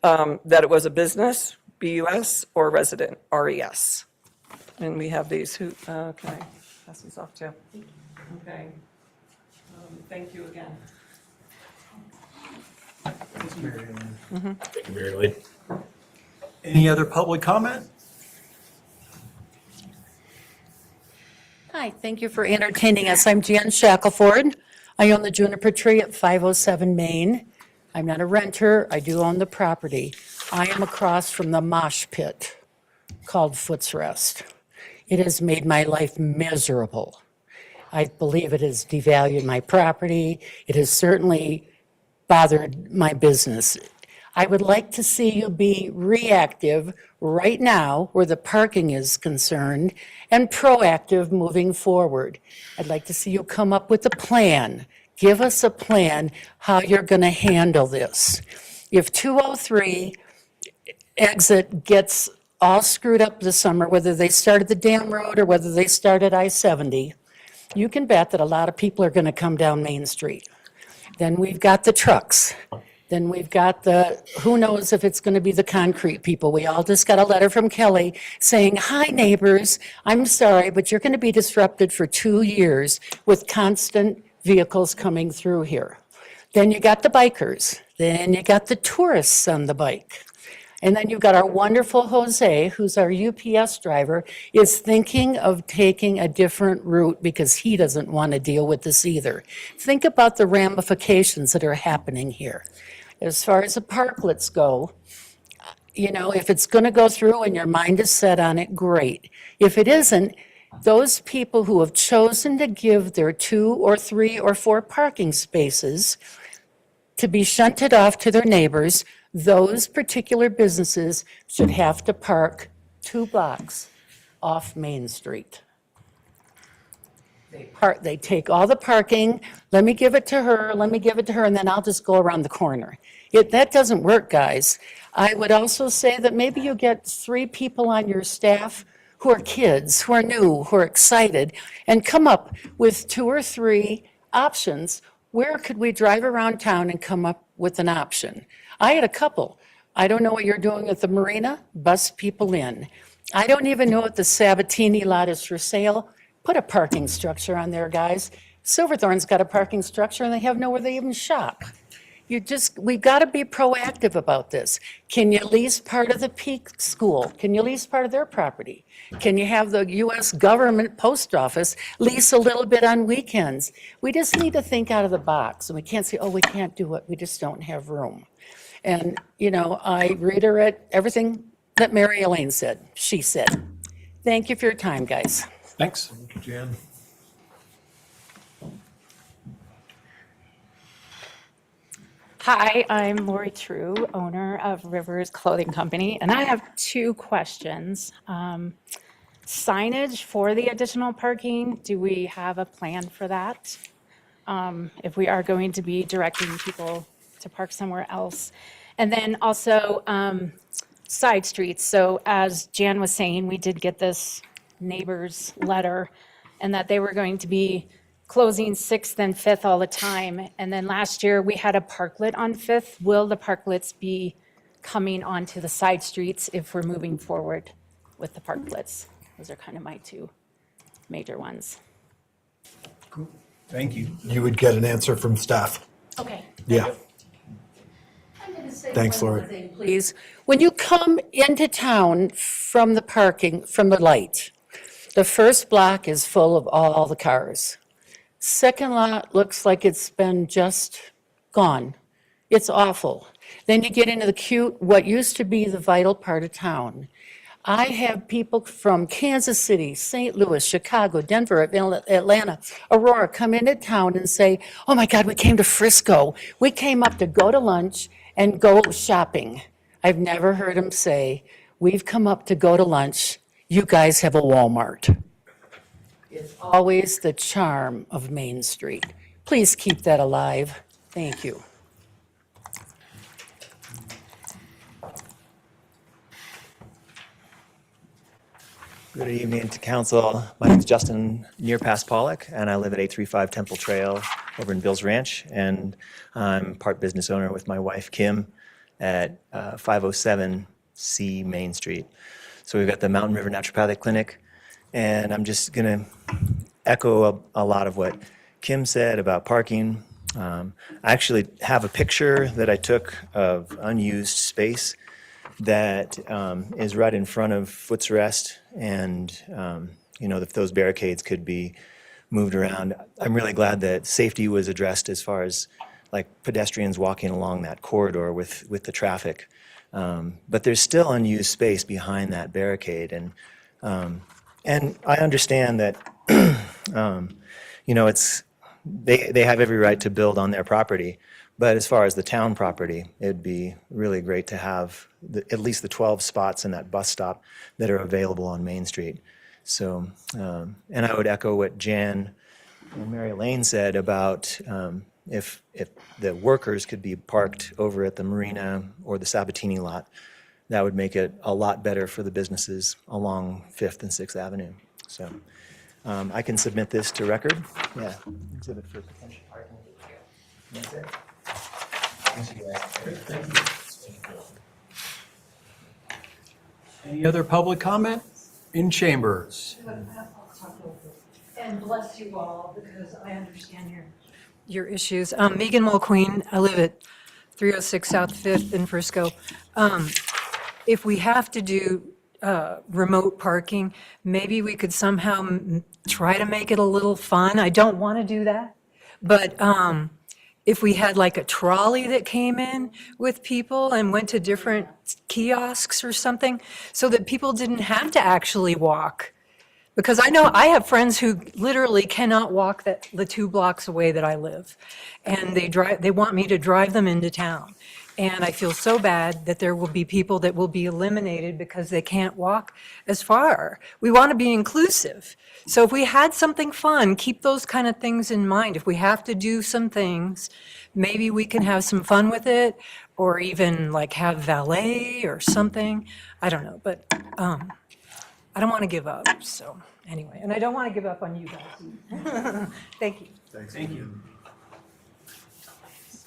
that it was a business, BUS, or resident, RES. And we have these. Who can I pass these off to? Okay. Thank you again. Thank you, Mary Lynn. Any other public comment? Hi, thank you for entertaining us. I'm Jan Shackelford. I own the Juniper Tree at 507 Main. I'm not a renter, I do own the property. I am across from the mosh pit called Foot's Rest. It has made my life miserable. I believe it has devalued my property. It has certainly bothered my business. I would like to see you be reactive right now where the parking is concerned and proactive moving forward. I'd like to see you come up with a plan. Give us a plan how you're going to handle this. If 203 exit gets all screwed up this summer, whether they start at the dam road or whether they start at I-70, you can bet that a lot of people are going to come down Main Street. Then we've got the trucks. Then we've got who knows if it's going to be the concrete people. We all just got a letter from Kelly saying, hi neighbors, I'm sorry, but you're going to be disrupted for 2 years with constant vehicles coming through here. Then you got the bikers. Then you got the tourists on the bike. And then you've got our wonderful Jose, who's our UPS driver, is thinking of taking a different route because he doesn't want to deal with this either. Think about the ramifications that are happening here. As far as the parklets go, you know, if it's going to go through and your mind is set on it, great. If it isn't, those people who have chosen to give their 2 or 3 or 4 parking spaces to be shunted off to their neighbors, those particular businesses should have to park 2 blocks off Main Street. They take all the parking, let me give it to her, and then I'll just go around the corner. That doesn't work, guys. I would also say that maybe you get 3 people on your staff who are kids, who are new, who are excited, and come up with 2 or 3 options. Where could we drive around town and come up with an option? I had a couple. I don't know what you're doing at the marina, bus people in. I don't even know if the Sabatini lot is for sale. Put a parking structure on there, guys. Silverthorne's got a parking structure and they have nowhere they even shop. We've got to be proactive about this. Can you lease part of the Peak School? Can you lease part of their property? Can you have the U.S. government post office lease a little bit on weekends? We just need to think out of the box, and we can't say, oh, we can't do it, we just don't have room. And, you know, I reiterate everything that Mary Elaine said, she said. Thank you for your time, guys. Thanks. Thank you, Jan. Hi, I'm Lori True, owner of Rivers Clothing Company, and I have 2 questions. Signage for the additional parking, do we have a plan for that? If we are going to be directing people to park somewhere else. And then also, side streets. So as Jan was saying, we did get this neighbor's letter and that they were going to be closing 6th and 5th all the time. And then last year we had a parklet on 5th. Will the parklets be coming onto the side streets if we're moving forward with the parklets? Those are kind of my two major ones. Thank you. You would get an answer from staff. Okay. Yeah. Say Thanks, one more Lori. thing, please. When you come into town from the parking, from the light, the first block is full of all the cars. Second lot looks like it's been just gone. It's awful. Then you get into the cute, what used to be the vital part of town. I have people from Kansas City, St. Louis, Chicago, Denver, Atlanta, Aurora come into town and say, oh my God, we came to Frisco. We came up to go to lunch and go shopping. I've never heard them say, we've come up to go to lunch. You guys have a Walmart. It's always the charm of Main Street. Please keep that alive. Thank you. Good evening to council. My name is Justin Nearpass Pollock, and I live at 835 Temple Trail over in Bill's Ranch. And I'm part business owner with my wife, Kim, at 507 C Main Street. So we've got the Mountain River Naturopathic Clinic, and I'm just going to echo a lot of what Kim said about parking. I actually have a picture that I took of unused space that is right in front of Foot's Rest, and if those barricades could be moved around. I'm really glad that safety was addressed as far as like pedestrians walking along that corridor with the traffic. But there's still unused space behind that barricade, and I understand that it's they have every right to build on their property. But as far as the town property, it'd be really great to have at least the 12 spots in that bus stop that are available on Main Street. So, and I would echo what Jan and Mary Lane said about if the workers could be parked over at the marina or the Sabatini lot, that would make it a lot better for the businesses along 5th and 6th Avenue. So I can submit this to record. Yeah, exhibit for potential parking. That's it. Any other public comment in chambers? And bless you all, because I understand your issues. Megan Mulqueen, I live at 306 South 5th in Frisco. If we have to do remote parking, maybe we could somehow try to make it a little fun. I don't want to do that, but if we had like a trolley that came in with people and went to different kiosks or something, so that people didn't have to actually walk. Because I know I have friends who literally cannot walk the 2 blocks away that I live. And they want me to drive them into town. And I feel so bad that there will be people that will be eliminated because they can't walk as far. We want to be inclusive. So if we had something fun, keep those kind of things in mind. If we have to do some things, maybe we can have some fun with it, or even like have valet or something. I don't know, but I don't want to give up, so anyway. And I don't want to give up on you guys either. Thank you. Thank you.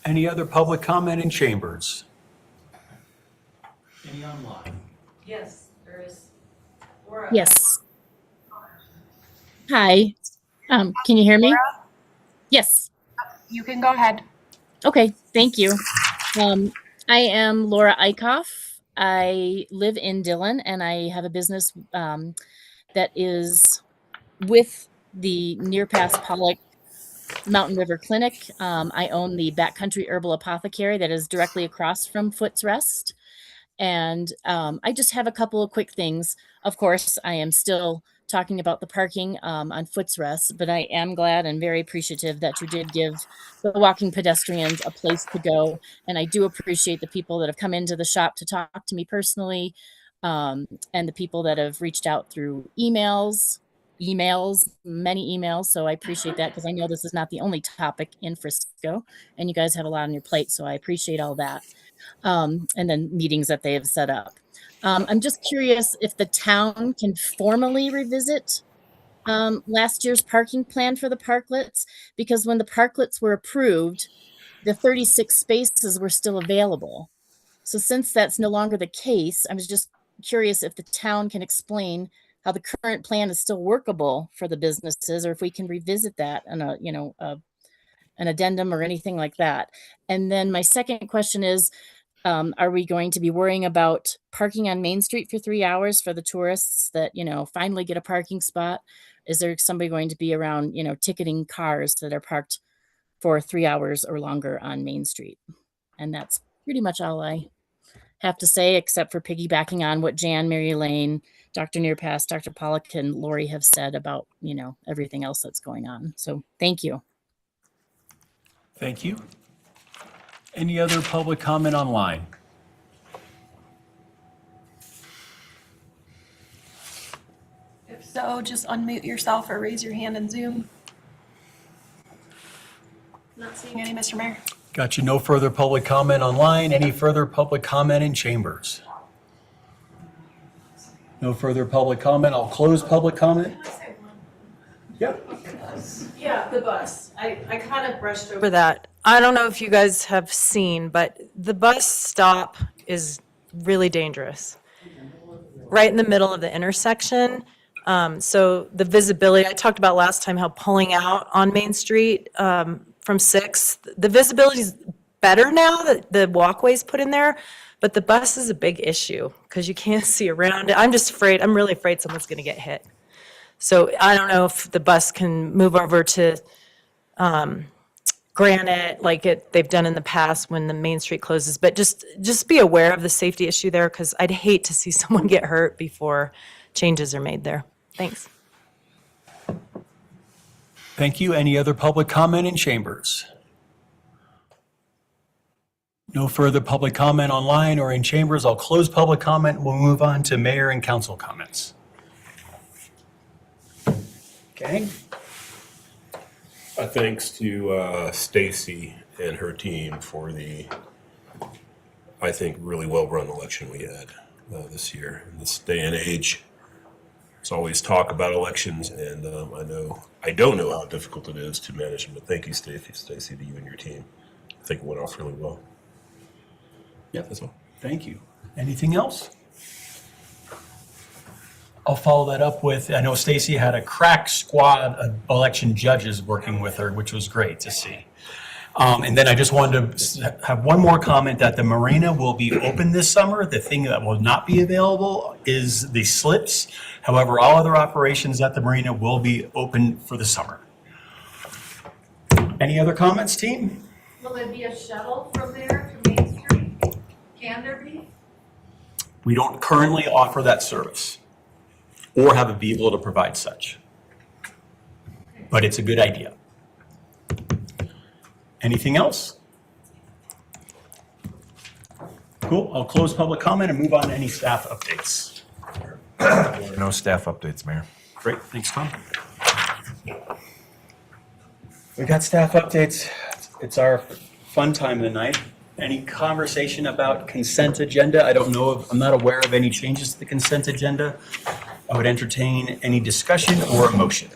Any other public comment in chambers? Any online? Yes, there is. Yes. Hi. Can you hear me? Yes. You can go ahead. Okay, thank you. I am Laura Eichhoff. I live in Dillon, and I have a business that is with the Nearpass Pollock Mountain River Clinic. I own the Backcountry Herbal Apothecary that is directly across from Foot's Rest. And I just have a couple of quick things. Of course, I am still talking about the parking on Foot's Rest, but I am glad and very appreciative that you did give the walking pedestrians a place to go. And I do appreciate the people that have come into the shop to talk to me personally, and the people that have reached out through emails. emails, many emails. So I appreciate that because I know this is not the only topic in Frisco and you guys have a lot on your plate. So I appreciate all that. And then meetings that they have set up. I'm just curious if the town can formally revisit last year's parking plan for the parklets, because when the parklets were approved, the 36 spaces were still available. So since that's no longer the case, I was just curious if the town can explain how the current plan is still workable for the businesses, or if we can revisit that on a, an addendum or anything like that. And then my second question is, are we going to be worrying about parking on Main Street for 3 hours for the tourists that, finally get a parking spot? Is there somebody going to be around, ticketing cars that are parked for 3 hours or longer on Main Street? And that's pretty much all I have to say, except for piggybacking on what Jan, Mary Elaine, Dr. Nearpass, Dr. Pollock, and Lori have said about, everything else that's going on. So thank you. Thank you. Any other public comment online? If so, just unmute yourself or raise your hand in Zoom. Not seeing any, Mr. Mayor. Got you. No further public comment online. Any further public comment in chambers? No further public comment. I'll close public comment. Yep. Yeah, the bus. I kind of brushed over that. I don't know if you guys have seen, but the bus stop is really dangerous. Right in the middle of the intersection. So the visibility, I talked about last time how pulling out on Main Street from 6th, the visibility is better now that the walkway's put in there, but the bus is a big issue because you can't see around it. I'm really afraid someone's going to get hit. So I don't know if the bus can move over to Granite like they've done in the past when the Main Street closes, but just be aware of the safety issue there because I'd hate to see someone get hurt before changes are made there. Thanks. Thank you. Any other public comment in chambers? No further public comment online or in chambers. I'll close public comment. We'll move on to mayor and council comments. Okay. Thanks to Stacy and her team for the, I think, really well-run election we had this year. In this day and age, there's always talk about elections, and I don't know how difficult it is to manage them, but thank you, Stacy, to you and your team. I think it went off really well. Yeah, that's all. Thank you. Anything else? I'll follow that up with, I know Stacy had a crack squad of election judges working with her, which was great to see. And then I just wanted to have one more comment that the marina will be open this summer. The thing that will not be available is the slips. However, all other operations at the marina will be open for the summer. Any other comments, team? Will there be a shuttle from there to Main Street? Can there be? We don't currently offer that service or have a vehicle to provide such. But it's a good idea. Anything else? Cool, I'll close public comment and move on to any staff updates. No staff updates, Mayor. Great, thanks, Tom. We got staff updates. It's our fun time of the night. Any conversation about consent agenda? I'm not aware of any changes to the consent agenda. I would entertain any discussion or a motion.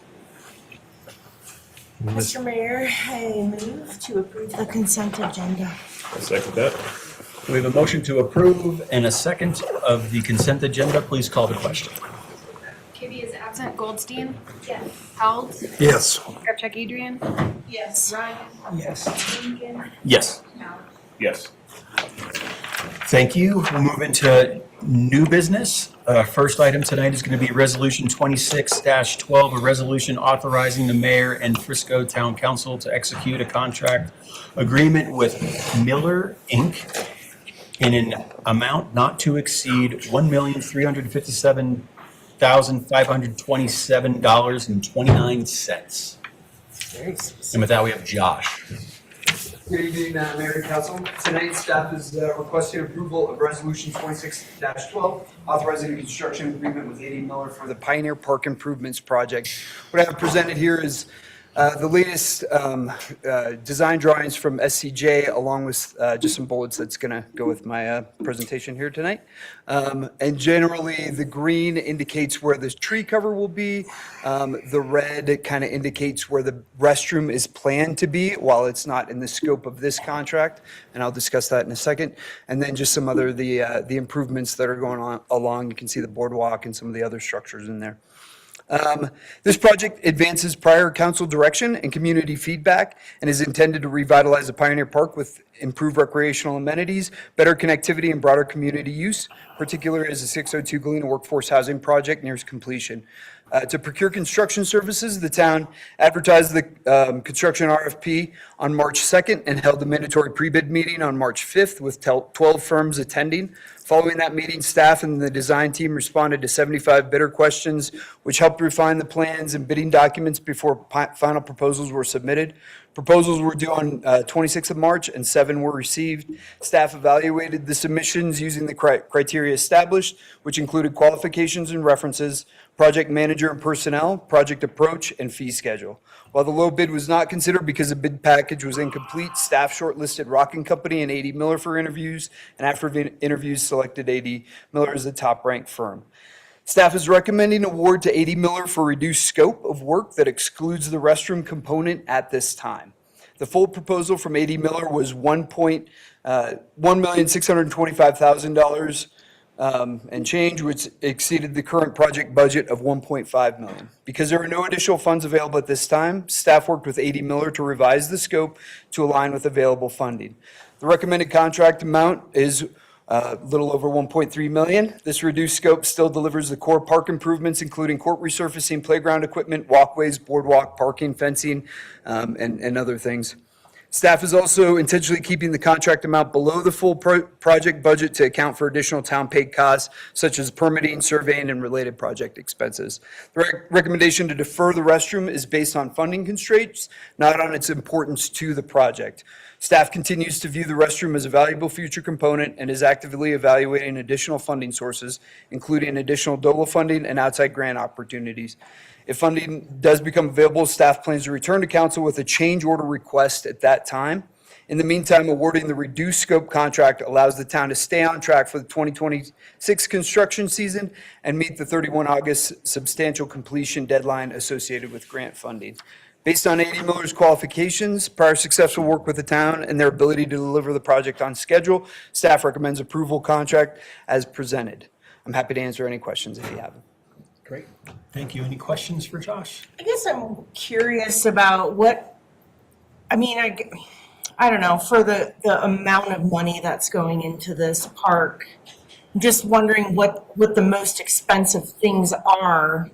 Mr. Mayor, I move to approve the consent agenda. I second that. We have a motion to approve and a second of the consent agenda. Please call the question. Kibbe is absent. Goldstein? Yes. Howard? Yes. Grabcheck Adrian? Yes. Ryan? Yes. Lincoln? Yes. Mallard? Yes. Thank you. We'll move into new business. First item tonight is going to be Resolution 26-12, a resolution authorizing the mayor and Frisco Town Council to execute a contract agreement with Miller, Inc. in an amount not to exceed $1,357,527.29. And with that, we have Josh. Good evening, Mayor and Council. Tonight, staff is requesting approval of Resolution 26-12, authorizing a construction agreement with A.D. Miller for the Pioneer Park Improvements Project. What I have presented here is the latest design drawings from SCJ, along with just some bullets that's going to go with my presentation here tonight. And generally, the green indicates where the tree cover will be. The red kind of indicates where the restroom is planned to be, while it's not in the scope of this contract. And I'll discuss that in a second. And then just some other the improvements that are going on along. You can see the boardwalk and some of the other structures in there. This project advances prior council direction and community feedback and is intended to revitalize the Pioneer Park with improved recreational amenities, better connectivity, and broader community use, particularly as the 602 Galena Workforce Housing Project nears completion. To procure construction services, the town advertised the construction RFP on March 2nd and held a mandatory pre-bid meeting on March 5th with 12 firms attending. Following that meeting, staff and the design team responded to 75 bidder questions, which helped refine the plans and bidding documents before final proposals were submitted. Proposals were due on 26th of March and 7 were received. Staff evaluated the submissions using the criteria established, which included qualifications and references, project manager and personnel, project approach, and fee schedule. While the low bid was not considered because the bid package was incomplete, staff shortlisted Rock & Company and A.D. Miller for interviews, and after interviews selected A.D. Miller as the top-ranked firm. Staff is recommending award to A.D. Miller for reduced scope of work that excludes the restroom component at this time. The full proposal from A.D. Miller was $1,625,000 and change, which exceeded the current project budget of $1.5 million. Because there are no additional funds available at this time, staff worked with A.D. Miller to revise the scope to align with available funding. The recommended contract amount is a little over $1.3 million. This reduced scope still delivers the core park improvements, including court resurfacing, playground equipment, walkways, boardwalk, parking, fencing, and other things. Staff is also intentionally keeping the contract amount below the full project budget to account for additional town-paid costs, such as permitting, surveying, and related project expenses. The recommendation to defer the restroom is based on funding constraints, not on its importance to the project. Staff continues to view the restroom as a valuable future component and is actively evaluating additional funding sources, including additional DOLA funding and outside grant opportunities. If funding does become available, staff plans to return to council with a change order request at that time. In the meantime, awarding the reduced scope contract allows the town to stay on track for the 2026 construction season and meet the 31 August substantial completion deadline associated with grant funding. Based on A.D. Miller's qualifications, prior successful work with the town, and their ability to deliver the project on schedule, staff recommends approval contract as presented. I'm happy to answer any questions if you have them. Great. Thank you. Any questions for Josh? I guess I'm curious about I don't know, for the amount of money that's going into this park. I'm just wondering what the most expensive things are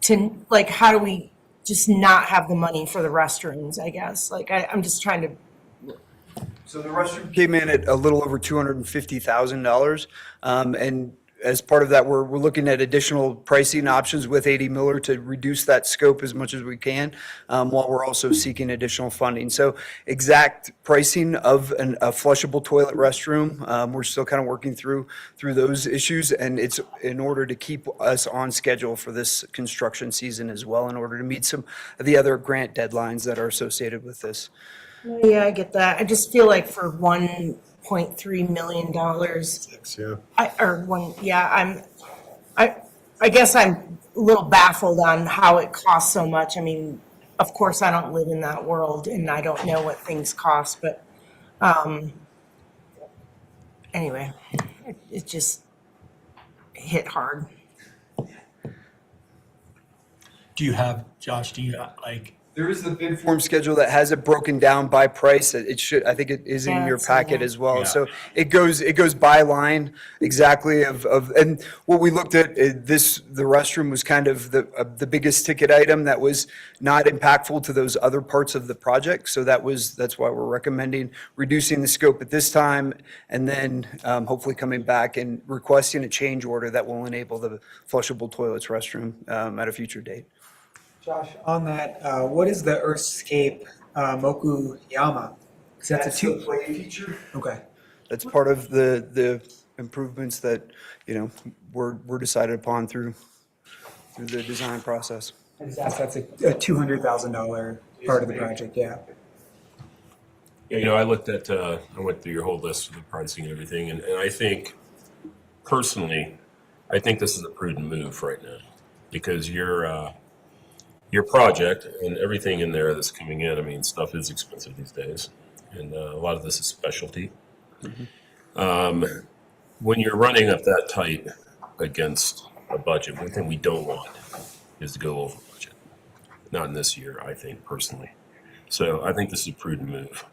to, like, how do we just not have the money for the restrooms, I guess? Like, I'm just trying to. So the restroom came in at a little over $250,000. And as part of that, we're looking at additional pricing options with A.D. Miller to reduce that scope as much as we can, while we're also seeking additional funding. So exact pricing of a flushable toilet restroom, we're still kind of working through those issues, and it's in order to keep us on schedule for this construction season as well, in order to meet some of the other grant deadlines that are associated with this. Yeah, I get that. I just feel like for $1.3 million. I guess I'm a little baffled on how it costs so much. I mean, of course, I don't live in that world and I don't know what things cost, but anyway, it just hit hard. Josh, There is the bid form schedule that has it broken down by price. I think it is in your packet as well. So it goes by line exactly and what we looked at, the restroom was kind of the biggest ticket item that was not impactful to those other parts of the project. So that's why we're recommending reducing the scope at this time, and then hopefully coming back and requesting a change order that will enable the flushable toilets restroom at a future date. Josh, on that, what is the Earthscape Mokuyama That's the play feature? Okay. That's part of the improvements that, were decided upon through the design process. That's a $200,000 part of the project, yeah. Yeah, I looked at, I went through your whole list of the pricing and everything, and I think, personally, I think this is a prudent move right now, because your project and everything in there that's coming in, I mean, stuff is expensive these days, and a lot of this is specialty. When you're running up that tight against a budget, one thing we don't want is to go over budget. Not in this year, I think, personally. So I think this is a prudent move.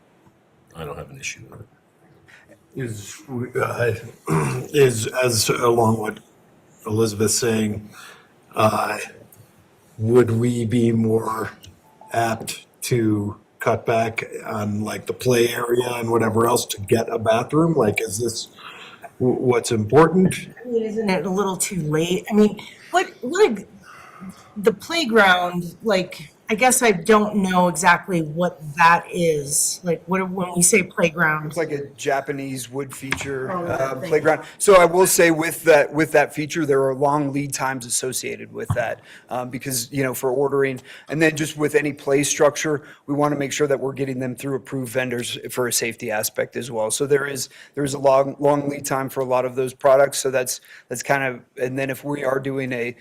I don't have an issue with it. Is as along what Elizabeth's saying, would we be more apt to cut back on like the play area and whatever else to get a bathroom? Like, is this what's important? I mean, isn't it a little too late? I mean, what the playground, like, I guess I don't know exactly what that is. Like, when we say playground? It's like a Japanese wood feature Oh, playground. So I will say with that feature, there are long lead times associated with that because, for ordering. And then just with any play structure, we want to make sure that we're getting them through approved vendors for a safety aspect as well. So there's a long lead time for a lot of those products. So that's kind of, and then if we are doing a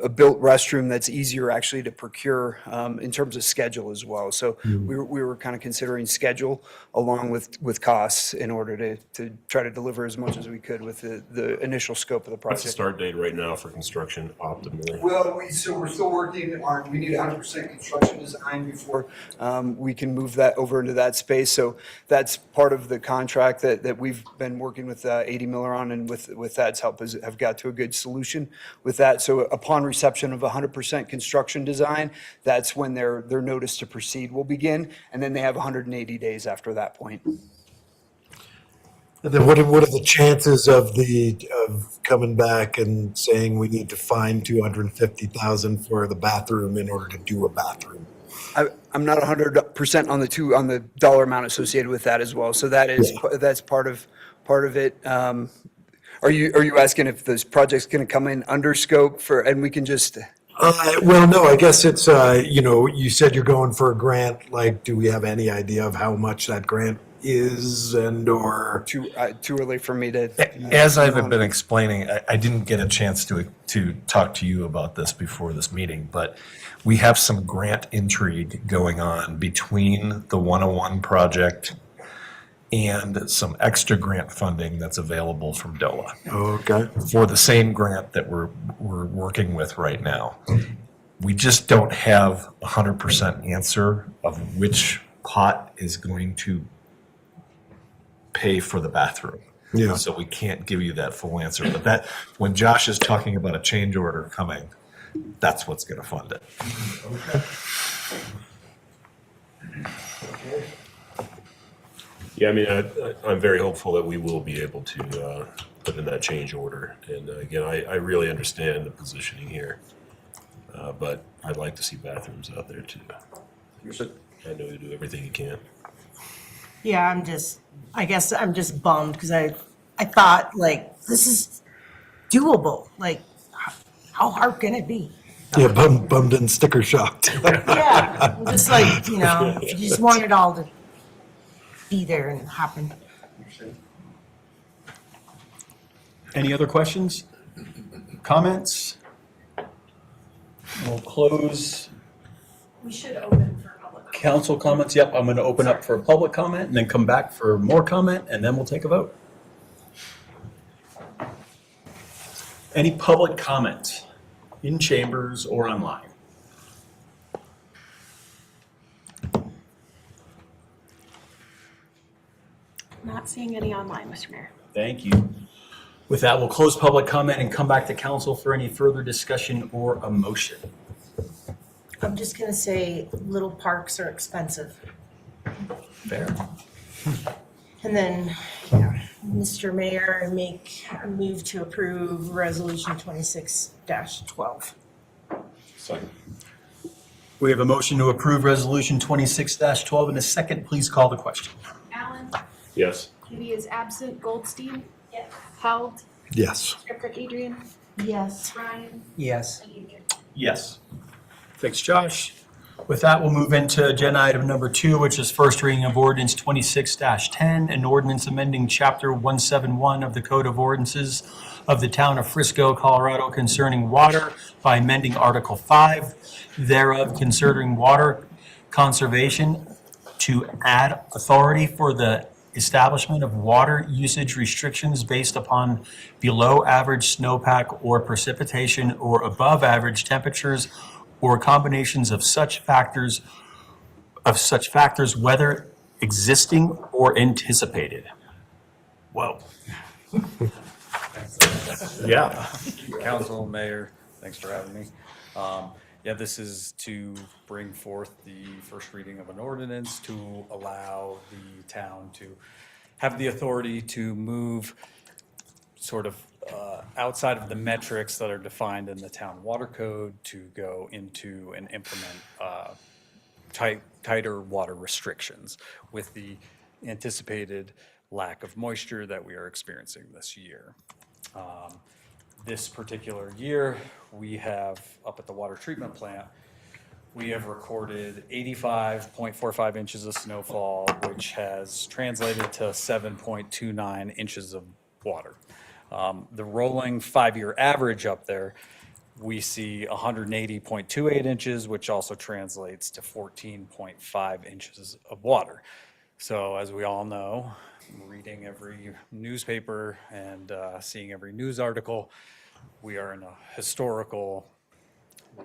built restroom, that's easier actually to procure in terms of schedule as well. So we were kind of considering schedule along with costs in order to try to deliver as much as we could with the initial scope of the What's the project. start date right now for construction optimally? Well, we're still working on, we need 100% construction design before we can move that over into that space. So that's part of the contract that we've been working with A.D. Miller on, and with that's help have got to a good solution with that. So upon reception of 100% construction design, that's when their notice to proceed will begin, and then they have 180 days after that point. And then what are the chances of coming back and saying we need to find $250,000 for the bathroom in order to do a bathroom? I'm not 100% on the dollar amount associated with that as well. So that's part of it. Are you asking if this project's going to come in under scope and we can just? Well, no, I guess it's, you said you're going for a grant. Like, do we have any idea of how much that grant is or? Too early for me to. As I've been explaining, I didn't get a chance to talk to you about this before this meeting, but we have some grant intrigue going on between the 101 project and some extra grant funding that's available from DOLA. Okay. For the same grant that we're working with right now. We just don't have 100% answer of which pot is going to pay for the bathroom. Yeah. So we can't give you that full answer. But that, when Josh is talking about a change order coming, that's what's going to fund it. Yeah, I mean, I'm very hopeful that we will be able to put in that change order. And again, I really understand the positioning here, but I'd like to see bathrooms out there too. I know you do everything you can. Yeah, I guess I'm just bummed because I thought like this is doable. Like, how hard can it be? Yeah, bummed and sticker shocked. Yeah, just like, I just want it all to be there and happen. Any other questions? Comments? We'll close We should open for public. council comments. Yep, I'm going to open up for a public comment and then come back for more comment, and then we'll take a vote. Any public comments in chambers or online? Not seeing any online, Mr. Mayor. Thank you. With that, we'll close public comment and come back to council for any further discussion or a motion. I'm just gonna say little parks are expensive. Fair. And then, Mr. Mayor, I make a move to approve resolution 26-12. Second. We have a motion to approve resolution 26-12 in a second. Please call the question. Allen. Yes. Katie is absent. Goldstein. Yes. Held. Yes. Shepherd Adrian. Yes. Ryan. Yes. And Adrian. Yes. Thanks, Josh. With that, we'll move into agenda item number 2, which is first reading of ordinance 26-10, an ordinance amending chapter 171 of the Code of Ordinances of the town of Frisco, Colorado concerning water by amending Article 5 thereof concerning water conservation to add authority for the establishment of water usage restrictions based upon below average snowpack or precipitation or above average temperatures or combinations of such factors, whether existing or anticipated. Whoa. Yeah. Council, Mayor, thanks for having me. Yeah, this is to bring forth the first reading of an ordinance to allow the town to have the authority to move sort of outside of the metrics that are defined in the town water code to go into and implement tighter water restrictions with the anticipated lack of moisture that we are experiencing this year. This particular year, we have up at the water treatment plant, we have recorded 85.45 inches of snowfall, which has translated to 7.29 inches of water. The rolling 5-year average up there, we see 180.28 inches, which also translates to 14.5 inches of water. So as we all know, reading every newspaper and seeing every news article, we are in a historical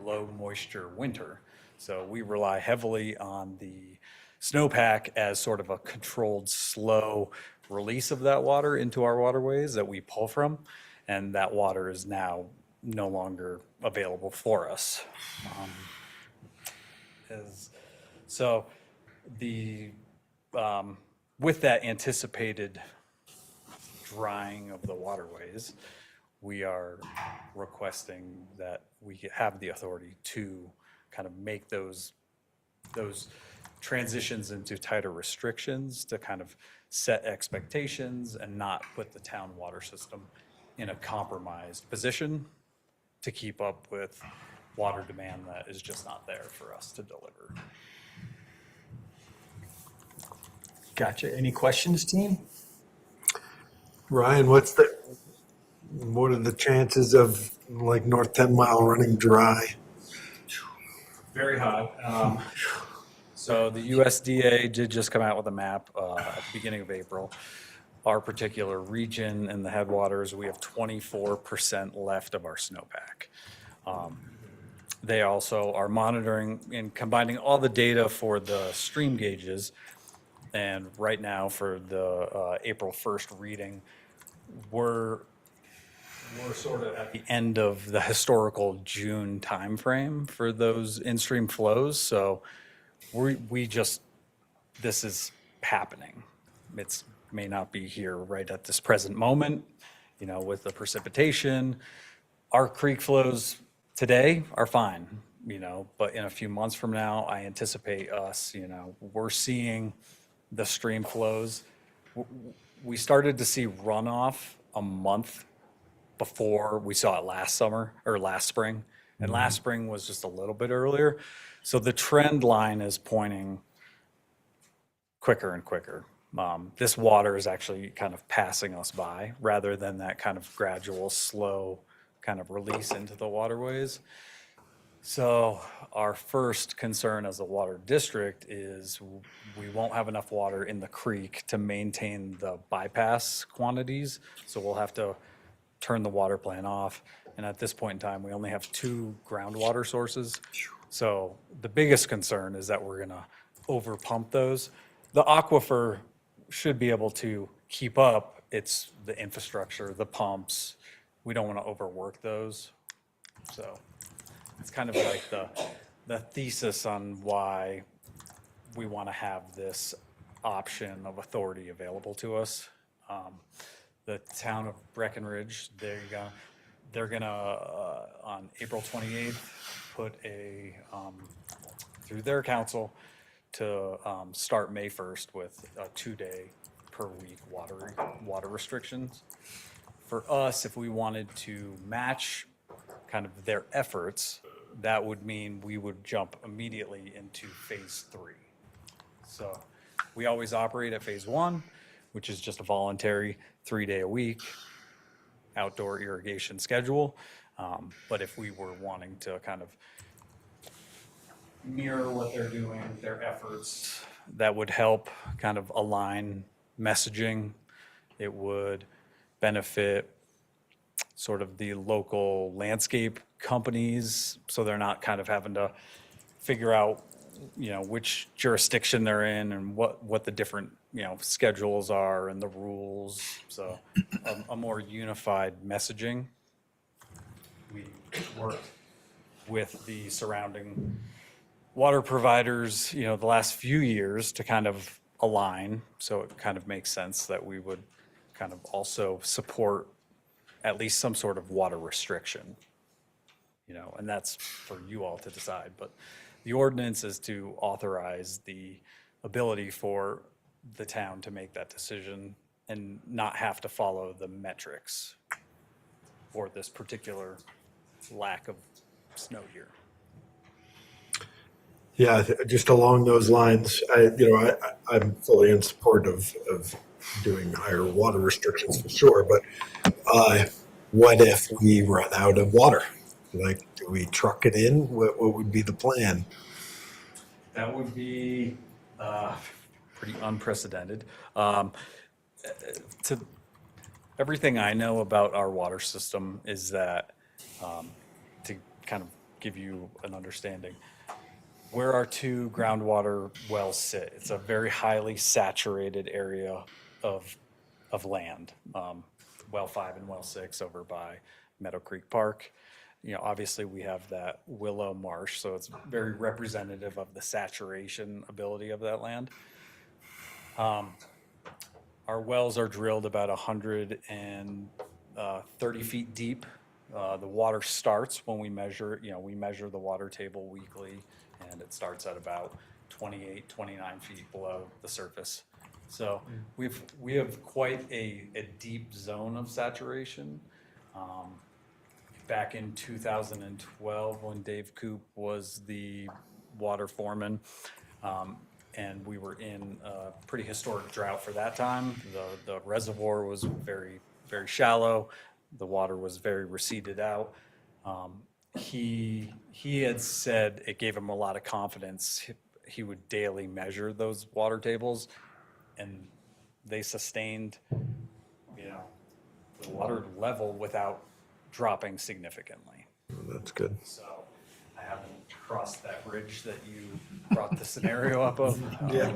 low moisture winter. So we rely heavily on the snowpack as sort of a controlled, slow release of that water into our waterways that we pull from, and that water is now no longer available for us. So with that anticipated drying of the waterways, we are requesting that we have the authority to kind of make those transitions into tighter restrictions to kind of set expectations and not put the town water system in a compromised position to keep up with water demand that is just not there for us to deliver. Gotcha. Any questions, team? Ryan, what are the chances of like North 10 Mile running dry? Very high. So the USDA did just come out with a map at the beginning of April. Our particular region and the headwaters, we have 24% left of our snowpack. They also are monitoring and combining all the data for the stream gauges. And right now for the April 1st reading, we're sort of at the end of the historical June timeframe for those in-stream flows. So this is happening. It's may not be here right at this present moment, with the precipitation. Our creek flows today are fine, but in a few months from now, I anticipate us, we're seeing the stream flows. We started to see runoff a month before we saw it last summer or last spring. And last spring was just a little bit earlier. So the trend line is pointing quicker and quicker. This water is actually kind of passing us by rather than that kind of gradual, slow kind of release into the waterways. So our first concern as a water district is we won't have enough water in the creek to maintain the bypass quantities. So we'll have to turn the water plant off. And at this point in time, we only have 2 groundwater sources. So the biggest concern is that we're gonna over pump those. The aquifer should be able to keep up. It's the infrastructure, the pumps. We don't wanna overwork those. So it's kind of like the thesis on why we wanna have this option of authority available to us. The town of Breckenridge, they're gonna, on April 28th, put through their council, to start May 1st with a 2-day per week water restrictions. For us, if we wanted to match kind of their efforts, that would mean we would jump immediately into phase 3. So we always operate at phase 1, which is just a voluntary 3-day-a-week outdoor irrigation schedule. But if we were wanting to kind of mirror what they're doing, their efforts, that would help kind of align messaging. It would benefit sort of the local landscape companies, so they're not kind of having to figure out, which jurisdiction they're in and what the different, schedules are and the rules. So a more unified messaging. We worked with the surrounding water providers, the last few years to kind of align. So it kind of makes sense that we would kind of also support at least some sort of water restriction, and that's for you all to decide. But the ordinance is to authorize the ability for the town to make that decision and not have to follow the metrics for this particular lack of snow here. Yeah, just along those lines, I'm fully in support of doing higher water restrictions for sure, but what if we run out of water? Like, do we truck it in? What would be the plan? That would be pretty unprecedented. Everything I know about our water system is that, to kind of give you an understanding, where our 2 groundwater wells sit, it's a very highly saturated area of land. Well 5 and well 6 over by Meadow Creek Park. Obviously we have that willow marsh, so it's very representative of the saturation ability of that land. Our wells are drilled about 130 feet deep. The water starts when we measure, we measure the water table weekly, and it starts at about 28, 29 feet below the surface. So we have quite a deep zone of saturation. Back in 2012, when Dave Coop was the water foreman, and we were in a pretty historic drought for that time. The reservoir was very, very shallow. The water was very receded out. He had said it gave him a lot of confidence. He would daily measure those water tables, and they sustained, the water level without dropping significantly. That's good. So I haven't crossed that bridge that you brought the scenario up of. Yeah.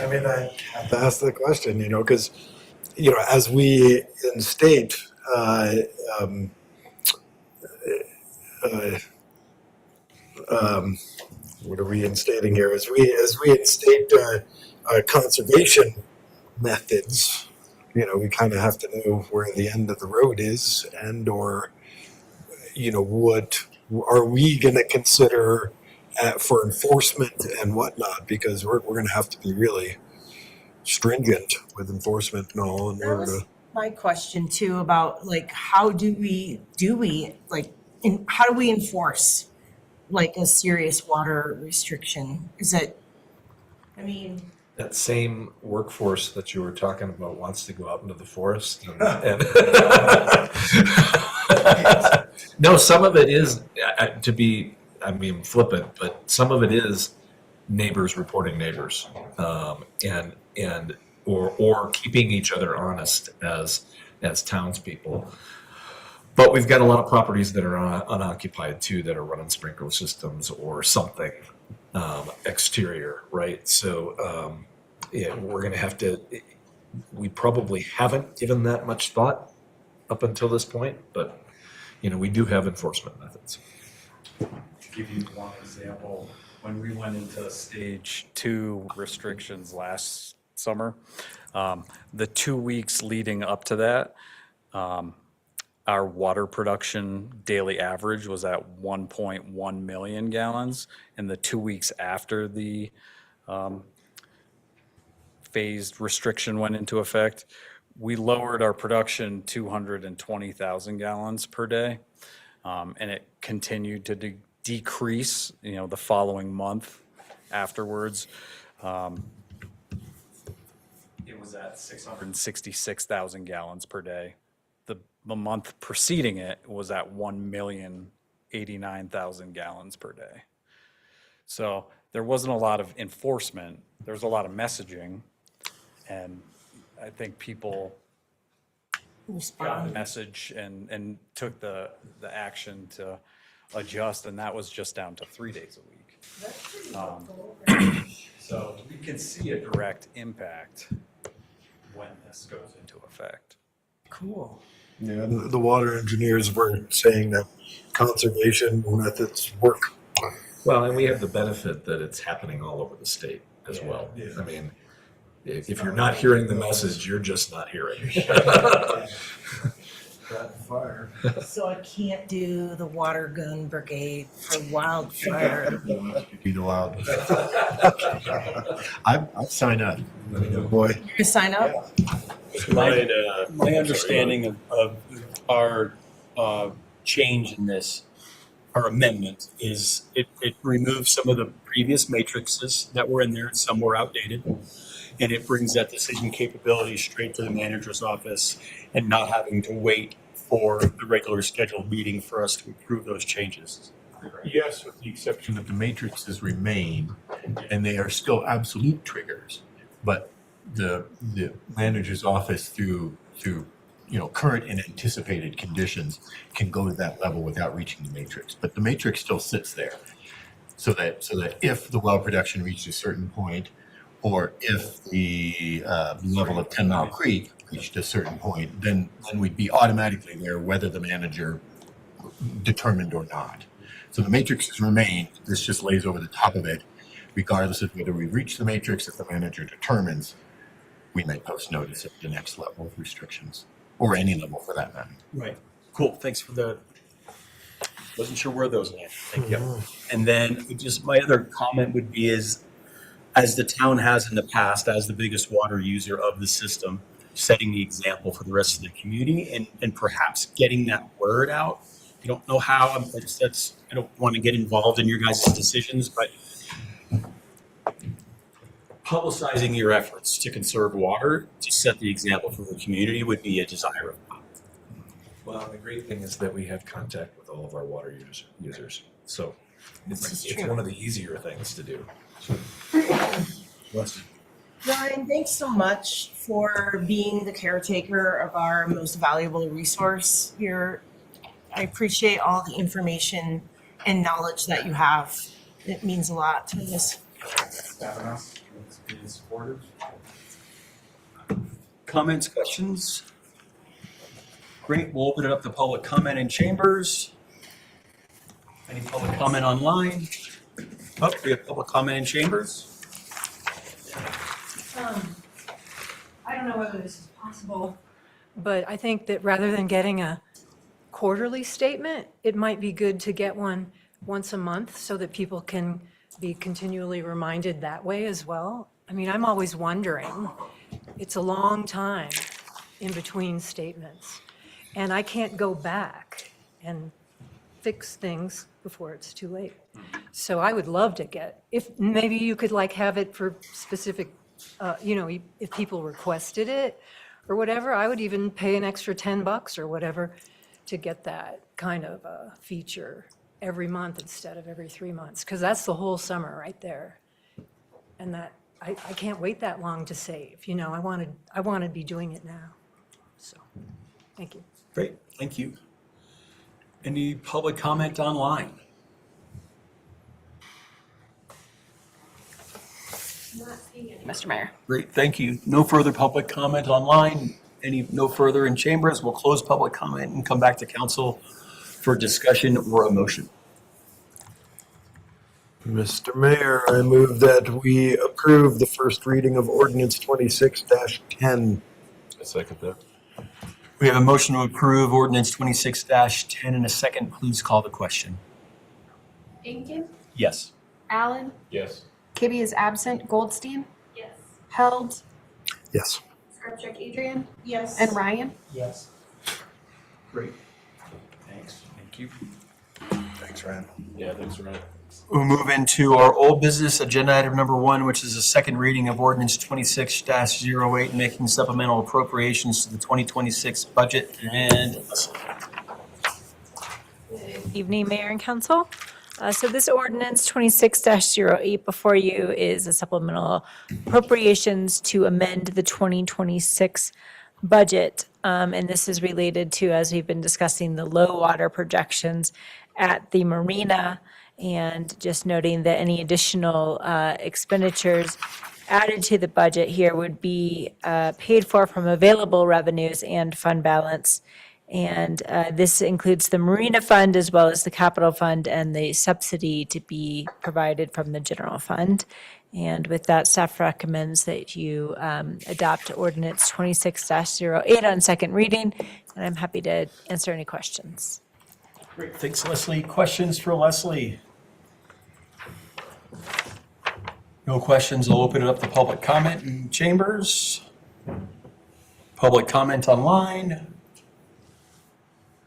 I mean, I have to ask the question, because, as we in state, what are we instating here? As we instate conservation methods, we kind of have to know where the end of the road is, or, what are we going to consider for enforcement and whatnot, because we're going to have to be really stringent with enforcement and all in order to. My question too about how do we how do we enforce a serious water restriction? Is it, That same workforce that you were talking about wants to go out into the forest. And no, some of it is, flippant, but some of it is neighbors reporting neighbors, or keeping each other honest as townspeople. But we've got a lot of properties that are unoccupied too, that are running sprinkler systems or something exterior, right? So we're going to have to. We probably haven't given that much thought up until this point, but we do have enforcement methods. To give you one example, when we went into stage 2 restrictions last summer, the 2 weeks leading up to that, our water production daily average was at 1.1 million gallons, and the 2 weeks after the phased restriction went into effect, we lowered our production 220,000 gallons per day. And it continued to decrease, the following month afterwards. It was at 666,000 gallons per day. The month preceding it was at 1,089,000 gallons per day. So there wasn't a lot of enforcement. There was a lot of messaging. And I think people got the message and took the action to adjust, and that was just down to 3 days a week. So we can see a direct impact when this goes into effect. Cool. Yeah, the water engineers were saying that conservation methods work. Well, and we have the benefit that it's happening all over the state as well. I mean, if you're not hearing the message, you're just not hearing. Fire. So I can't do the water gun brigade for wildfire. Be the wild. I'll sign up. Boy. You gonna sign up? My understanding of our change in this, our amendment, is it removes some of the previous matrices that were in there. Some were outdated. And it brings that decision capability straight to the manager's office and not having to wait for the regular scheduled meeting for us to approve those changes. Yes, with the exception that the matrices remain, and they are still absolute triggers, but the manager's office through current and anticipated conditions can go to that level without reaching the matrix. But the matrix still sits there, so that if the well production reached a certain point, or if the level of 10 Mile Creek reached a certain point, then we'd be automatically there whether the manager determined or not. So the matrices remain. This just lays over the top of it, regardless of whether we reach the matrix. If the manager determines, we may post notice at the next level of restrictions, or any level for that matter. Right. Cool. Thanks for the. Wasn't sure where those landed. Thank you. And then just my other comment would be is, as the town has in the past, as the biggest water user of the system, setting the example for the rest of the community and perhaps getting that word out. I don't know how, I don't want to get involved in your guys' decisions, but publicizing your efforts to conserve water, to set the example for the community would be a desire of mine. Well, the great thing is that we have contact with all of our water users. So it's one of the easier things to do. Ryan, thanks so much for being the caretaker of our most valuable resource here. I appreciate all the information and knowledge that you have. It means a lot to us. Comments, questions? Great, we'll open it up to public comment in chambers. Any public comment online? Oh, we have public comment in chambers. I don't know whether this is possible, but I think that rather than getting a quarterly statement, it might be good to get one once a month so that people can be continually reminded that way as well. I mean, I'm always wondering, it's a long time in between statements, and I can't go back and fix things before it's too late. So I would love to get, if maybe you could like have it for specific, if people requested it or whatever, I would even pay an extra $10 or whatever to get that kind of a feature every month instead of every 3 months, because that's the whole summer right there. And that, I can't wait that long to save, I want to be doing it now. So, thank you. Great, thank you. Any public comment online? Mr. Mayor. Great, thank you. No further public comment online. No further in chambers. We'll close public comment and come back to council for discussion or a motion. Mr. Mayor, I move that we approve the first reading of ordinance 26-10. I second that. We have a motion to approve ordinance 26-10 in a second. Please call the question. Inkin, Yes. Allen, Yes. Kibbe is absent. Goldstein? Yes. Held? Yes. Skrupczyk Adrian? Yes. And Ryan? Yes. Great. Thanks. Thank you. Thanks, Ryan. Yeah, thanks, Ryan. We'll move into our old business agenda item number 1, which is a second reading of ordinance 26-08, making supplemental appropriations to the 2026 budget. And Evening, Mayor and Council. So this ordinance 26-08 before you is a supplemental appropriations to amend the 2026 budget. And this is related to, as we've been discussing, the low water projections at the marina, and just noting that any additional expenditures added to the budget here would be paid for from available revenues and fund balance. And this includes the Marina Fund as well as the Capital Fund and the subsidy to be provided from the general fund. And with that, staff recommends that you adopt ordinance 26-08 on second reading. And I'm happy to answer any questions. great, thanks, Leslie. Questions for Leslie? No questions. I'll open it up to public comment in chambers. Public comment online.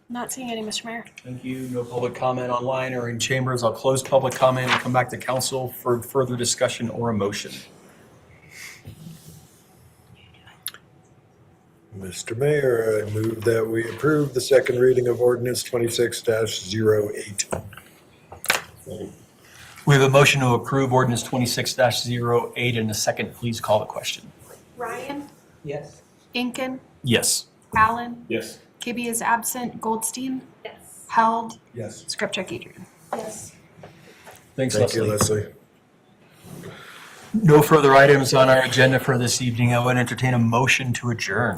Not seeing any, Mr. Mayor. Thank you. No public comment online or in chambers. I'll close public comment and come back to council for further discussion or a motion. Mr. Mayor, I move that we approve the second reading of ordinance 26-08. We have a motion to approve ordinance 26-08 in a second. Please call the question. Ryan? Yes. Incan? Yes. Allen? Yes. Kibbe is absent. Goldstein? Yes. Held? Yes. Skrupczyk Adrian? Yes. Thanks, Thank you, Leslie. Leslie. No further items on our agenda for this evening. I would entertain a motion to adjourn.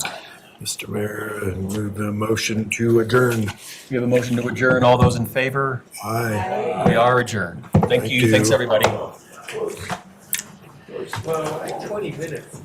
Mr. Mayor, I move the motion to adjourn. We have a motion to adjourn. All those in favor? Aye. We are adjourned. Thank you. Thanks, everybody. Well, like 20 minutes.